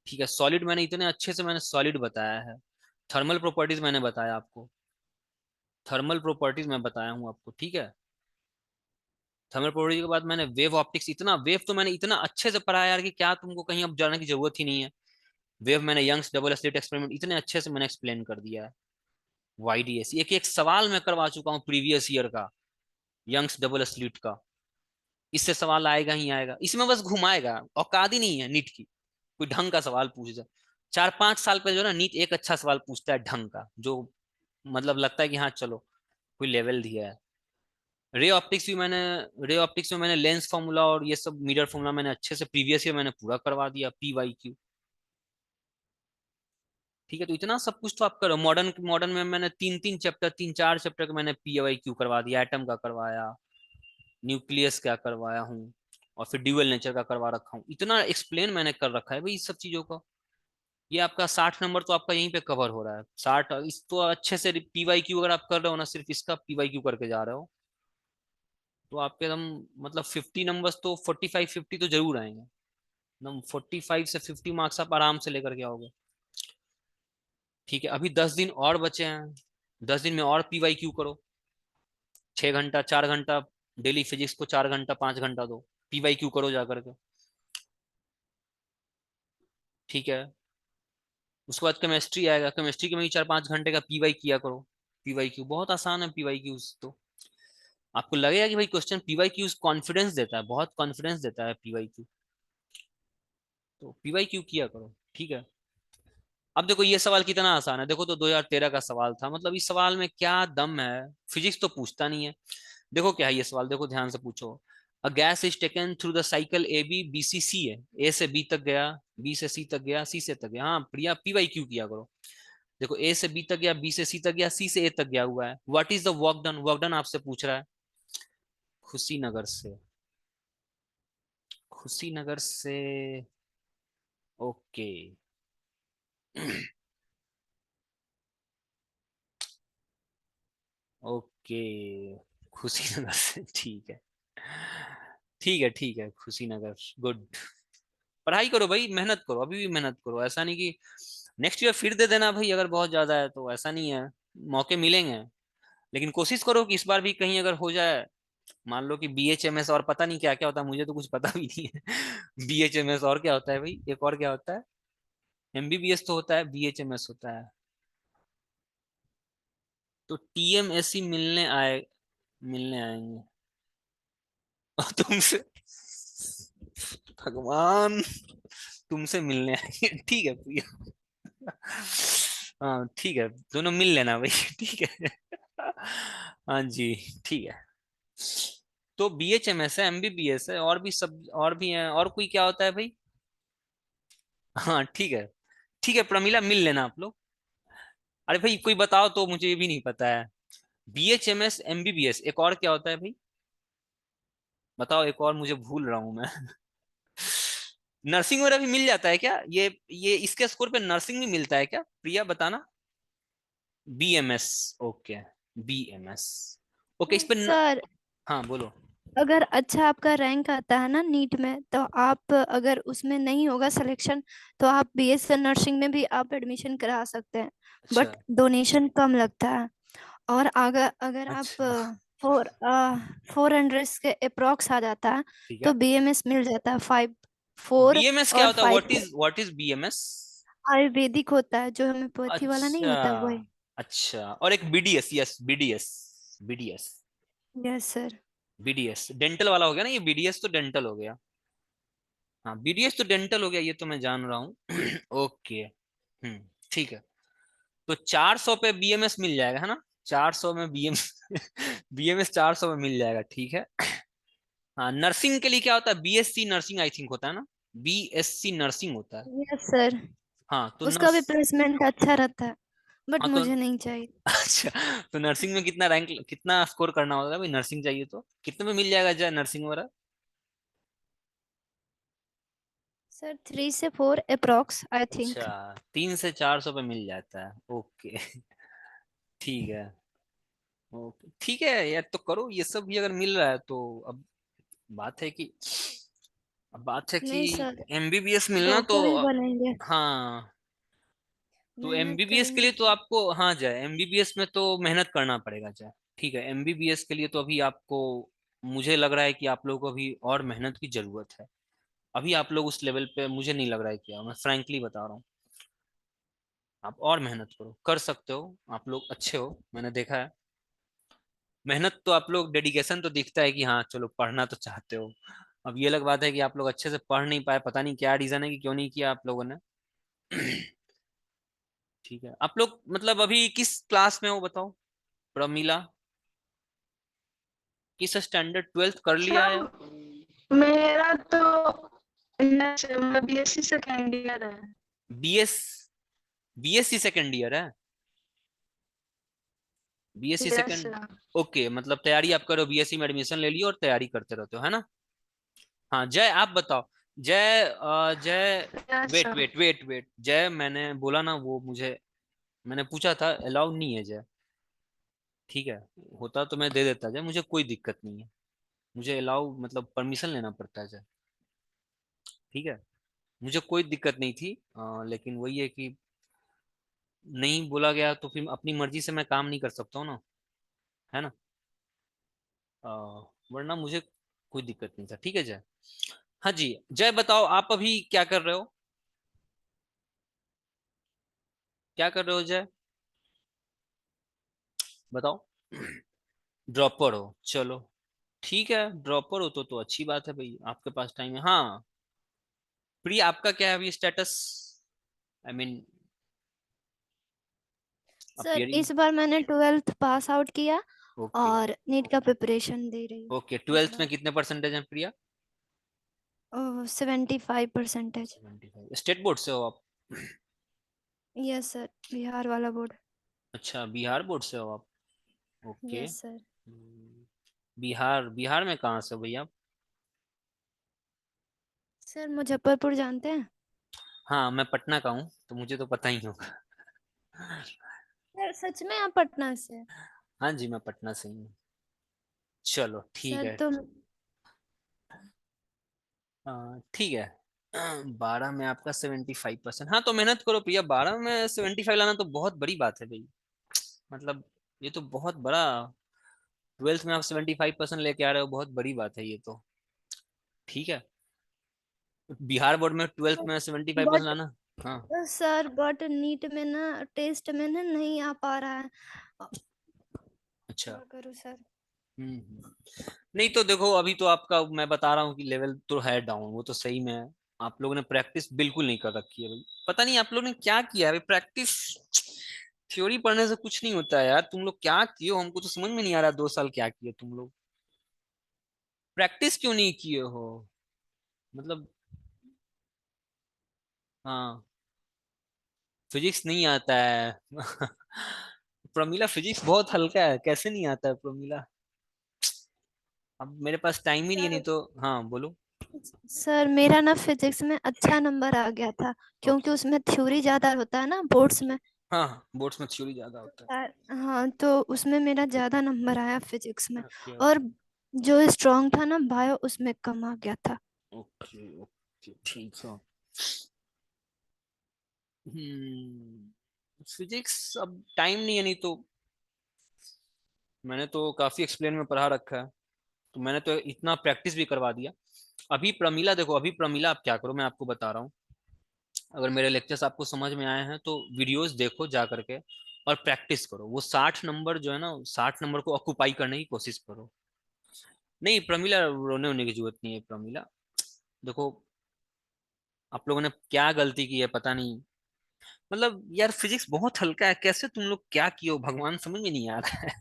ठीक है, सॉलिड मैंने इतने अच्छे से मैंने सॉलिड बताया है। थर्मल प्रॉपर्टीज मैंने बताया आपको, थर्मल प्रॉपर्टीज मैं बताया हूँ आपको। ठीक है, थर्मल प्रॉपर्टी के बाद मैंने वेव ऑप्टिक्स, इतना वेव तो मैंने इतना अच्छे से पढ़ाया यार कि क्या तुमको कहीं अब जाने की जरूरत ही नहीं है। वेव मैंने यंग्स डबल स्लिट एक्सपेरिमेंट इतने अच्छे से मैंने एक्सप्लेन कर दिया है। YDS एक एक सवाल मैं करवा चुका हूँ प्रीवियस ईयर का, यंग्स डबल स्लिट का। इससे सवाल आएगा ही आएगा, इसमें बस घुमाएगा, औकात ही नहीं है नीट की कोई ढंग का सवाल पूछ जाए। 4-5 साल पहले जो है ना, नीट एक अच्छा सवाल पूछता है ढंग का, जो मतलब लगता है कि हाँ चलो कोई लेवल दिया है। रे ऑप्टिक्स भी मैंने, रे ऑप्टिक्स में मैंने लेंस फॉर्मूला और ये सब मिरर फॉर्मूला मैंने अच्छे से प्रीवियस ईयर मैंने पूरा करवा दिया, PYQ। ठीक है, तो इतना सब कुछ तो आप करो। मॉडर्न मॉडर्न में मैंने 3-3 चैप्टर, 3-4 चैप्टर का मैंने PYQ करवा दिया, एटम का करवाया, न्यूक्लियस क्या करवाया हूँ, और फिर ड्यूअल नेचर का करवा रखा हूँ, इतना एक्सप्लेन मैंने कर रखा है भाई इस सब चीजों का। ये आपका 60 नंबर तो आपका यहीं पे कवर हो रहा है, 60 इस तो अच्छे से पीवाईक्यू अगर आप कर रहे हो ना, सिर्फ इसका पीवाईक्यू करके जा रहे हो, तो आपके एकदम मतलब 50 नंबर्स तो 45-50 तो जरूर आएंगे एकदम, 45 से 50 मार्क्स आप आराम से लेकर के आओगे। ठीक है, अभी 10 दिन और बचे हैं, 10 दिन में और पीवाईक्यू करो, 6 घंटा 4 घंटा डेली फिजिक्स को 4 घंटा 5 घंटा दो, पीवाईक्यू करो जा करके। ठीक है, उसके बाद केमिस्ट्री आएगा, केमिस्ट्री के में भी 4-5 घंटे का पीवाई किया करो। पीवाईक्यू बहुत आसान है, पीवाईक्यू तो आपको लगेगा कि भाई क्वेश्चन पीवाईक्यू कॉन्फिडेंस देता है, बहुत कॉन्फिडेंस देता है पीवाईक्यू, तो पीवाईक्यू किया करो। ठीक है, अब देखो ये सवाल कितना आसान है, देखो तो 2013 का सवाल था, मतलब इस सवाल में क्या दम है, फिजिक्स तो पूछता नहीं है। देखो क्या है ये सवाल, देखो ध्यान से पूछो। A gas is taken through the cycle A B, B C C है, ए से बी तक गया, बी से सी तक गया, सी से तक गया। हाँ प्रिया, पीवाईक्यू किया करो। देखो ए से बी तक गया, बी से सी तक गया, सी से ए तक गया हुआ है, what is the work done, work done आपसे पूछ रहा है। खुशीनगर से, खुशीनगर से, ओके। ओके, खुशीनगर से, ठीक है, ठीक है, ठीक है, खुशीनगर, गुड। पढ़ाई करो भाई, मेहनत करो, अभी भी मेहनत करो, ऐसा नहीं कि नेक्स्ट ईयर फिर दे देना भाई अगर बहुत ज्यादा है तो, ऐसा नहीं है, मौके मिलेंगे। लेकिन कोशिश करो कि इस बार भी कहीं अगर हो जाए, मान लो कि BHMS और पता नहीं क्या क्या होता है, मुझे तो कुछ पता भी नहीं है। BHMS और क्या होता है भाई, एक और क्या होता है, MBBS तो होता है, BHMS होता है, तो TMSC मिलने आएंगे। और तुमसे, भगवान, तुमसे मिलने आएंगे, ठीक है प्रिया। हाँ ठीक है, दोनों मिल लेना भाई। ठीक है, हाँ जी, ठीक है। तो BHMS है, MBBS है, और भी सब और भी है, और कोई क्या होता है भाई। हाँ ठीक है, ठीक है प्रमिला, मिल लेना आप लोग। अरे भाई कोई बताओ तो, मुझे ये भी नहीं पता है। BHMS MBBS, एक और क्या होता है भाई, बताओ एक और, मुझे भूल रहा हूं मैं। नर्सिंग वगैरह भी मिल जाता है क्या, ये इसके स्कोर पे नर्सिंग भी मिलता है क्या प्रिया, बताना। BMS, ओके, BMS, ओके, इस पे सर हाँ बोलो। अगर अच्छा आपका रैंक आता है ना नीट में, तो आप अगर उसमें नहीं होगा सिलेक्शन, तो आप BSc नर्सिंग में भी आप एडमिशन करा सकते हैं, अच्छा, बट डोनेशन कम लगता है। और अगर अगर आप अच्छा, 400 के अप्रोक्स आ जाता है, ठीक है। तो BMS मिल जाता है 5-4 BMS क्या और होता है, 5। What is BMS। आयुर्वेदिक होता है, जो होम्योपैथी वाला नहीं अच्छा, होता, वही। अच्छा, और एक BDS, yes BDS, BDS, yes sir. BDS dental वाला हो गया ना, ये BDS तो डेंटल हो गया। हाँ BDS तो डेंटल हो गया, ये तो मैं जान रहा हूँ। ओके, ठीक है। तो 400 पे BMS मिल जाएगा है ना, 400 में BMS 400 में मिल जाएगा, ठीक है। हाँ नर्सिंग के लिए क्या होता है, BSc नर्सिंग आई थिंक होता है ना, BSc नर्सिंग होता है। यस सर, हाँ तो उसका भी नर्स, प्लेसमेंट अच्छा रहता है, बट हाँ तो मुझे नहीं चाहिए। अच्छा, तो नर्सिंग में कितना रैंक, कितना स्कोर करना होगा भाई, नर्सिंग चाहिए तो कितने में मिल जाएगा जाए नर्सिंग वगैरह। सर 3 से 4 अप्रोक्स आई अच्छा, थिंक। 300 से 400 पे मिल जाता है, ओके। ठीक है, ओके, ठीक है यार, तो करो ये सब भी अगर मिल रहा है तो। अब बात है कि, अब बात है कि नहीं सर, MBBS मिलना तो, डॉक्टर ही बनेंगे, हाँ, तो मेहनत MBBS के करेंगे लिए तो तो। आपको, हाँ जाए MBBS में तो मेहनत करना पड़ेगा जाए। ठीक है, MBBS के लिए तो अभी आपको, मुझे लग रहा है कि आप लोगों को अभी और मेहनत की जरूरत है। अभी आप लोग उस लेवल पे मुझे नहीं लग रहा है, क्या मैं फ्रैंकली बता रहा हूँ, आप और मेहनत करो, कर सकते हो, आप लोग अच्छे हो, मैंने देखा है मेहनत तो आप लोग, डेडिकेशन तो दिखता है कि हाँ चलो पढ़ना तो चाहते हो। अब ये अलग बात है कि आप लोग अच्छे से पढ़ नहीं पाए, पता नहीं क्या रीजन है कि क्यों नहीं किया आप लोगों ने। ठीक है, आप लोग मतलब अभी किस क्लास में हो बताओ, प्रमीला, किस स्टैंडर्ड, 12th कर लिया है। अच्छा, मेरा तो मैं BSc सेकेंड ईयर है। BS BSc सेकेंड ईयर है, BSc yes second, sir. Okay, मतलब तैयारी आप करो, BSc में एडमिशन ले लियो और तैयारी करते रहते हो है ना। हाँ जय, आप बताओ। Jay Jay, Yes, wait sir. Wait wait wait, Jay मैंने बोला ना, वो मुझे, मैंने पूछा था, अलाउ नहीं है जय। ठीक है, होता तो मैं दे देता जय, मुझे कोई दिक्कत नहीं है। मुझे अलाउ मतलब परमिशन लेना पड़ता है जय। ठीक है, मुझे कोई दिक्कत नहीं थी, लेकिन वही है कि नहीं बोला गया तो फिर अपनी मर्जी से मैं काम नहीं कर सकता हूँ ना, है ना। अ, वरना मुझे कोई दिक्कत नहीं था। ठीक है जय। हाँ जी, जय बताओ आप अभी क्या कर रहे हो, क्या कर रहे हो जय, बताओ। ड्रॉपर हो, चलो ठीक है, ड्रॉपर हो तो अच्छी बात है भाई, आपके पास टाइम है। हाँ प्रिया, आपका क्या है अभी status, I mean sir appearing. इस बार मैंने 12th पास आउट किया ओके। और नीट का प्रिपरेशन दे रही हूँ ओके, इस 12th में बार। कितने परसेंटेज हैं प्रिया? 75%। 75। स्टेट बोर्ड से हो आप? यस सर, बिहार वाला बोर्ड। अच्छा, बिहार बोर्ड से हो आप। Okay. Yes sir. Bihar, Bihar में कहाँ से हो भैया आप? सर मुजफ्फरपुर जानते हैं? हाँ मैं पटना का हूँ, तो मुझे तो पता ही होगा। सर सच में आप पटना से? हाँ जी, मैं पटना से ही हूँ। चलो ठीक सर है। तो ठीक है। 12 में आपका 75%, हाँ तो मेहनत करो प्रिया, 12 में 75 लाना तो बहुत बड़ी बात है भाई, मतलब ये तो बहुत बड़ा। 12th में आप 75% लेके आ रहे हो, बहुत बड़ी बात है ये तो। ठीक है, बिहार बोर्ड में 12th में 75% बट लाना। हाँ। सर बट नीट में ना टेस्ट में ना नहीं आ पा रहा है। अच्छा। क्या करूँ सर? हम्म। नहीं तो देखो, अभी तो आपका मैं बता रहा हूँ कि लेवल तो है डाउन, वो तो सही में है। आप लोगों ने प्रैक्टिस बिल्कुल नहीं कर रखी है भाई, पता नहीं आप लोगों ने क्या किया है भाई, प्रैक्टिस। थ्योरी पढ़ने से कुछ नहीं होता है यार, तुम लोग क्या किए हो हमको तो समझ में नहीं आ रहा, 2 साल क्या किए तुम लोग, प्रैक्टिस क्यों नहीं किए हो, मतलब। हाँ, फिजिक्स नहीं आता है। प्रमिला फिजिक्स बहुत हल्का है, कैसे नहीं आता है प्रमिला? अब मेरे पास टाइम ही नहीं है, नहीं सर तो हाँ बोलो। सर मेरा ना फिजिक्स में अच्छा नंबर आ गया था ओके। क्योंकि उसमें थ्योरी ज्यादा होता है ना बोर्ड्स में। हाँ हाँ, बोर्ड्स में थ्योरी ज्यादा होता है। हाँ तो उसमें मेरा ज्यादा नंबर आया फिजिक्स में। ओके और ओके। जो स्ट्रांग था ना बायो उसमें कम आ गया था। ओके ओके ठीक है। फिजिक्स अब टाइम नहीं है, नहीं तो मैंने तो काफी एक्सप्लेन में पढ़ा रखा है, तो मैंने तो इतना प्रैक्टिस भी करवा दिया। अभी प्रमिला देखो, अभी प्रमिला आप क्या करो, मैं आपको बता रहा हूँ। अगर मेरे लेक्चर्स आपको समझ में आए हैं तो वीडियोस देखो जा करके, और प्रैक्टिस करो, वो 60 नंबर जो है ना, 60 नंबर को ऑक्युपाई करने की कोशिश करो। नहीं प्रमिला, रोने होने की जरूरत नहीं है प्रमिला। देखो, आप लोगों ने क्या गलती की है पता नहीं, मतलब यार फिजिक्स बहुत हल्का है, कैसे तुम लोग क्या किए हो भगवान, समझ में नहीं आ रहा है।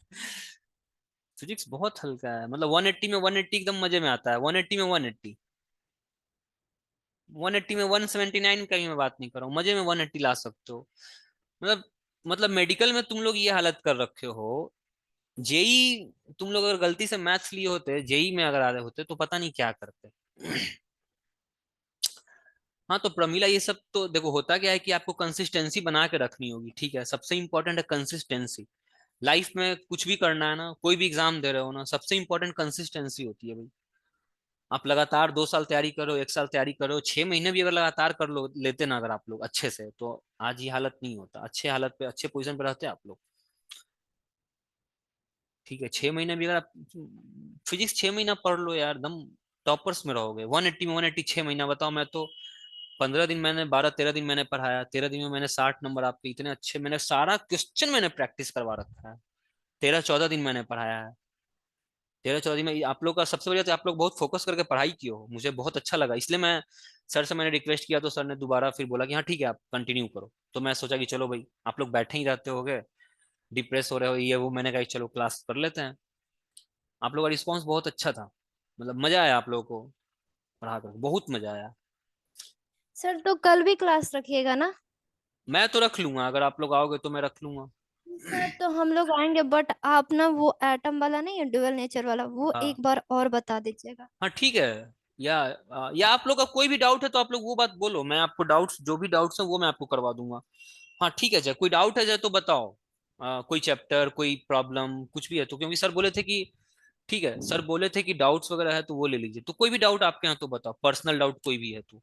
फिजिक्स बहुत हल्का है, मतलब 180 में 180 एकदम मजे में आता है, 180 में 180, 180 में 179 का भी मैं बात नहीं कर रहा हूँ, मजे में 180 ला सकते हो। मतलब, मतलब मेडिकल में तुम लोग ये हालत कर रखे हो। जेई, तुम लोग अगर गलती से मैथ्स लिए होते, जेई में अगर आ रहे होते तो पता नहीं क्या करते। हाँ तो प्रमिला, ये सब तो देखो होता क्या है कि आपको कंसिस्टेंसी बना के रखनी होगी, ठीक है, सबसे इंपॉर्टेंट है कंसिस्टेंसी। लाइफ में कुछ भी करना है ना, कोई भी एग्जाम दे रहे हो ना, सबसे इंपॉर्टेंट कंसिस्टेंसी होती है भाई। आप लगातार 2 साल तैयारी करो, 1 साल तैयारी करो, 6 महीने भी अगर लगातार कर लो लेते ना अगर आप लोग अच्छे से, तो आज ये हालत नहीं होता, अच्छे हालत पे अच्छे पोजीशन पे रहते आप लोग। ठीक है, 6 महीने भी अगर आप फिजिक्स 6 महीना पढ़ लो यार, दम टॉपर्स में रहोगे। 180 में 180 6 महीना, बताओ, मैं तो 15 दिन मैंने, 12 13 दिन मैंने पढ़ाया, 13 दिन में मैंने 60 नंबर आपके इतने अच्छे, मैंने सारा क्वेश्चन मैंने प्रैक्टिस करवा रखा है। 13 14 दिन मैंने पढ़ाया है। 13 14 दिन में आप लोग का सबसे बढ़िया, तो आप लोग बहुत फोकस करके पढ़ाई की हो, मुझे बहुत अच्छा लगा, इसलिए मैं सर से मैंने रिक्वेस्ट किया, तो सर ने दोबारा फिर बोला कि हाँ ठीक है आप कंटिन्यू करो, तो मैं सोचा कि चलो भाई आप लोग बैठे ही रहते होगे, डिप्रेस हो रहे हो ये वो, मैंने कहा कि चलो क्लास कर लेते हैं। आप लोग का रिस्पॉन्स बहुत अच्छा था, मतलब मजा आया आप लोगों को पढ़ा कर, बहुत मजा आया। सर तो कल भी क्लास रखिएगा ना? मैं तो रख लूंगा, अगर आप लोग आओगे तो मैं रख लूंगा। सर तो हम लोग आएंगे बट आप ना वो एटम वाला नहीं है ड्यूअल नेचर वाला वो हाँ एक बार और बता दीजिएगा। हाँ ठीक है, या आप लोग का कोई भी डाउट है तो आप लोग वो बात बोलो, मैं आपको डाउट्स, जो भी डाउट्स है वो मैं आपको करवा दूंगा। हाँ ठीक है, जय कोई डाउट है जय तो बताओ। कोई चैप्टर, कोई प्रॉब्लम, कुछ भी है तो, क्योंकि सर बोले थे कि, ठीक है सर बोले थे कि डाउट्स वगैरह है तो वो ले लीजिए, तो कोई भी डाउट आपके यहाँ तो बताओ, पर्सनल डाउट कोई भी है तो।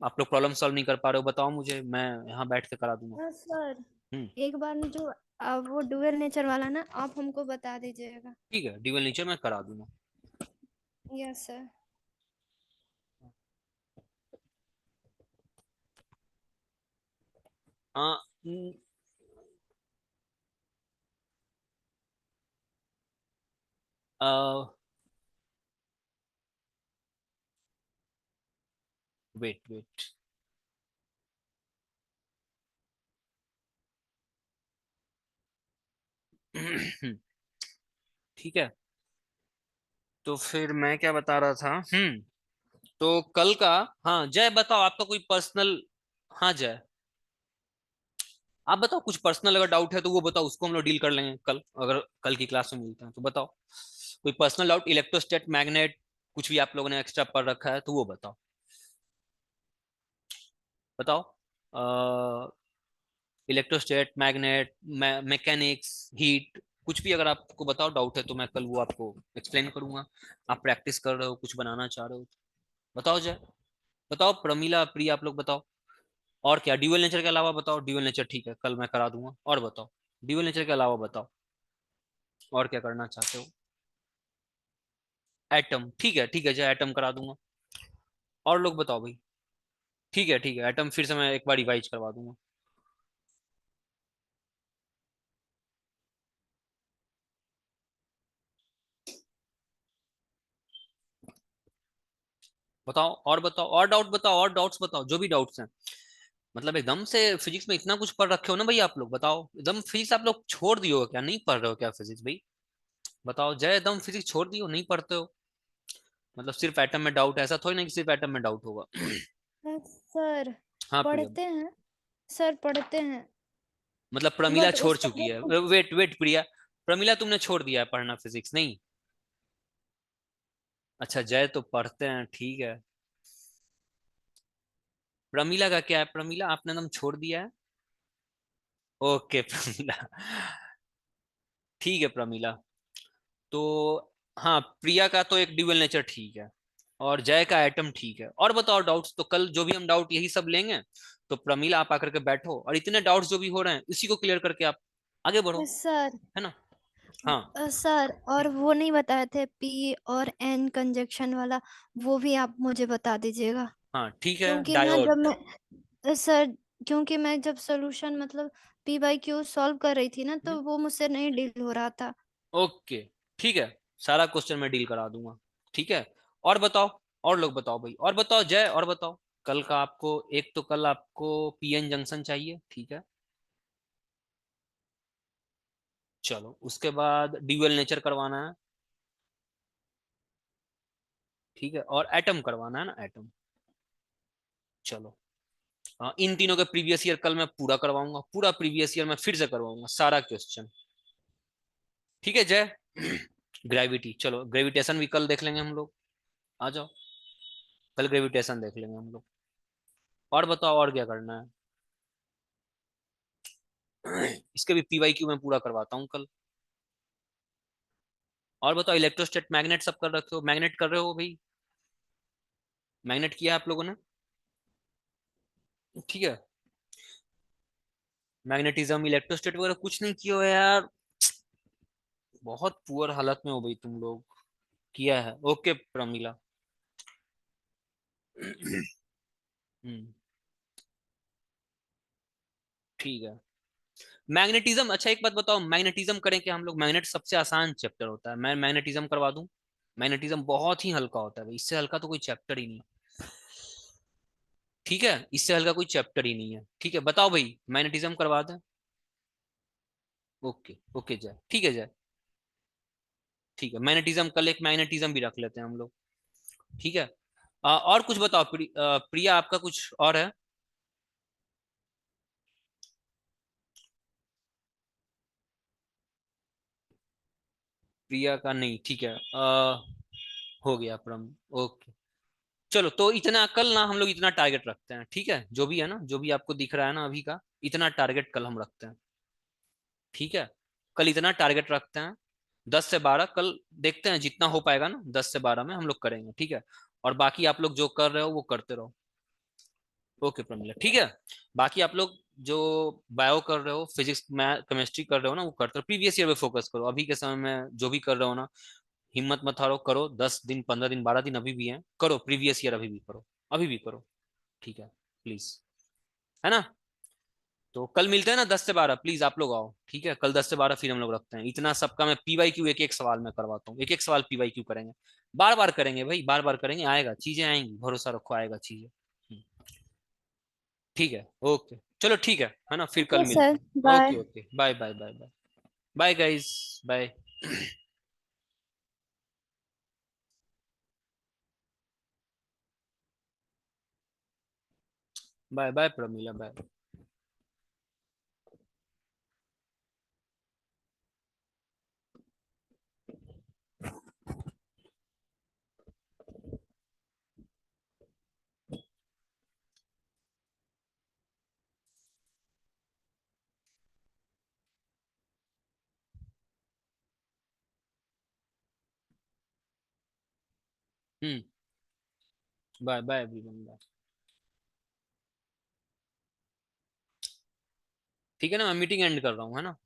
आप लोग प्रॉब्लम सॉल्व नहीं कर पा रहे हो बताओ मुझे, मैं यहाँ बैठ के करा दूंगा। सर हम्म। एक बार में जो वो डुअल नेचर वाला ना आप हमको बता दीजिएगा। ठीक है, ड्यूअल नेचर मैं करा दूंगा। Yes sir. हाँ। Wait wait. ठीक है, तो फिर मैं क्या बता रहा था, तो कल का, हाँ जय बताओ आपका कोई पर्सनल, हाँ जय आप बताओ कुछ पर्सनल अगर डाउट है तो वो बताओ, उसको हम लोग डील कर लेंगे कल, अगर कल की क्लास में मिलते हैं तो बताओ। कोई पर्सनल डाउट, इलेक्ट्रोस्टैट, मैग्नेट, कुछ भी आप लोगों ने एक्स्ट्रा पढ़ रखा है तो वो बताओ। बताओ। इलेक्ट्रोस्टैट, मैग्नेट, मैकेनिक्स, हीट, कुछ भी अगर आपको बताओ डाउट है तो मैं कल वो आपको एक्सप्लेन करूंगा। आप प्रैक्टिस कर रहे हो, कुछ बनाना चाह रहे हो तो बताओ जय। बताओ प्रमीला, प्रिया, आप लोग बताओ। और क्या, ड्यूअल नेचर के अलावा बताओ, ड्यूअल नेचर ठीक है कल मैं करा दूंगा, और बताओ ड्यूअल नेचर के अलावा बताओ और क्या करना चाहते हो। एटम, ठीक है जय एटम करा दूंगा। और लोग बताओ भाई। ठीक है एटम फिर से मैं एक बार रिवाइज करवा दूंगा। बताओ और बताओ, और डाउट बताओ, और डाउट्स बताओ, जो भी डाउट्स हैं। मतलब एकदम से फिजिक्स में इतना कुछ पढ़ रखे हो ना भाई आप लोग, बताओ एकदम फिजिक्स आप लोग छोड़ दियो हो क्या, नहीं पढ़ रहे हो क्या फिजिक्स भाई? बताओ जय, एकदम फिजिक्स छोड़ दियो, नहीं पढ़ते हो? मतलब सिर्फ एटम में डाउट है, ऐसा थोड़ी ना कि सिर्फ एटम में डाउट होगा। सर हाँ प्रिया। पढ़ते हैं। सर पढ़ते हैं मतलब प्रमिला बट छोड़ उस चुकी है? सब्जेक्ट वेट वेट प्रिया, प्रमिला तुमने छोड़ दिया है पढ़ना फिजिक्स, नहीं? अच्छा जय तो पढ़ते हैं, ठीक है। प्रमिला का क्या है, प्रमिला आपने एकदम छोड़ दिया है? ओके प्रमिला। ठीक है प्रमिला। तो हाँ, प्रिया का तो एक ड्यूअल नेचर ठीक है, और जय का एटम ठीक है। और बताओ डाउट्स, तो कल जो भी हम डाउट यही सब लेंगे। तो प्रमिला आप आकर के बैठो और इतने डाउट्स जो भी हो रहे हैं उसी को क्लियर करके आप आगे बढ़ो, सर है ना? हाँ। सर और वो नहीं बताए थे पी और एन कंजक्शन वाला, वो भी आप मुझे बता दीजिएगा। हाँ ठीक है, क्योंकि ना डायोड। जब मैं सर क्योंकि मैं जब सोल्यूशन मतलब पी बाई क्यू सॉल्व कर रही थी ना तो वो मुझसे नहीं डील हो रहा था। ओके ठीक है, सारा क्वेश्चन मैं डील करा दूंगा। ठीक है। और बताओ, और लोग बताओ भाई, और बताओ जय, और बताओ। कल का आपको, एक तो कल आपको पीएन जंक्शन चाहिए, ठीक है। चलो उसके बाद ड्यूअल नेचर करवाना है, ठीक है, और एटम करवाना है ना, एटम। चलो। हाँ, इन तीनों के प्रीवियस ईयर कल मैं पूरा करवाऊंगा, पूरा प्रीवियस ईयर मैं फिर से करवाऊंगा सारा क्वेश्चन। ठीक है जय। ग्रेविटी, चलो ग्रेविटेशन भी कल देख लेंगे हम लोग, आ जाओ। कल ग्रेविटेशन देख लेंगे हम लोग। और बताओ और क्या करना है। इसके भी पीवाई क्यू मैं पूरा करवाता हूँ कल। और बताओ इलेक्ट्रोस्टेट, मैग्नेट सब कर रखे हो, मैग्नेट कर रहे हो भाई? मैग्नेट किया है आप लोगों ने? ठीक है। मैग्नेटिज्म, इलेक्ट्रोस्टेट वगैरह कुछ नहीं किया हो यार, बहुत पुअर हालत में हो भाई तुम लोग। किया है, ओके प्रमीला। हम्म। ठीक है। मैग्नेटिज्म, अच्छा एक बात बताओ, मैग्नेटिज्म करें क्या हम लोग? मैग्नेट सबसे आसान चैप्टर होता है, मैं मैग्नेटिज्म करवा दूं? मैग्नेटिज्म बहुत ही हल्का होता है भाई, इससे हल्का तो कोई चैप्टर ही नहीं। ठीक है, इससे हल्का कोई चैप्टर ही नहीं है। ठीक है बताओ भाई, मैग्नेटिज्म करवा दें? ओके ओके जय, ठीक है जय। ठीक है, मैग्नेटिज्म कल एक मैग्नेटिज्म भी रख लेते हैं हम लोग। ठीक है। और कुछ बताओ, प्रिया आपका कुछ और है? प्रिया का नहीं, ठीक है। हो गया प्रम, ओके। चलो तो इतना कल ना हम लोग इतना टारगेट रखते हैं, ठीक है, जो भी है ना, जो भी आपको दिख रहा है ना अभी का, इतना टारगेट कल हम रखते हैं, ठीक है। कल इतना टारगेट रखते हैं, 10 से 12 कल देखते हैं जितना हो पाएगा ना, 10 से 12 में हम लोग करेंगे, ठीक है। और बाकी आप लोग जो कर रहे हो वो करते रहो। ओके प्रमिला, ठीक है। बाकी आप लोग जो बायो कर रहे हो, फिजिक्स मैथ केमिस्ट्री कर रहे हो ना, वो करते रहो, प्रीवियस ईयर में फोकस करो। अभी के समय में जो भी कर रहे हो ना, हिम्मत मत हारो, करो। 10 दिन, 15 दिन, 12 दिन अभी भी हैं, करो प्रीवियस ईयर, अभी भी करो, अभी भी करो, ठीक है, प्लीज, है ना। तो कल मिलते हैं ना 10 से 12, प्लीज आप लोग आओ, ठीक है। कल 10 से 12 फिर हम लोग रखते हैं। इतना सबका मैं पीवाई क्यू एक एक सवाल में करवाता हूँ, एक एक सवाल पीवाई क्यू करेंगे, बार बार करेंगे भाई, बार बार करेंगे, आएगा, चीजें आएंगी, भरोसा रखो, आएगा चीजें। ठीक है, ओके, चलो ठीक है ना, फिर कल ओके मिलते सर, हैं। Bye. Okay okay, bye bye bye bye. Bye guys, bye. Bye bye Pramila, bye. Hmm, bye bye everyone, bye. ठीक है ना, मैं मीटिंग एंड कर रहा हूँ, है ना।